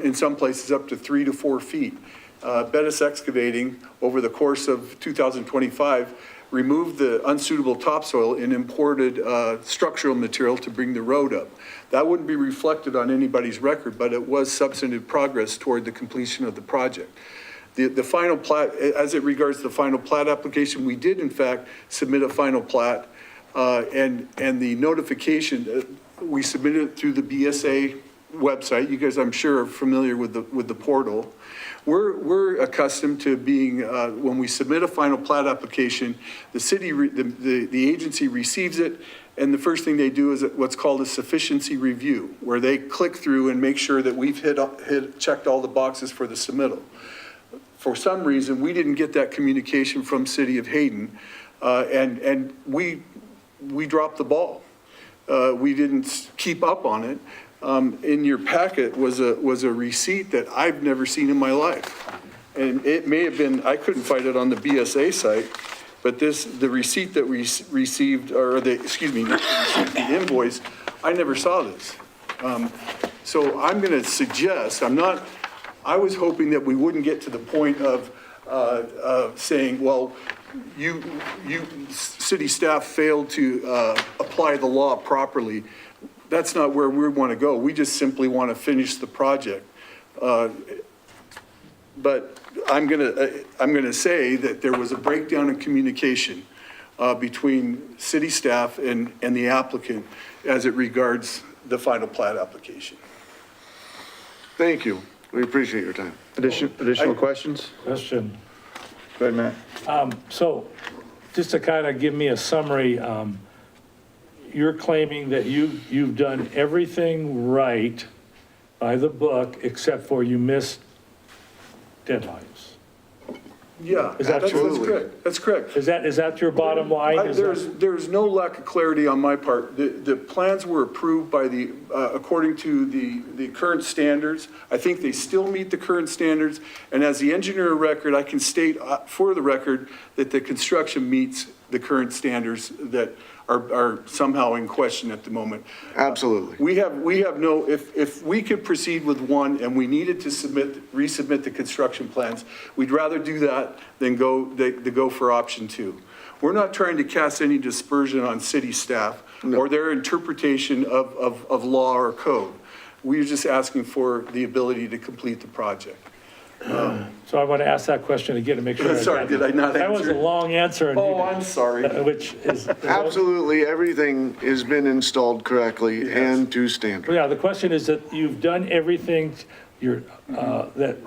in some places up to 3 to 4 feet. Bettis Excavating, over the course of 2025, removed the unsuitable topsoil and imported structural material to bring the road up. That wouldn't be reflected on anybody's record, but it was substantive progress toward the completion of the project. The final plat, as it regards the final plat application, we did in fact submit a final plat, and the notification, we submitted it through the BSA website. You guys, I'm sure, are familiar with the portal. We're accustomed to being, when we submit a final plat application, the agency receives it, and the first thing they do is what's called a sufficiency review, where they click through and make sure that we've checked all the boxes for the submittal. For some reason, we didn't get that communication from City of Hayden, and we dropped the ball. We didn't keep up on it. In your packet was a receipt that I've never seen in my life. And it may have been, I couldn't find it on the BSA site, but the receipt that we received, or the invoice, I never saw this. So I'm gonna suggest, I was hoping that we wouldn't get to the point of saying, well, you city staff failed to apply the law properly. That's not where we want to go. We just simply want to finish the project. But I'm gonna say that there was a breakdown in communication between city staff and the applicant as it regards the final plat application. Thank you. We appreciate your time. Additional questions? Question. Go ahead, Matt. So just to kind of give me a summary, you're claiming that you've done everything right by the book, except for you missed deadlines. Yeah, Is that that's true? correct. That's correct. Is that your bottom line? There's no lack of clarity on my part. The plans were approved by according to the current standards. I think they still meet the current standards. And as the engineer of record, I can state for the record that the construction meets the current standards that are somehow in question at the moment. Absolutely. We have no, if we could proceed with one and we needed to resubmit the construction plans, we'd rather do that than go for option 2. We're not trying to cast any dispersion on city staff. or their interpretation of law or code. We're just asking for the ability to complete the project. So I want to ask that question again to make sure. Sorry, did I not That was a answer? long answer. and Oh, you- I'm sorry. Which is. Absolutely, everything has been installed correctly and to standard. Yeah, the question is that you've done everything, that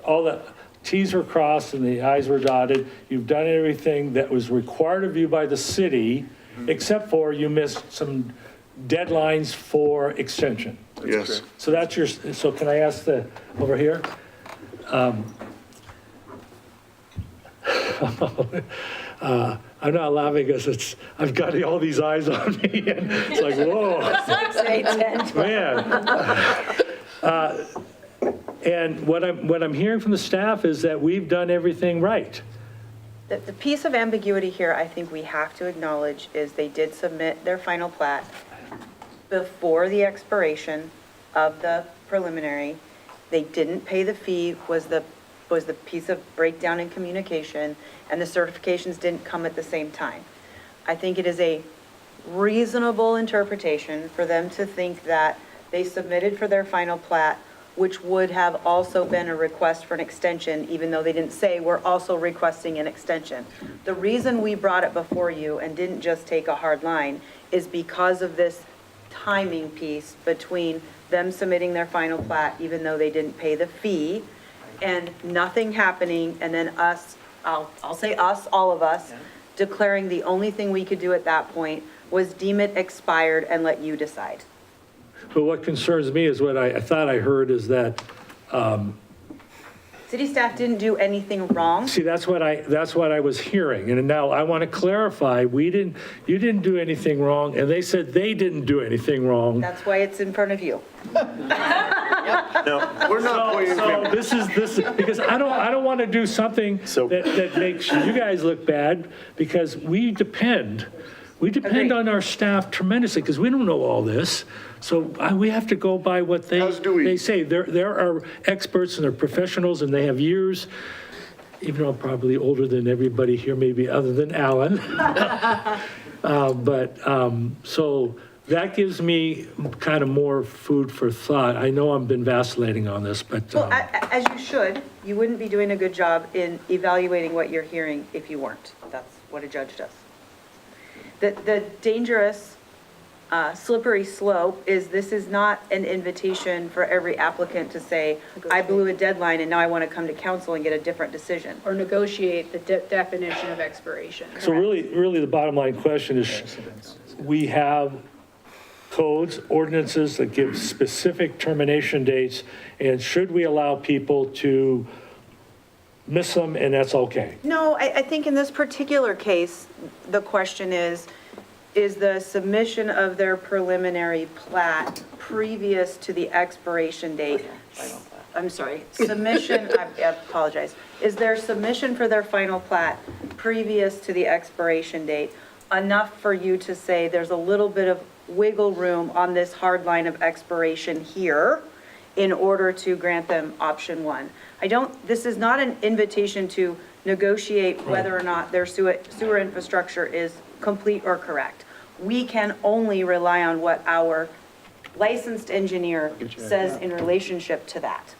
all the Ts were crossed and the Is were dotted. You've done everything that was required of you by the city, except for you missed some deadlines for extension. Yes. So that's your, so can I ask over here? I'm not laughing because I've got all these eyes on me and it's like, whoa. Man. And what I'm hearing from the staff is that we've done everything right. The piece of ambiguity here, I think we have to acknowledge, is they did submit their final plat before the expiration of the preliminary. They didn't pay the fee, was the piece of breakdown in communication, and the certifications didn't come at the same time. I think it is a reasonable interpretation for them to think that they submitted for their final plat, which would have also been a request for an extension, even though they didn't say, we're also requesting an extension. The reason we brought it before you and didn't just take a hard line is because of this timing piece between them submitting their final plat, even though they didn't pay the fee, and nothing happening, and then us, I'll say us, all of us, declaring the only thing we could do at that point was deem it expired and let you decide. But what concerns me is what I thought I heard is that, City staff didn't do anything wrong. see, that's what I was hearing. And now I want to clarify, you didn't do anything wrong, and they said they didn't do anything wrong. That's why it's in front of you. We're not pointing So fingers. this is, because I don't want to do something that makes you guys look bad, because we depend Agreed. on our staff tremendously, because we don't know all this. So we have to go by what As do we. they say. There are experts and they're professionals and they have years, even though I'm probably older than everybody here, maybe other than Alan. So that gives me kind of more food for thought. I know I've been vacillating on this, but. Well, as you should, you wouldn't be doing a good job in evaluating what you're hearing if you weren't. That's what a judge does. The dangerous, slippery slope is this is not an invitation for every applicant to say, I blew a deadline and now I want to come to council and get a different decision. Or negotiate the definition of expiration. So really, the bottom line question is, we have codes, ordinances that give specific termination dates, and should we allow people to miss them, and that's okay? No, I think in this particular case, the question is the submission of their preliminary plat previous to the expiration date? I'm sorry, submission, I apologize. Is their submission for their final plat previous to the expiration date enough for you to say there's a little bit of wiggle room on this hard line of expiration here in order to grant them option one? This is not an invitation to negotiate whether or not their sewer infrastructure is complete or correct. We can only rely on what our licensed engineer says in relationship to that.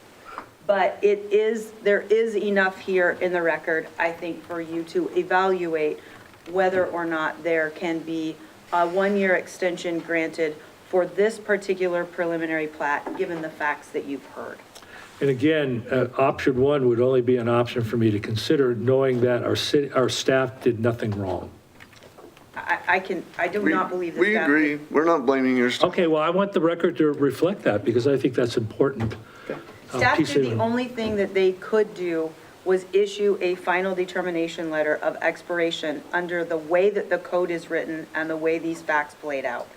But there is enough here in the record, I think, for you to evaluate whether or not there can be a one-year extension granted for this particular preliminary plat, given the facts that you've heard. And again, option one would only be an option for me to consider, knowing that our staff did nothing wrong. I do not believe that. We agree. We're not blaming your staff. Okay, well, I want the record to reflect that, because I think that's important. Staff piece did of- the only thing that they could do was issue a final determination letter of expiration under the way that the code is written and the way these facts played out.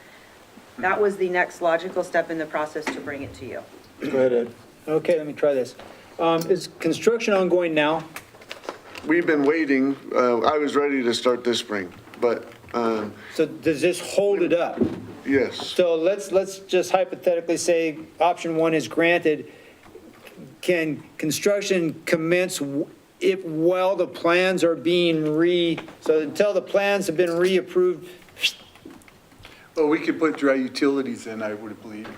That was the next logical step in the process to bring it to you. Go ahead, Ed. Okay, let me try this. Is construction ongoing now? We've been waiting. I was ready to start this spring, but So does this hold it up? yes. So let's just hypothetically say option one is granted. Can construction commence while the plans are being so until the plans have been reapproved? Oh, we could put dry utilities in, I would believe.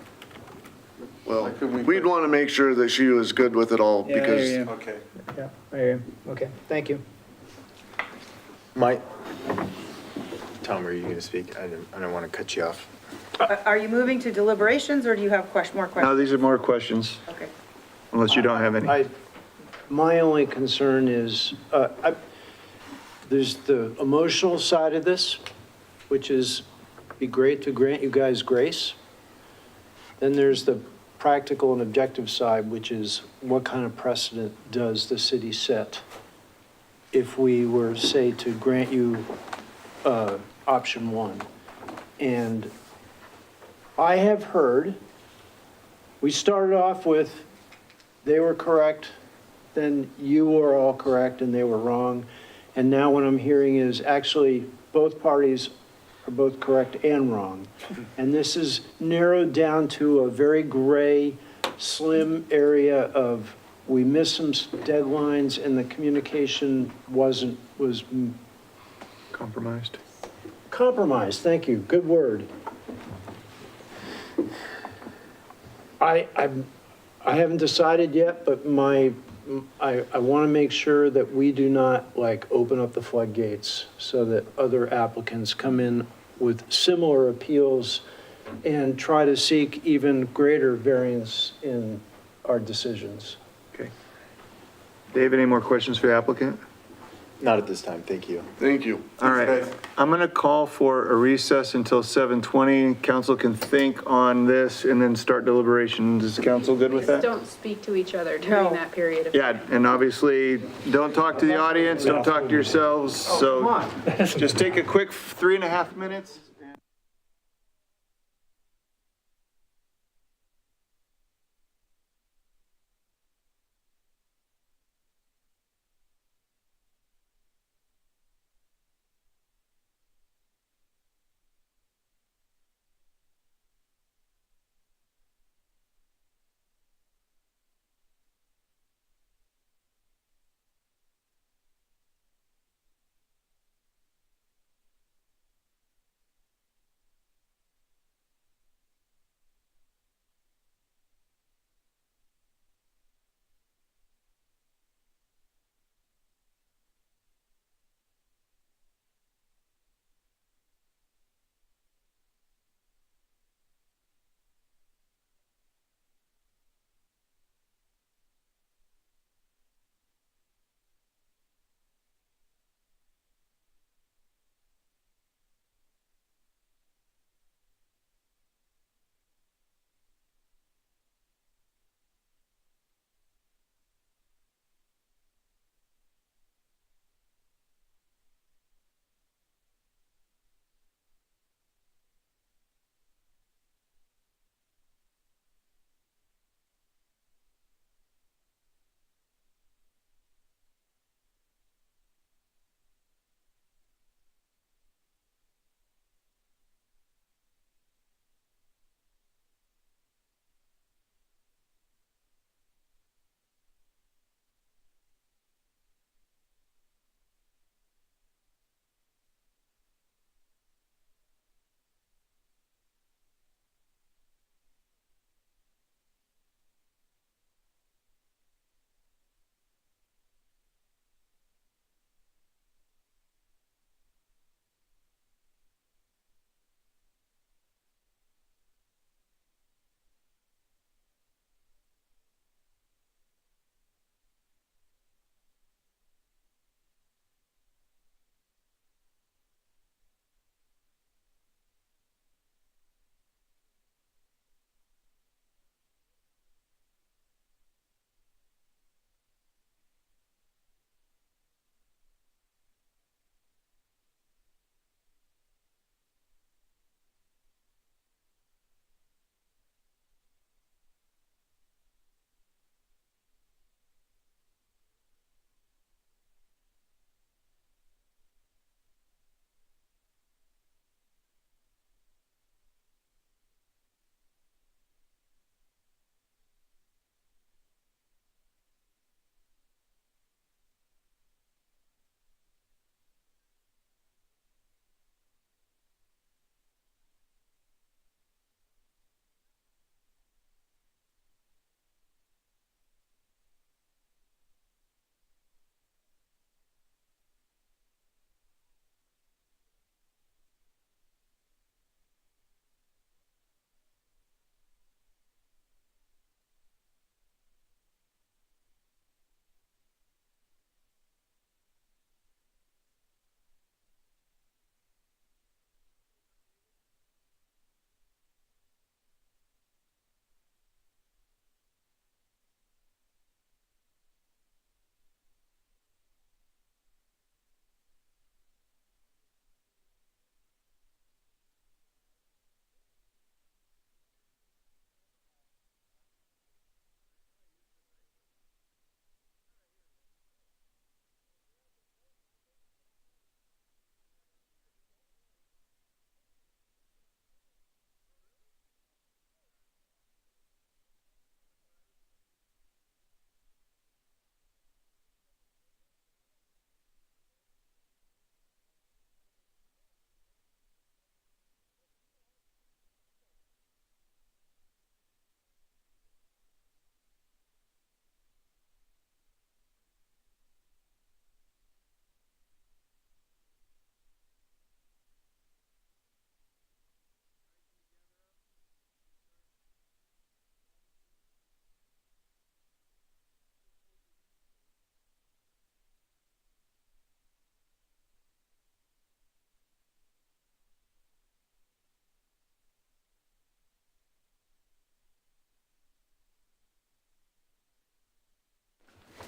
Well, Why couldn't we we'd put- want to make sure that she was good with it all Yeah, I hear because you. Okay. Yeah, I hear you. Okay, thank you. Mike? Tom, were you going to speak? I don't want to cut you off. Are you moving to deliberations, or do you have more No, questions? these are more questions, Okay. unless you don't have any. My only concern is, there's the emotional side of this, which is be great to grant you guys grace. Then there's the practical and objective side, which is what kind of precedent does the city set if we were, say, to grant you option one? And I have heard, we started off with, they were correct, then you were all correct and they were wrong. And now what I'm hearing is actually both parties are both correct and wrong. And this is narrowed down to a very gray, slim area of, we missed some deadlines and the communication was Compromised. compromised, thank you, good word. I haven't decided yet, but I want to make sure that we do not like open up the floodgates so that other applicants come in with similar appeals and try to seek even greater variance in our decisions. Okay. Dave, any more questions for the applicant? Not at this time, thank you. thank you. All right, Thanks, guys. I'm going to call for a recess until 7:20. Council can think on this and then start deliberations. Is council good with Please that? don't speak to each other during that period of time. Yeah, and obviously, don't talk to the audience, don't talk to yourselves, so just take a quick 3.5 minutes.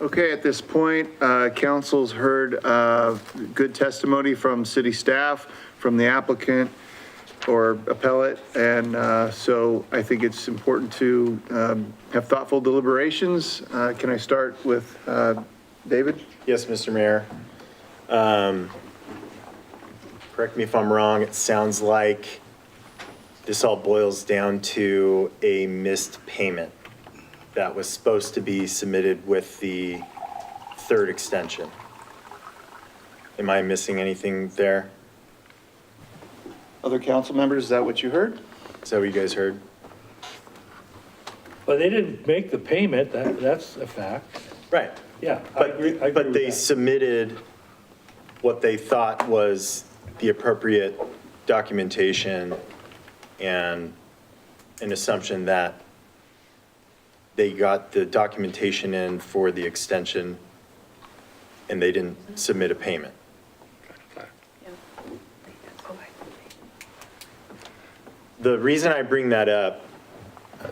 Okay, at this point, council's heard good testimony from city staff, from the applicant or appellate, and so I think it's important to have thoughtful deliberations. Can I start with David? Yes, Mr. Mayor. Correct me if I'm wrong, it sounds like this all boils down to a missed payment that was supposed to be submitted with the third extension. Am I missing anything there? Other council members, is that what you heard? Is that what you guys heard? But they didn't make the payment, that's a fact. Right. Yeah, I agree But with they that. submitted what they thought was the appropriate documentation and an assumption that they got the documentation in for the extension and they didn't submit a payment. The reason I bring that up,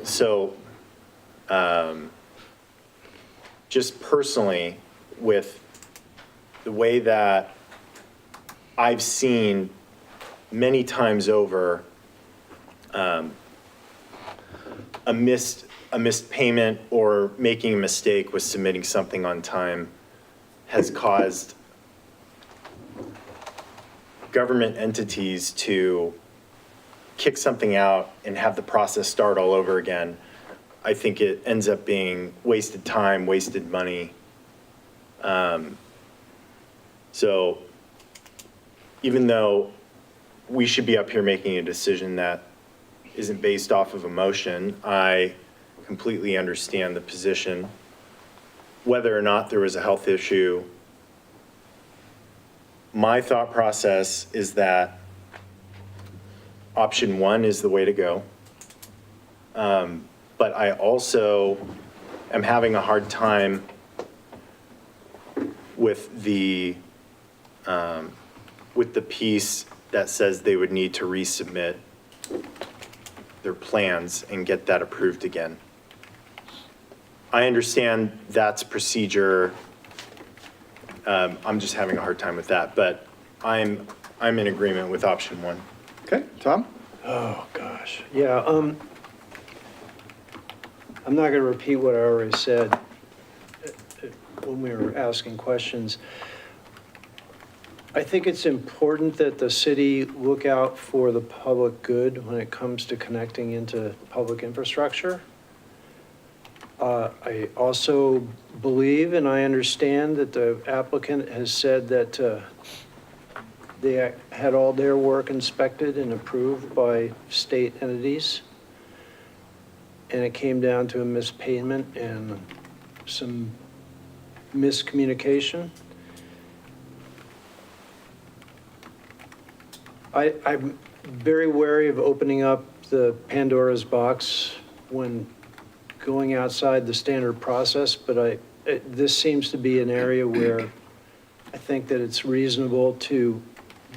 so just personally, with the way that I've seen many times over a missed payment or making a mistake with submitting something on time has caused government entities to kick something out and have the process start all over again. I think it ends up being wasted time, wasted money. So even though we should be up here making a decision that isn't based off of emotion, I completely understand the position. Whether or not there was a health issue, my thought process is that option one is the way to go. But I also am having a hard time with the piece that says they would need to resubmit their plans and get that approved again. I understand that's procedure. I'm just having a hard time with that, but I'm in agreement with option one. Okay, Tom? Oh, gosh. Yeah, I'm not going to repeat what I already said when we were asking questions. I think it's important that the city look out for the public good when it comes to connecting into public infrastructure. I also believe and I understand that the applicant has said that they had all their work inspected and approved by state entities. And it came down to a mispayment and some miscommunication. I'm very wary of opening up the Pandora's box when going outside the standard process, but this seems to be an area where I think that it's reasonable to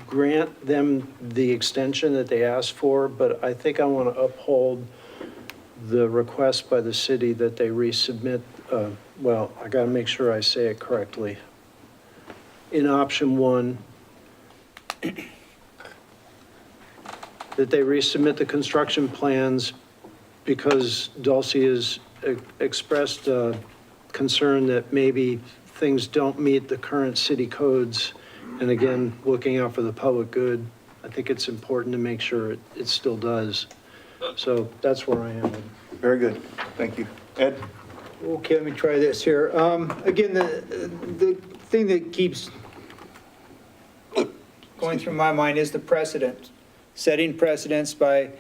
grant them the extension that they asked for, but I think I want to uphold the request by the city that they resubmit, well, I got to make sure I say it correctly. In option one, that they resubmit the construction plans because Dulcie has expressed concern that maybe things don't meet the current city codes. And again, looking out for the public good, I think it's important to make sure it still does. So that's where I am. Very good, thank you. Ed? Okay, let me try this here. Again, the thing that keeps going through my mind is the precedent. Setting precedents by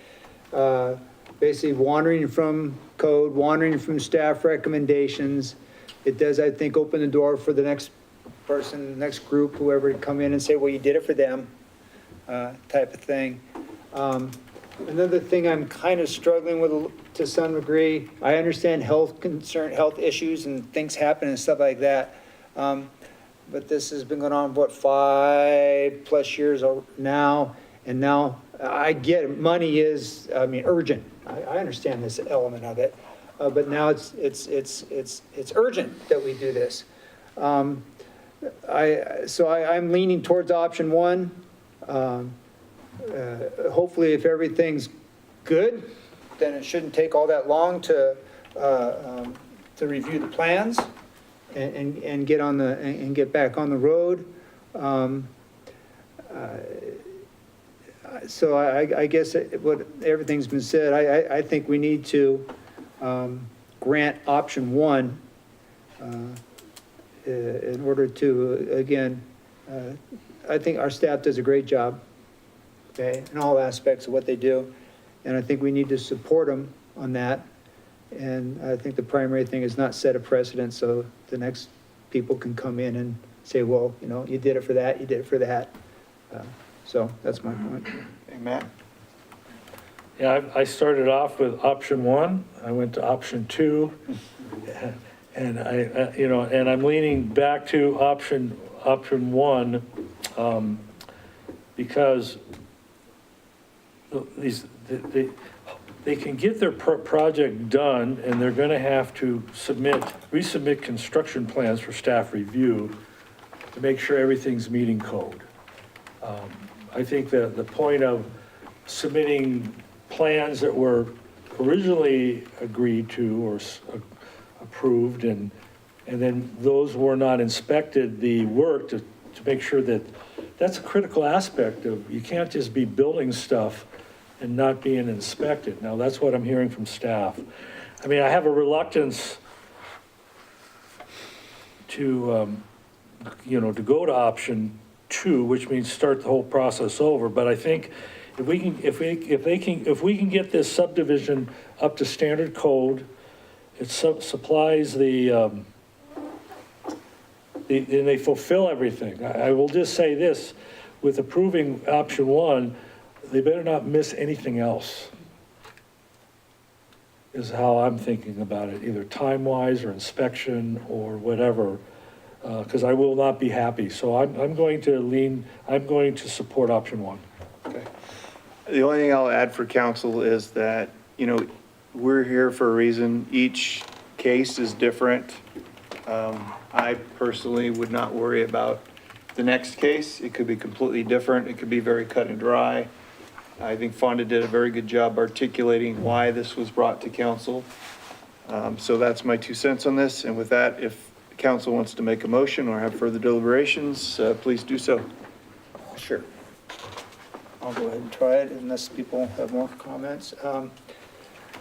basically wandering from code, wandering from staff recommendations. It does, I think, open the door for the next person, next group, whoever to come in and say, well, you did it for them, type of thing. Another thing I'm kind of struggling with to some degree, I understand health issues and things happen and stuff like that. But this has been going on, what, 5+ years now? And now I get it. Money is, urgent. I understand this element of it. but now it's urgent that we do this. I'm leaning towards option one. Hopefully, if everything's good, then it shouldn't take all that long to review the plans and get back on the road. So I guess what everything's been said, I think we need to grant option one in order to, again, I think our staff does a great job, okay, in all aspects of what they do. And I think we need to support them on that. And I think the primary thing is not set a precedent so the next people can come in and say, well, you know, you did it for that, you did it for that. So that's my point. Hey, Matt? Yeah, I started off with option one, I went to option two, and and I'm leaning back to option one, because they can get their project done, and they're gonna have to resubmit construction plans for staff review to make sure everything's meeting code. I think that the point of submitting plans that were originally agreed to or approved, and then those were not inspected, the work to make sure that, that's a critical aspect of, you can't just be building stuff and not being inspected. Now, that's what I'm hearing from staff. I mean, I have a reluctance to, to go to option two, which means start the whole process over. But I think if we can get this subdivision up to standard code, it supplies and they fulfill everything. I will just say this, with approving option one, they better not miss anything else, is how I'm thinking about it, either time-wise or inspection or whatever, because I will not be happy. So I'm going to support option one. Okay. The only thing I'll add for council is that, we're here for a reason. Each case is different. I personally would not worry about the next case. It could be completely different. It could be very cut and dry. I think Fonda did a very good job articulating why this was brought to council. So that's my 2 cents on this. And with that, if council wants to make a motion or have further deliberations, please do so. Sure. I'll go ahead and try it unless people have more comments.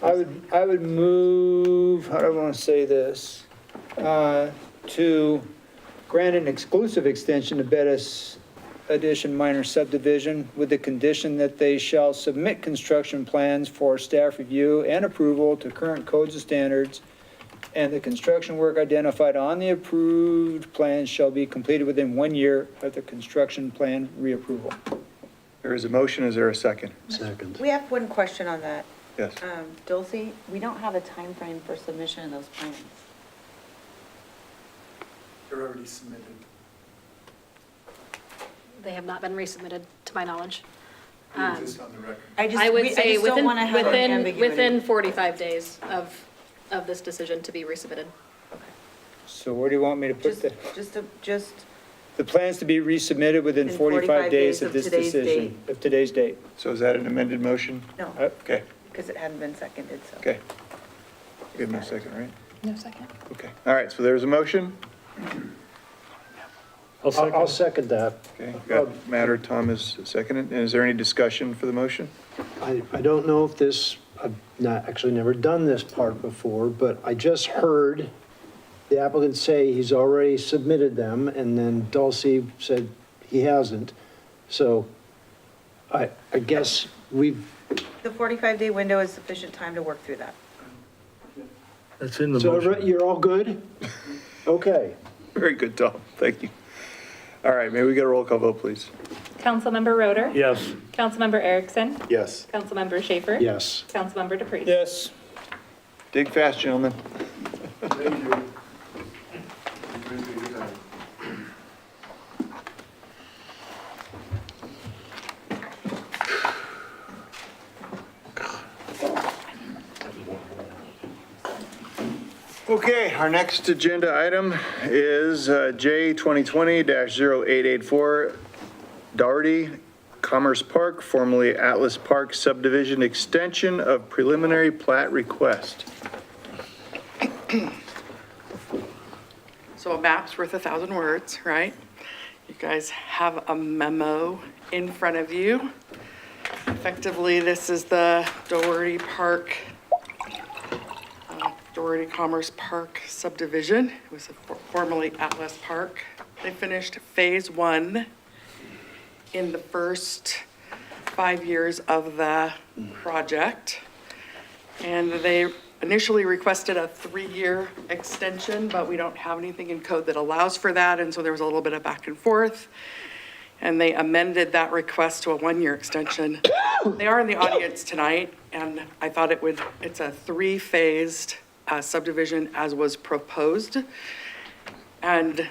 I would move, how do I want to say this? To grant an exclusive extension to Bettis Addition minor subdivision with the condition that they shall submit construction plans for staff review and approval to current codes and standards, and the construction work identified on the approved plans shall be completed within 1 year of the construction plan reapproval. There is a motion. Is there a second? Second. We have one question on that. Yes. Dulcie, we don't have a time frame for submission of those plans. They're already submitted. They have not been resubmitted, to my knowledge. Just on the record. I would say don't want to have any ambiguity. within 45 days of this decision to be resubmitted. So where do you want me to put Just the plans to be resubmitted within 45 days of this decision, of today's date? So is that an amended motion? no, Okay, because it hadn't been seconded, so. okay. Give me a second, right? No second. Okay. All right, so there's a motion. I'll second that. Okay, got Matter, Thomas seconded. And is there any discussion for the motion? I don't know if this, I've actually never done this part before, but I just heard the applicant say he's already submitted them, and then Dulcie said he hasn't. So I guess we've, The 45-day window is sufficient time to work through that. That's in the so motion. you're all good? Okay. Very good, Tom. Thank you. All right, may we get a roll call vote, please? Councilmember Roder? Yes. Councilmember Erickson? Yes. Councilmember Schaefer? Yes. Councilmember DePreez? Yes. Dig fast, gentlemen. Thank you. Okay, our next agenda item is J 2020-0884, Doherty Commerce Park, formerly Atlas Park subdivision extension of preliminary plat request. So a map's worth 1,000 words, right? You guys have a memo in front of you. Effectively, this is the Doherty Park, Doherty Commerce Park subdivision. It was formerly Atlas Park. They finished phase 1 in the first 5 years of the project. And they initially requested a 3-year extension, but we don't have anything in code that allows for that, and so there was a little bit of back and forth. And they amended that request to a 1-year extension. They are in the audience tonight, and I thought it's a 3-phased subdivision as was proposed. And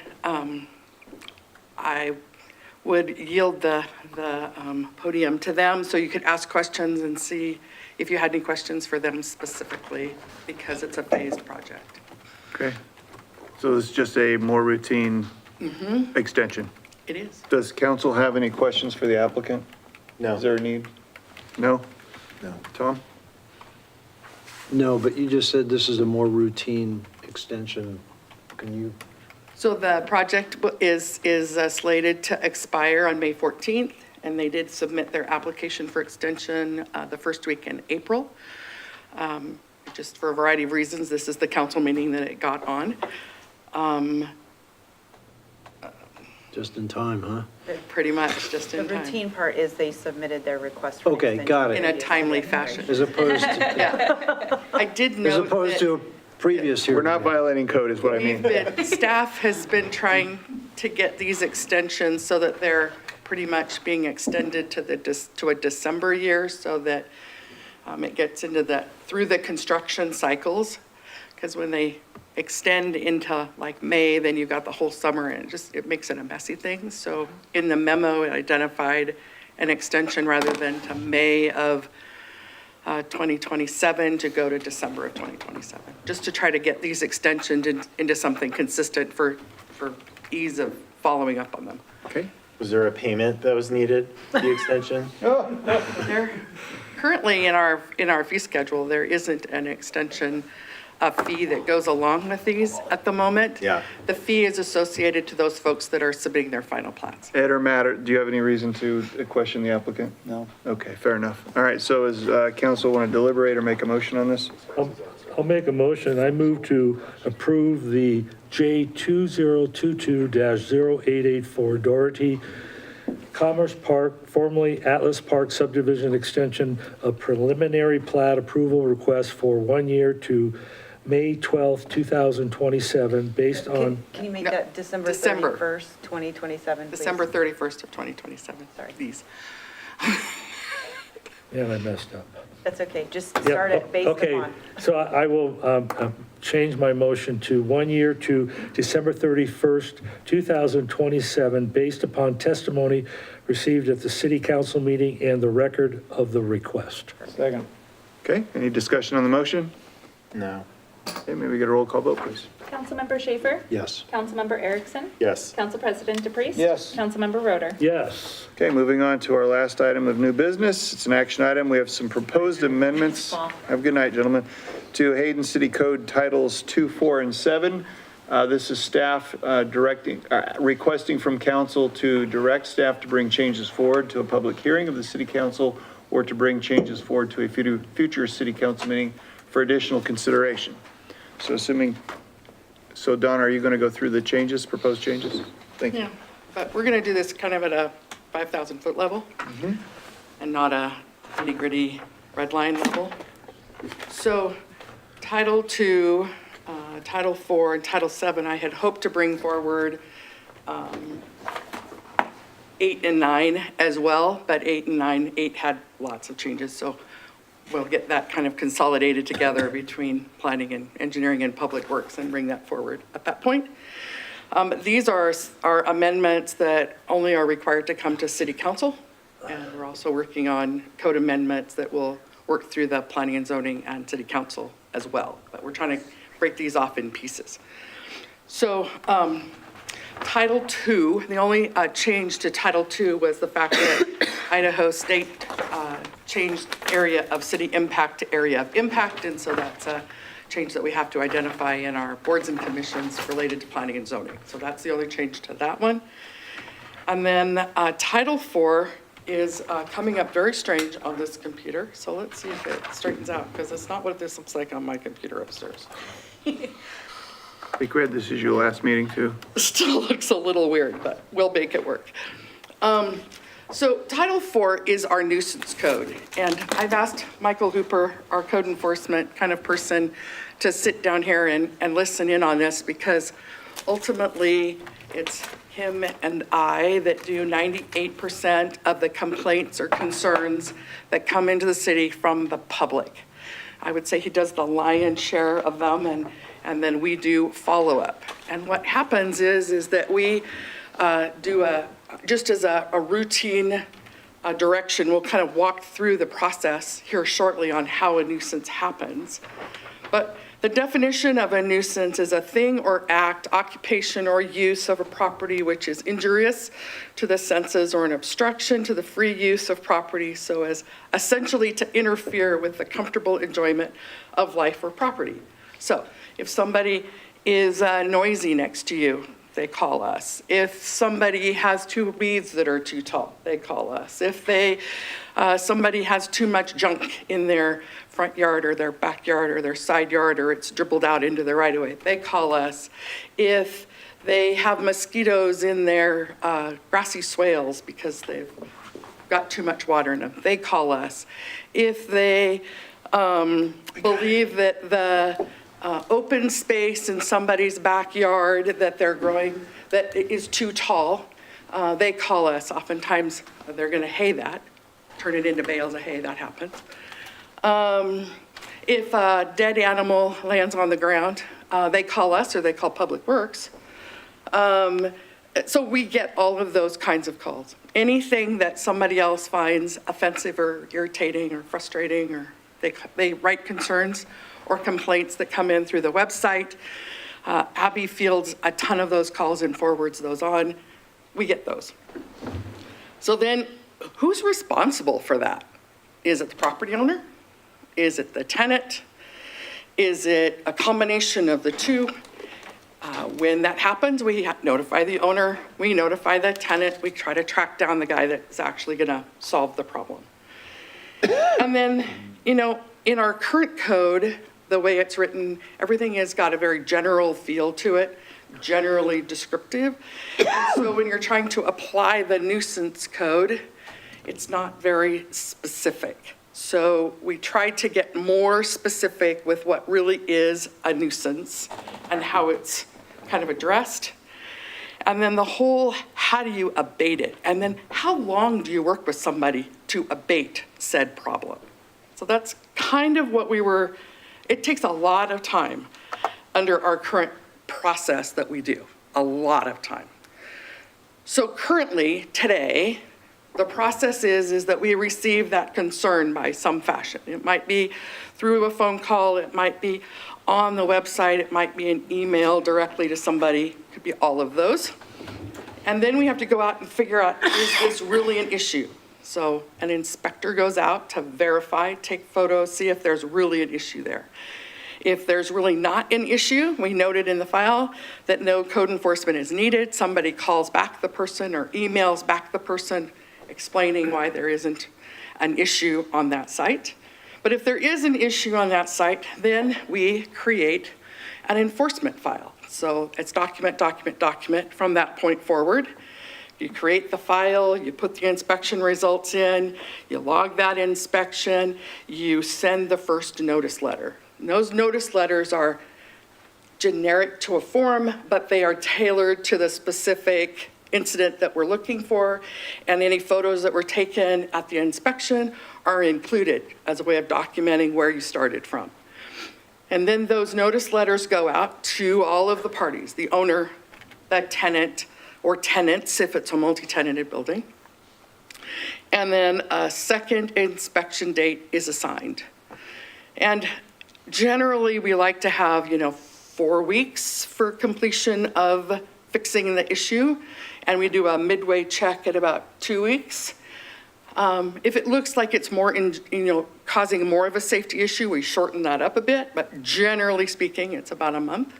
I would yield the podium to them so you could ask questions and see if you had any questions for them specifically, because it's a phased project. Okay, so it's just a more routine extension. It is. Does council have any questions for the applicant? No. Is there a need? No? No. Tom? No, but you just said this is a more routine extension. Can you? So the project is slated to expire on May 14th, and they did submit their application for extension the first week in April. Just for a variety of reasons, this is the council meeting that it got on. Just in time, huh? Pretty much, just in The time. routine part is they submitted their request for Okay, extension. got In it. a timely fashion. As opposed to, Yeah. I did as note opposed that to a previous hearing. We're not violating code is what I mean. staff has been trying to get these extensions so that they're pretty much being extended to a December year, so that it gets into through the construction cycles. Because when they extend into like May, then you've got the whole summer, and it makes it a messy thing. So in the memo, it identified an extension rather than to May of 2027 to go to December of 2027, just to try to get these extensions into something consistent for ease of following up on them. Okay. Was there a payment that was needed, the extension? There, currently in our fee schedule, there isn't an extension, a fee that goes along with these at the moment. Yeah. The fee is associated to those folks that are submitting their final plats. Ed or Matt, do you have any reason to question the applicant? No. Okay, fair enough. All right, so is council want to deliberate or make a motion on this? I'll make a motion. I move to approve the J 2022-0884 Doherty Commerce Park, formerly Atlas Park subdivision extension of preliminary plat approval request for 1 year to May 12th, 2027, based on, Can you make No, that December December. 31st, 2027, please? December 31st of 2027, Sorry. please. yeah, I messed up. That's okay, just Yeah, start it based okay. upon. So I will change my motion to 1 year to December 31st, 2027, based upon testimony received at the city council meeting and the record of the request. Second. Okay, any discussion on the motion? No. Okay, maybe we get a roll call vote, please. Councilmember Schaefer? Yes. Councilmember Erickson? Yes. Council President DePreez? Yes. Councilmember Roder? Yes. Okay, moving on to our last item of new business. It's an action item. We have some proposed amendments. Have a good night, gentlemen. To Hayden City Code Titles 2, 4, and 7. This is staff requesting from council to direct staff to bring changes forward to a public hearing of the city council, or to bring changes forward to a future city council meeting for additional consideration. So Don, are you going to go through the changes, proposed changes? Thank you. Yeah, but we're going to do this kind of at a 5,000 foot level and not a nitty gritty red line level. So Title 2, Title 4, and Title 7, I had hoped to bring forward 8 and 9 as well, but 8 and 9, 8 had lots of changes, so we'll get that kind of consolidated together between planning and engineering and public works and bring that forward at that point. These are amendments that only are required to come to city council, and we're also working on code amendments that will work through the planning and zoning and city council as well. But we're trying to break these off in pieces. So Title II, the only change to Title II was the fact that Idaho State changed area of city impact to area of impact, and so that's a change that we have to identify in our boards and commissions related to planning and zoning. So that's the only change to that one. And then Title IV is coming up very strange on this computer, so let's see if it straightens out, because it's not what this looks like on my computer upstairs. I think we had this as your last meeting too. Still looks a little weird, but we'll make it work. So Title IV is our nuisance code, and I've asked Michael Hooper, our code enforcement kind of person, to sit down here and listen in on this, because ultimately it's him and I that do 98% of the complaints or concerns that come into the city from the public. I would say he does the lion's share of them, and then we do follow-up. And what happens is that we do just as a routine direction, we'll kind of walk through the process here shortly on how a nuisance happens. But the definition of a nuisance is a thing or act, occupation or use of a property which is injurious to the senses or an obstruction to the free use of property, so as essentially to interfere with the comfortable enjoyment of life or property. So if somebody is noisy next to you, they call us. If somebody has two weeds that are too tall, they call us. If somebody has too much junk in their front yard or their backyard or their side yard, or it's dribbled out into the right of way, they call us. If they have mosquitoes in their grassy swales because they've got too much water in them, they call us. If they believe that the open space in somebody's backyard that they're growing that is too tall, they call us. Oftentimes they're going to hay that, turn it into bales of hay. That happens. If a dead animal lands on the ground, they call us, or they call Public Works. So we get all of those kinds of calls. Anything that somebody else finds offensive or irritating or frustrating, or they write concerns or complaints that come in through the website. Abby fields a ton of those calls and forwards those on. We get those. So then who's responsible for that? Is it the property owner? Is it the tenant? Is it a combination of the two? When that happens, we notify the owner, we notify the tenant, we try to track down the guy that's actually gonna solve the problem. And then, in our current code, the way it's written, everything has got a very general feel to it, generally descriptive. And so when you're trying to apply the nuisance code, it's not very specific. So we try to get more specific with what really is a nuisance and how it's kind of addressed. And then the whole, how do you abate it? And then how long do you work with somebody to abate said problem? So that's kind of what it takes a lot of time under our current process that we do, a lot of time. So currently, today, the process is that we receive that concern by some fashion. It might be through a phone call, it might be on the website, it might be an email directly to somebody, it could be all of those. And then we have to go out and figure out, is this really an issue? So an inspector goes out to verify, take photos, see if there's really an issue there. If there's really not an issue, we noted in the file that no code enforcement is needed. Somebody calls back the person or emails back the person explaining why there isn't an issue on that site. But if there is an issue on that site, then we create an enforcement file. So it's document, document, document from that point forward. You create the file, you put the inspection results in, you log that inspection, you send the first notice letter. And those notice letters are generic to a form, but they are tailored to the specific incident that we're looking for, and any photos that were taken at the inspection are included as a way of documenting where you started from. And then those notice letters go out to all of the parties, the owner, the tenant, or tenants if it's a multi-tenanted building. And then a second inspection date is assigned. And generally we like to have, 4 weeks for completion of fixing the issue, and we do a midway check at about 2 weeks. If it looks like it's more causing more of a safety issue, we shorten that up a bit, but generally speaking, it's about a month.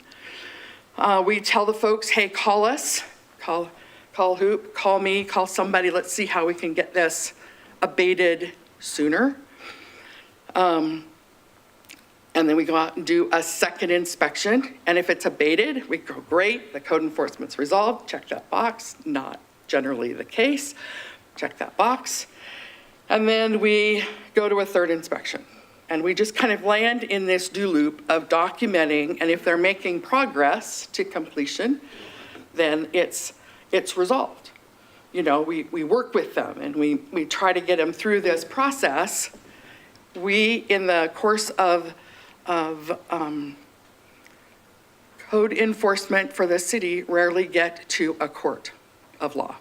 We tell the folks, hey, call us, call Hoop, call me, call somebody, let's see how we can get this abated sooner. And then we go out and do a second inspection, and if it's abated, we go, great, the code enforcement's resolved, check that box, not generally the case, check that box. And then we go to a third inspection. And we just kind of land in this do loop of documenting, and if they're making progress to completion, then it's resolved. You know, we work with them and we try to get them through this process. We, in the course of code enforcement for the city, rarely get to a court of law.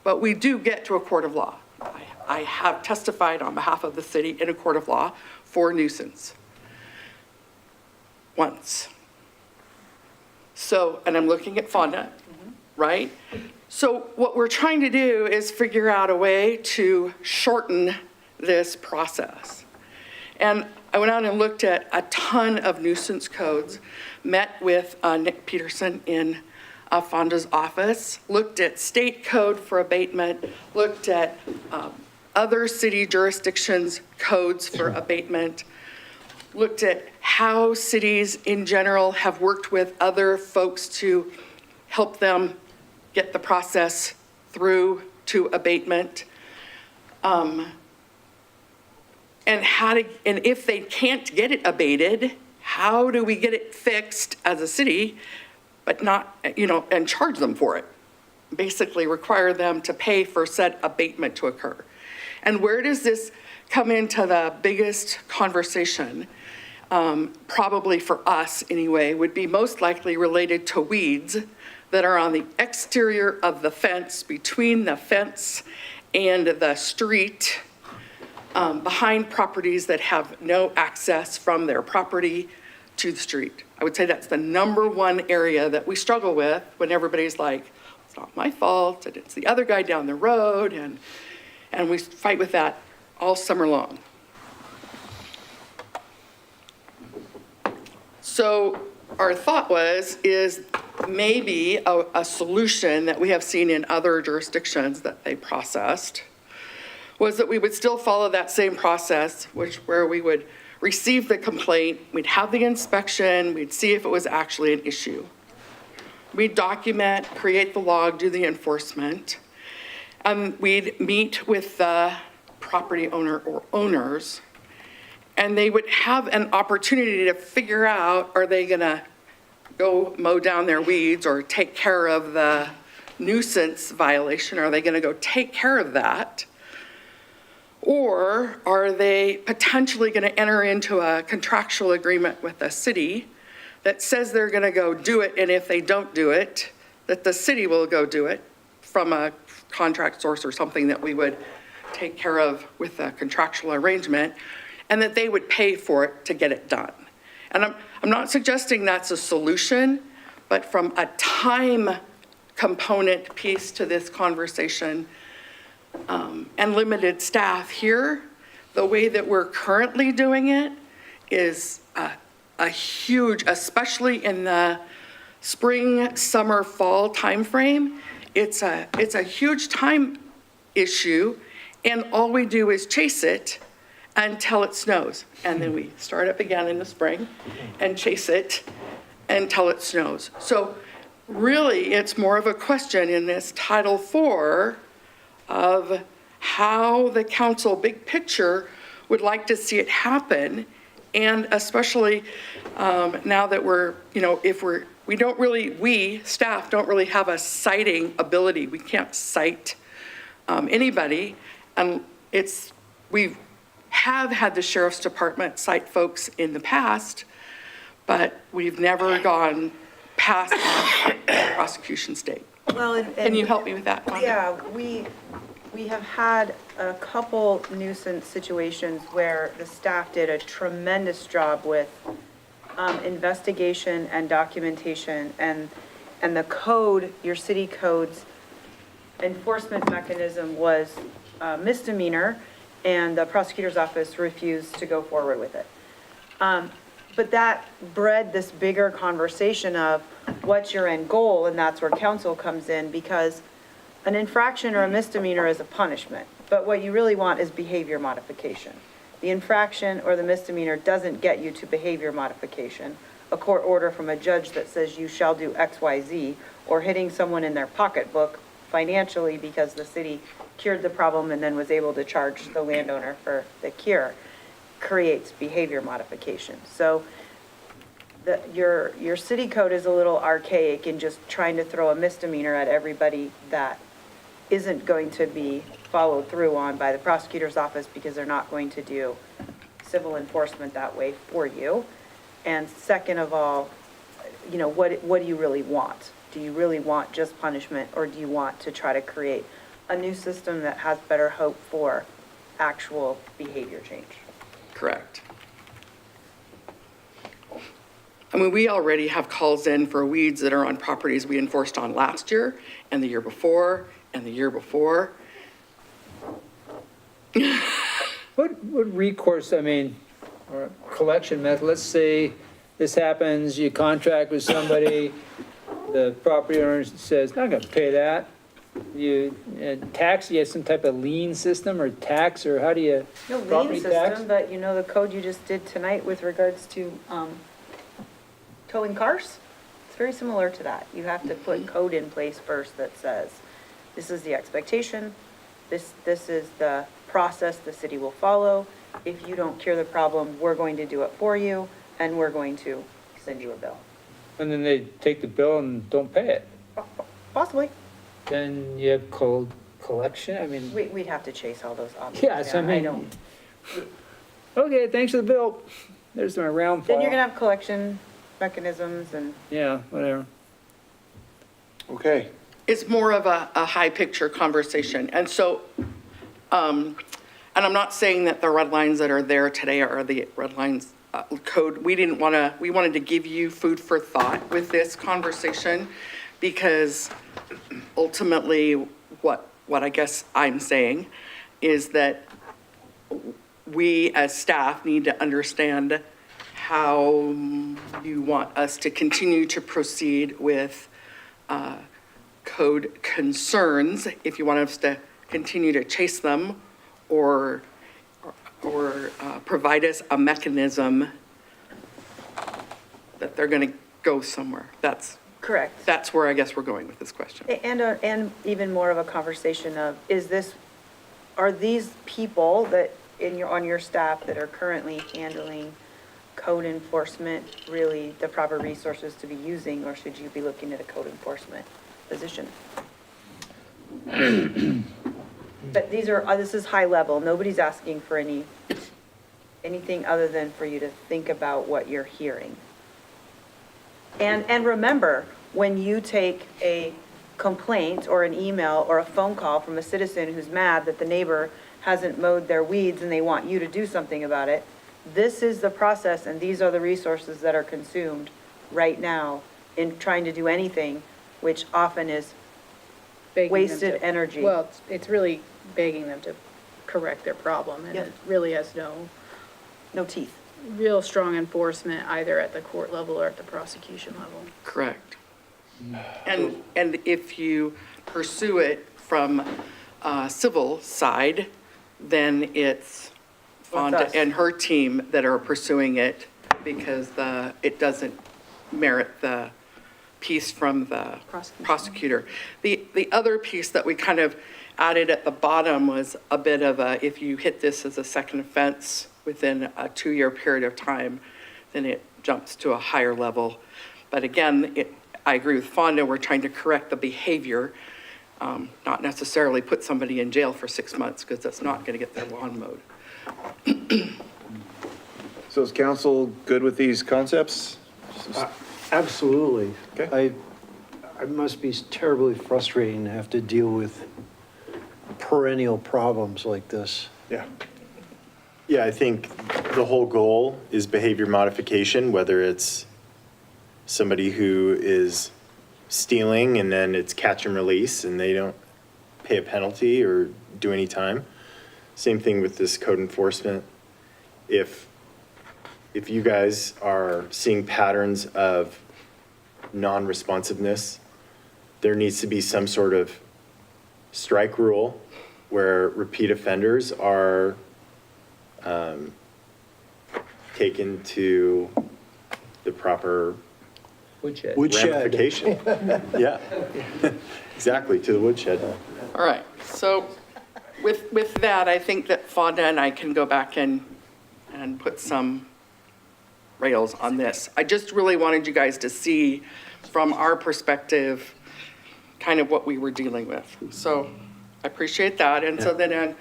But we do get to a court of law. I have testified on behalf of the city in a court of law for nuisance. Once. So, and I'm looking at Fonda, right? So what we're trying to do is figure out a way to shorten this process. And I went out and looked at a ton of nuisance codes, met with Nick Peterson in Fonda's office, looked at state code for abatement, looked at other city jurisdictions' codes for abatement, looked at how cities in general have worked with other folks to help them get the process through to abatement. And if they can't get it abated, how do we get it fixed as a city, but not, and charge them for it? Basically require them to pay for said abatement to occur. And where does this come into the biggest conversation? Probably for us anyway, would be most likely related to weeds that are on the exterior of the fence, between the fence and the street, behind properties that have no access from their property to the street. I would say that's the number one area that we struggle with when everybody's like, it's not my fault, and it's the other guy down the road, and we fight with that all summer long. So our thought is maybe a solution that we have seen in other jurisdictions that they processed was that we would still follow that same process, where we would receive the complaint, we'd have the inspection, we'd see if it was actually an issue. We'd document, create the log, do the enforcement, and we'd meet with the property owner or owners, and they would have an opportunity to figure out, are they gonna go mow down their weeds or take care of the nuisance violation? Are they gonna go take care of that? Or are they potentially gonna enter into a contractual agreement with the city that says they're gonna go do it, and if they don't do it, that the city will go do it from a contract source or something that we would take care of with a contractual arrangement, and that they would pay for it to get it done. And I'm not suggesting that's a solution, but from a time component piece to this conversation, and limited staff here, the way that we're currently doing it is a huge, especially in the spring, summer, fall timeframe, it's a huge time issue, and all we do is chase it until it snows. And then we start up again in the spring and chase it until it snows. So really, it's more of a question in this Title IV of how the council, big picture, would like to see it happen. And especially now that we're, we staff don't really have a citing ability. We can't cite anybody. And we have had the sheriff's department cite folks in the past, but we've never gone past the prosecution state. Well, Can you help me with that? Yeah, we have had a couple nuisance situations where the staff did a tremendous job with investigation and documentation, and the code, your city code's enforcement mechanism was misdemeanor, and the prosecutor's office refused to go forward with it. But that bred this bigger conversation of what's your end goal, and that's where council comes in, because an infraction or a misdemeanor is a punishment, but what you really want is behavior modification. The infraction or the misdemeanor doesn't get you to behavior modification. A court order from a judge that says you shall do X, Y, Z, or hitting someone in their pocketbook financially because the city cured the problem and then was able to charge the landowner for the cure, creates behavior modification. So your city code is a little archaic in just trying to throw a misdemeanor at everybody that isn't going to be followed through on by the prosecutor's office, because they're not going to do civil enforcement that way for you. And second of all, you know, what do you really want? Do you really want just punishment, or do you want to try to create a new system that has better hope for actual behavior change? Correct. I mean, we already have calls in for weeds that are on properties we enforced on last year, and the year before, and the year before. What recourse, I mean, or collection method, let's say this happens, you contract with somebody, the property owner says, not gonna pay that. You, tax, you have some type of lien system or tax, or how do you? No lien property tax? system, but you know, the code you just did tonight with regards to towing cars, it's very similar to that. You have to put code in place first that says, this is the expectation, this is the process the city will follow. If you don't cure the problem, we're going to do it for you, and we're going to send you a bill. And then they take the bill and don't pay it. Possibly. Then you have collection, I mean. We'd have to chase all those options. Yeah, so I mean. don't. Okay, thanks for the bill. There's my round file. Then you're gonna have collection mechanisms and. Yeah, whatever. Okay. It's more of a high picture conversation. And so, and I'm not saying that the red lines that are there today are the red lines code. We wanted to give you food for thought with this conversation, because ultimately what I guess I'm saying is that we as staff need to understand how you want us to continue to proceed with code concerns, if you want us to continue to chase them, or provide us a mechanism that they're going to go somewhere. Correct. That's where I guess we're going with this question. And even more of a conversation of, are these people that on your staff that are currently handling code enforcement really the proper resources to be using, or should you be looking at a code enforcement position? But this is high level. Nobody's asking for anything other than for you to think about what you're hearing. And remember, when you take a complaint or an email or a phone call from a citizen who's mad that the neighbor hasn't mowed their weeds and they want you to do something about it, this is the process, and these are the resources that are consumed right now in trying to do anything, which often is Begging them wasted to- energy. Well, it's really begging them to correct their problem, and Yeah. it really has no teeth. real strong enforcement either at the court level or at the prosecution level. Correct. And if you pursue it from civil side, then it's Fonda us. and her team that are pursuing it, because it doesn't merit the piece from the prosecutor. The other piece that we kind of added at the bottom was a bit of if you hit this as a second offense within a 2-year period of time, then it jumps to a higher level. But again, I agree with Fonda, we're trying to correct the behavior, not necessarily put somebody in jail for 6 months, because that's not going to get their lawn mowed. So is council good with these concepts? Absolutely. Okay. I must be terribly frustrating to have to deal with perennial problems like this. Yeah. Yeah, I think the whole goal is behavior modification, whether it's somebody who is stealing and then it's catch and release and they don't pay a penalty or do any time. Same thing with this code enforcement. If you guys are seeing patterns of non-responsiveness, there needs to be some sort of strike rule where repeat offenders are taken to the proper Woodshed. ramification. Yeah, exactly, to the woodshed. All right, so with that, I think that Fonda and I can go back and put some rails on this. I just really wanted you guys to see from our perspective, kind of what we were dealing with. So I appreciate that. And so then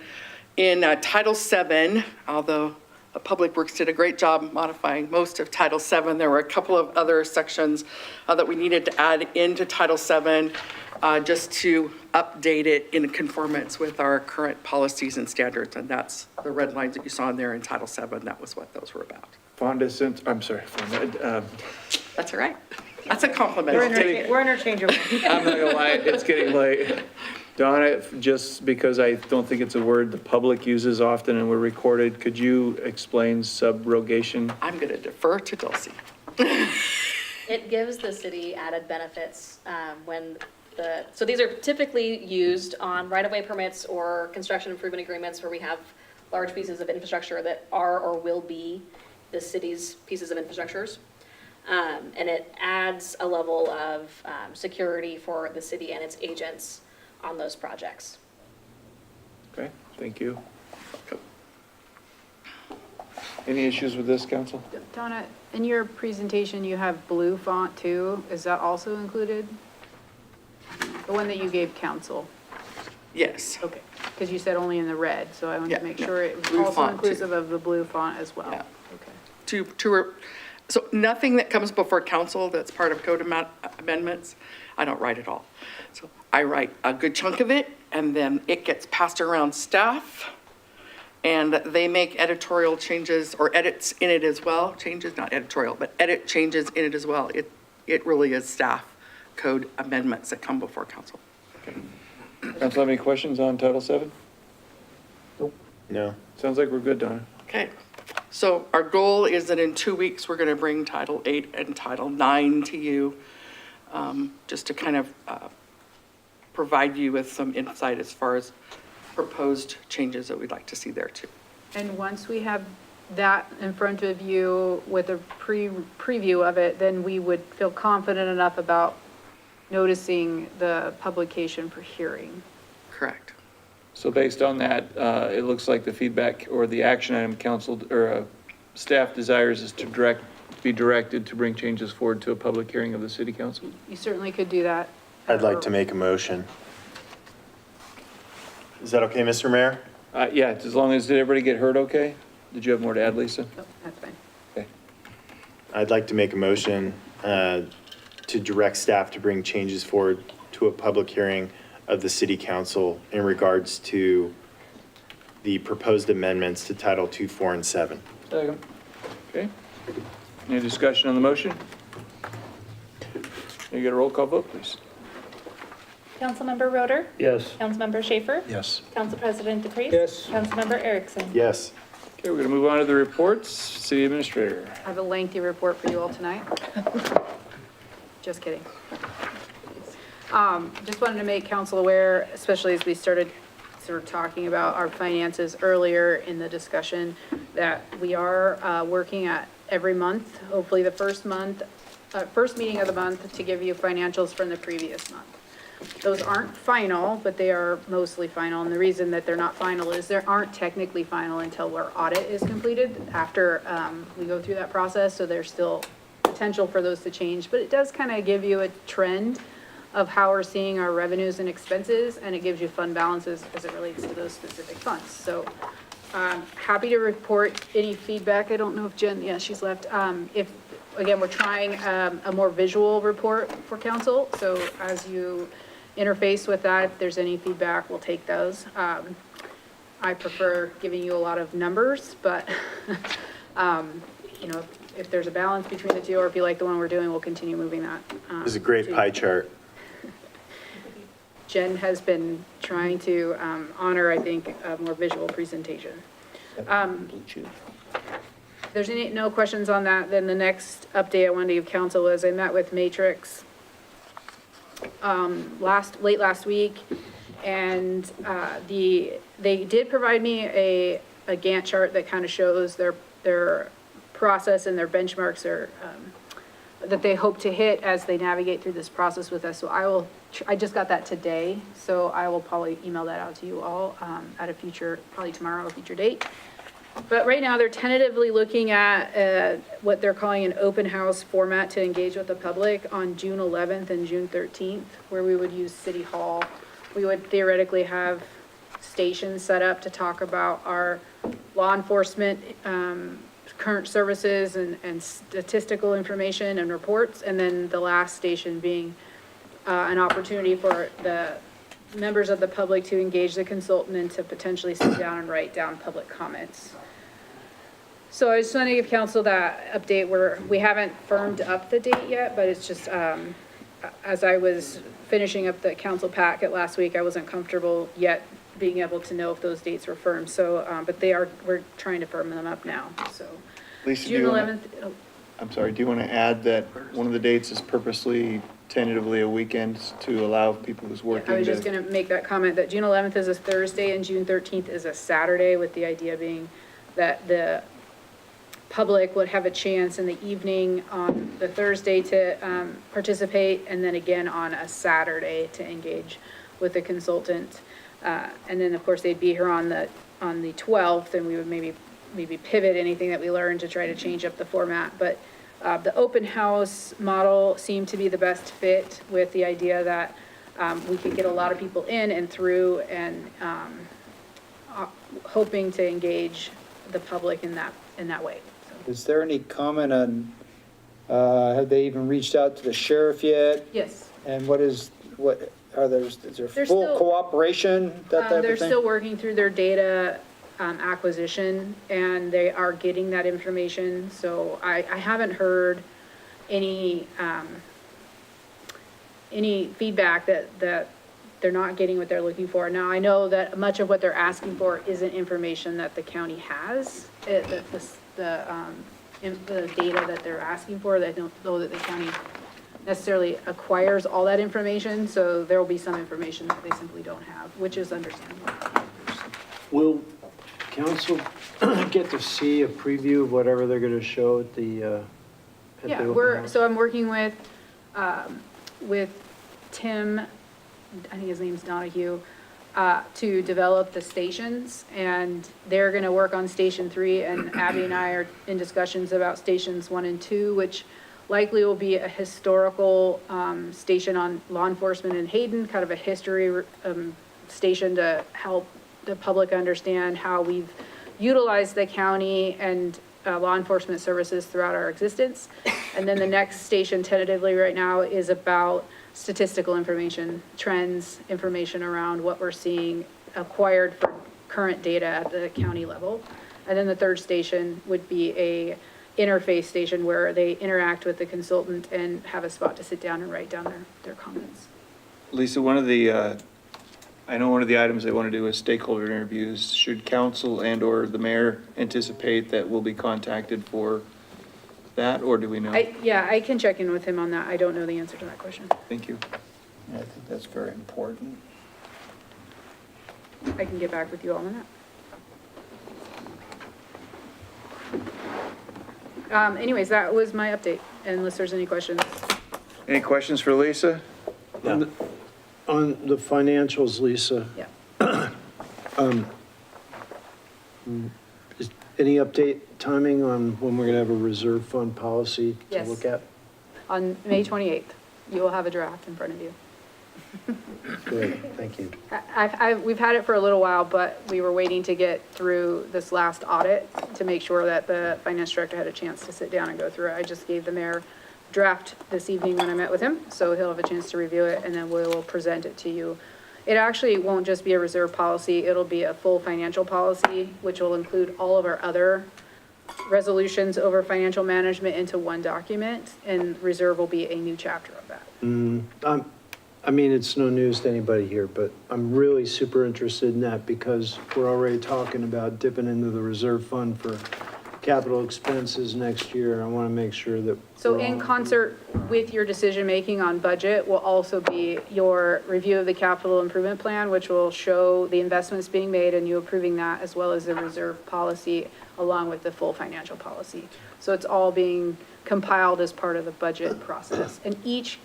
in Title VII, although Public Works did a great job modifying most of Title VII, there were a couple of other sections that we needed to add into Title VII just to update it in conformance with our current policies and standards. And that's the red lines that you saw in there in Title VII. That was what those were about. Fonda, since, I'm sorry, Fonda, That's all right. That's a compliment. We're interchangeable. I'm not gonna lie, it's getting late. Donna, just because I don't think it's a word the public uses often and we're recorded, could you explain subrogation? I'm going to defer to Dulcie. It gives the city added benefits so these are typically used on right-of-way permits or construction improvement agreements where we have large pieces of infrastructure that are or will be the city's pieces of infrastructures. And it adds a level of security for the city and its agents on those projects. Okay, thank you. Any issues with this, council? Donna, in your presentation, you have blue font too. Is that also included? The one that you gave council? Yes. Okay, because you said only in the red, so I wanted to Yeah, make no. sure it was Blue also font, too. inclusive of the blue font as well. Yeah. Okay. So nothing that comes before council that's part of code amendments, I don't write it all. So I write a good chunk of it, and then it gets passed around staff, and they make editorial changes or edits in it as well. Changes, not editorial, but edit changes in it as well. It really is staff code amendments that come before council. Council have any questions on Title VII? No. Sounds like we're good, Donna. Okay, so our goal is that in 2 weeks, we're going to bring Title VIII and Title IX to you, just to kind of provide you with some insight as far as proposed changes that we'd like to see there too. And once we have that in front of you with a preview of it, then we would feel confident enough about noticing the publication for hearing. Correct. So based on that, it looks like the feedback or the action item council or staff desires is to be directed to bring changes forward to a public hearing of the city council. You certainly could do that. I'd like to make a motion. Is that okay, Mr. Mayor? Yeah, as long as, did everybody get heard okay? Did you have more to add, Lisa? Oh, that's fine. Okay. I'd like to make a motion to direct staff to bring changes forward to a public hearing of the city council in regards to the proposed amendments to Title 2, 4, and 7. Second. Okay. Any discussion on the motion? Can you get a roll call vote, please? Councilmember Roeder? Yes. Councilmember Schaefer? Yes. Council President DePreez? Yes. Councilmember Erickson? Yes. Okay, we're gonna move on to the reports. City Administrator. I have a lengthy report for you all tonight. Just kidding. Just wanted to make council aware, especially as we started sort of talking about our finances earlier in the discussion, that we are working at every month, hopefully the first meeting of the month, to give you financials from the previous month. Those aren't final, but they are mostly final. And the reason that they're not final is they aren't technically final until our audit is completed after we go through that process. So there's still potential for those to change, but it does kind of give you a trend of how we're seeing our revenues and expenses, and it gives you fund balances as it relates to those specific funds. So happy to report any feedback. I don't know if Jen, yeah, she's left. Again, we're trying a more visual report for council. So as you interface with that, if there's any feedback, we'll take those. I prefer giving you a lot of numbers, but, you know, if there's a balance between the two, or if you like the one we're doing, we'll continue moving that. This is a great to- pie chart. Jen has been trying to honor, I think, a more visual presentation. If there's no questions on that, then the next update I wanted to give council is I met with Matrix late last week, and they did provide me a Gantt chart that kind of shows their process and their benchmarks that they hope to hit as they navigate through this process with us. So I just got that today, so I will probably email that out to you all at a future, probably tomorrow, a future date. But right now, they're tentatively looking at what they're calling an open house format to engage with the public on June 11th and June 13th, where we would use City Hall. We would theoretically have stations set up to talk about our law enforcement current services and statistical information and reports, and then the last station being an opportunity for the members of the public to engage the consultant and to potentially sit down and write down public comments. So I just want to give council that update where we haven't firmed up the date yet, but it's just, as I was finishing up the council packet last week, I wasn't comfortable yet being able to know if those dates were firm. So, but we're trying to firm them up now, so. Lisa, do June you 11th, wanna, I'm sorry, do you want to add that one of the dates is purposely tentatively a weekend to allow people who's working I was to- just gonna make that comment that June 11th is a Thursday and June 13th is a Saturday, with the idea being that the public would have a chance in the evening on the Thursday to participate, and then again on a Saturday to engage with the consultant. And then, of course, they'd be here on the 12th, and we would maybe pivot anything that we learned to try to change up the format. But the open house model seemed to be the best fit, with the idea that we could get a lot of people in and through, and hoping to engage the public in that way. Is there any comment on, have they even reached out to the sheriff yet? Yes. And is there They're full still- cooperation, that type of They're thing? still working through their data acquisition, and they are getting that information. So I haven't heard any feedback that they're not getting what they're looking for. Now, I know that much of what they're asking for isn't information that the county has. The data that they're asking for, they don't know that the county necessarily acquires all that information, so there will be some information that they simply don't have, which is understandable. Will council get to see a preview of whatever they're going to show at the Yeah, open house? so I'm working with Tim, I think his name's Donahue, to develop the stations, and they're gonna work on Station 3, and Abby and I are in discussions about Stations 1 and 2, which likely will be a historical station on law enforcement in Hayden, kind of a history station to help the public understand how we've utilized the county and law enforcement services throughout our existence. And then the next station tentatively right now is about statistical information, trends, information around what we're seeing acquired for current data at the county level. And then the third station would be a interface station where they interact with the consultant and have a spot to sit down and write down their comments. Lisa, I know one of the items they want to do is stakeholder interviews. Should council and/or the mayor anticipate that we'll be contacted for that, or do we know? Yeah, I can check in with him on that. I don't know the answer to that question. Thank you. Yeah, I think that's very important. I can get back with you all on that. Anyways, that was my update, unless there's any questions. Any questions for Lisa? On the financials, Lisa, Yeah. is any update timing on when we're going to have a reserve fund policy to Yes. look at? On May 28th, you will have a draft in front of you. Great, thank you. We've had it for a little while, but we were waiting to get through this last audit to make sure that the finance director had a chance to sit down and go through it. I just gave the mayor draft this evening when I met with him, so he'll have a chance to review it, and then we will present it to you It actually won't just be a reserve policy, it'll be a full financial policy, which will include all of our other resolutions over financial management into one document, and reserve will be a new chapter of that. I mean, it's no news to anybody here, but I'm really super interested in that because we're already talking about dipping into the reserve fund for capital expenses next year. I want to make sure that. So we're in all- concert with your decision-making on budget will also be your review of the capital improvement plan, which will show the investments being made and you approving that, as well as the reserve policy, along with the full financial policy. So it's all being compiled as part of the budget process. And each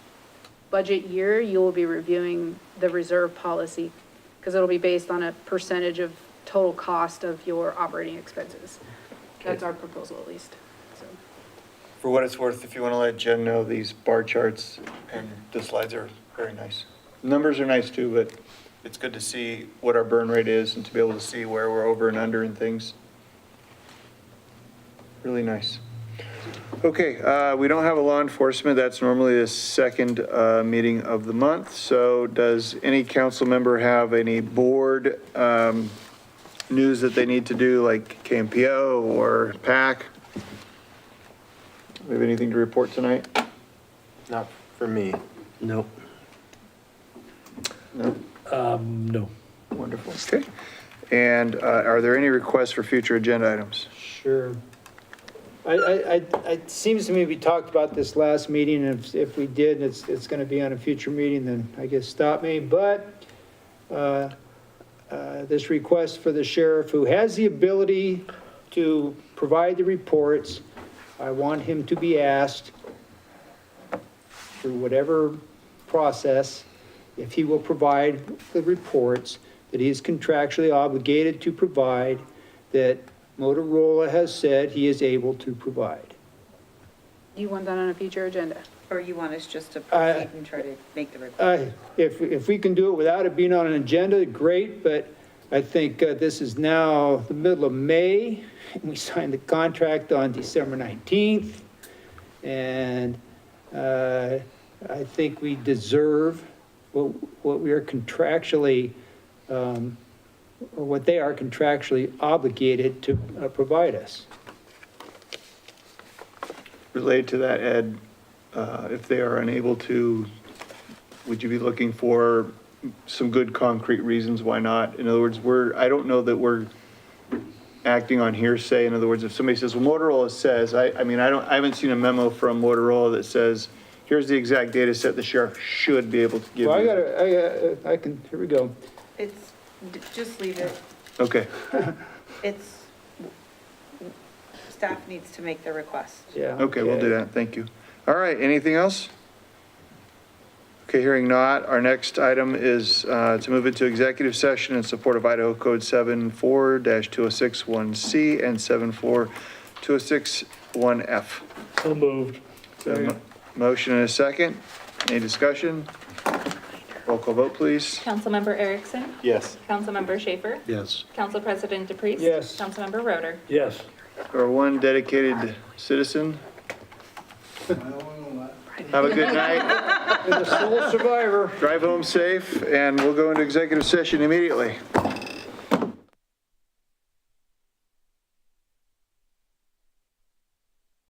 budget year, you will be reviewing the reserve policy, because it'll be based on a percentage of total cost of your operating expenses. That's our proposal, at least, so. For what it's worth, if you want to let Jen know, these bar charts and the slides are very nice. Numbers are nice too, but it's good to see what our burn rate is and to be able to see where we're over and under and things. Really nice. Okay, we don't have a law enforcement. That's normally the second meeting of the month. So does any council member have any board news that they need to do, like KMPO or PAC? We have anything to report tonight? Not for me. Nope. No? No. Wonderful, okay. And are there any requests for future agenda items? Sure. It seems to me we talked about this last meeting, and if we did, it's going to be on a future meeting, then I guess stop me. But this request for the sheriff, who has the ability to provide the reports, I want him to be asked through whatever process, if he will provide the reports that he is contractually obligated to provide, that Motorola has said he is able to provide. You want that on a future agenda? Or you want us just to proceed and try to make the report? If we can do it without it being on an agenda, great, but I think this is now the middle of May, and we signed the contract on December 19th, and I think we deserve what we are contractually, or what they are contractually obligated to provide us. Related to that, Ed, if they are unable to, would you be looking for some good concrete reasons why not? In other words, I don't know that we're acting on hearsay. In other words, if somebody says, well, Motorola says, I haven't seen a memo from Motorola that says, here's the exact data set the sheriff should be able to give you. Well, I can, here we go. It's, just leave it. Okay, It's, staff needs to make the request. Yeah. okay, we'll do that, thank you. All right, anything else? Okay, hearing not, our next item is to move into executive session in support of Idaho Code 74-2061C and 74-2061F. So moved. Motion and a second. Any discussion? Roll call vote, please. Councilmember Erickson? Yes. Councilmember Schaefer? Yes. Council President DePriest? Yes. Councilmember Roder? Yes. Our one dedicated citizen. Have a good night. You're the sole survivor. Drive home safe, and we'll go into executive session immediately.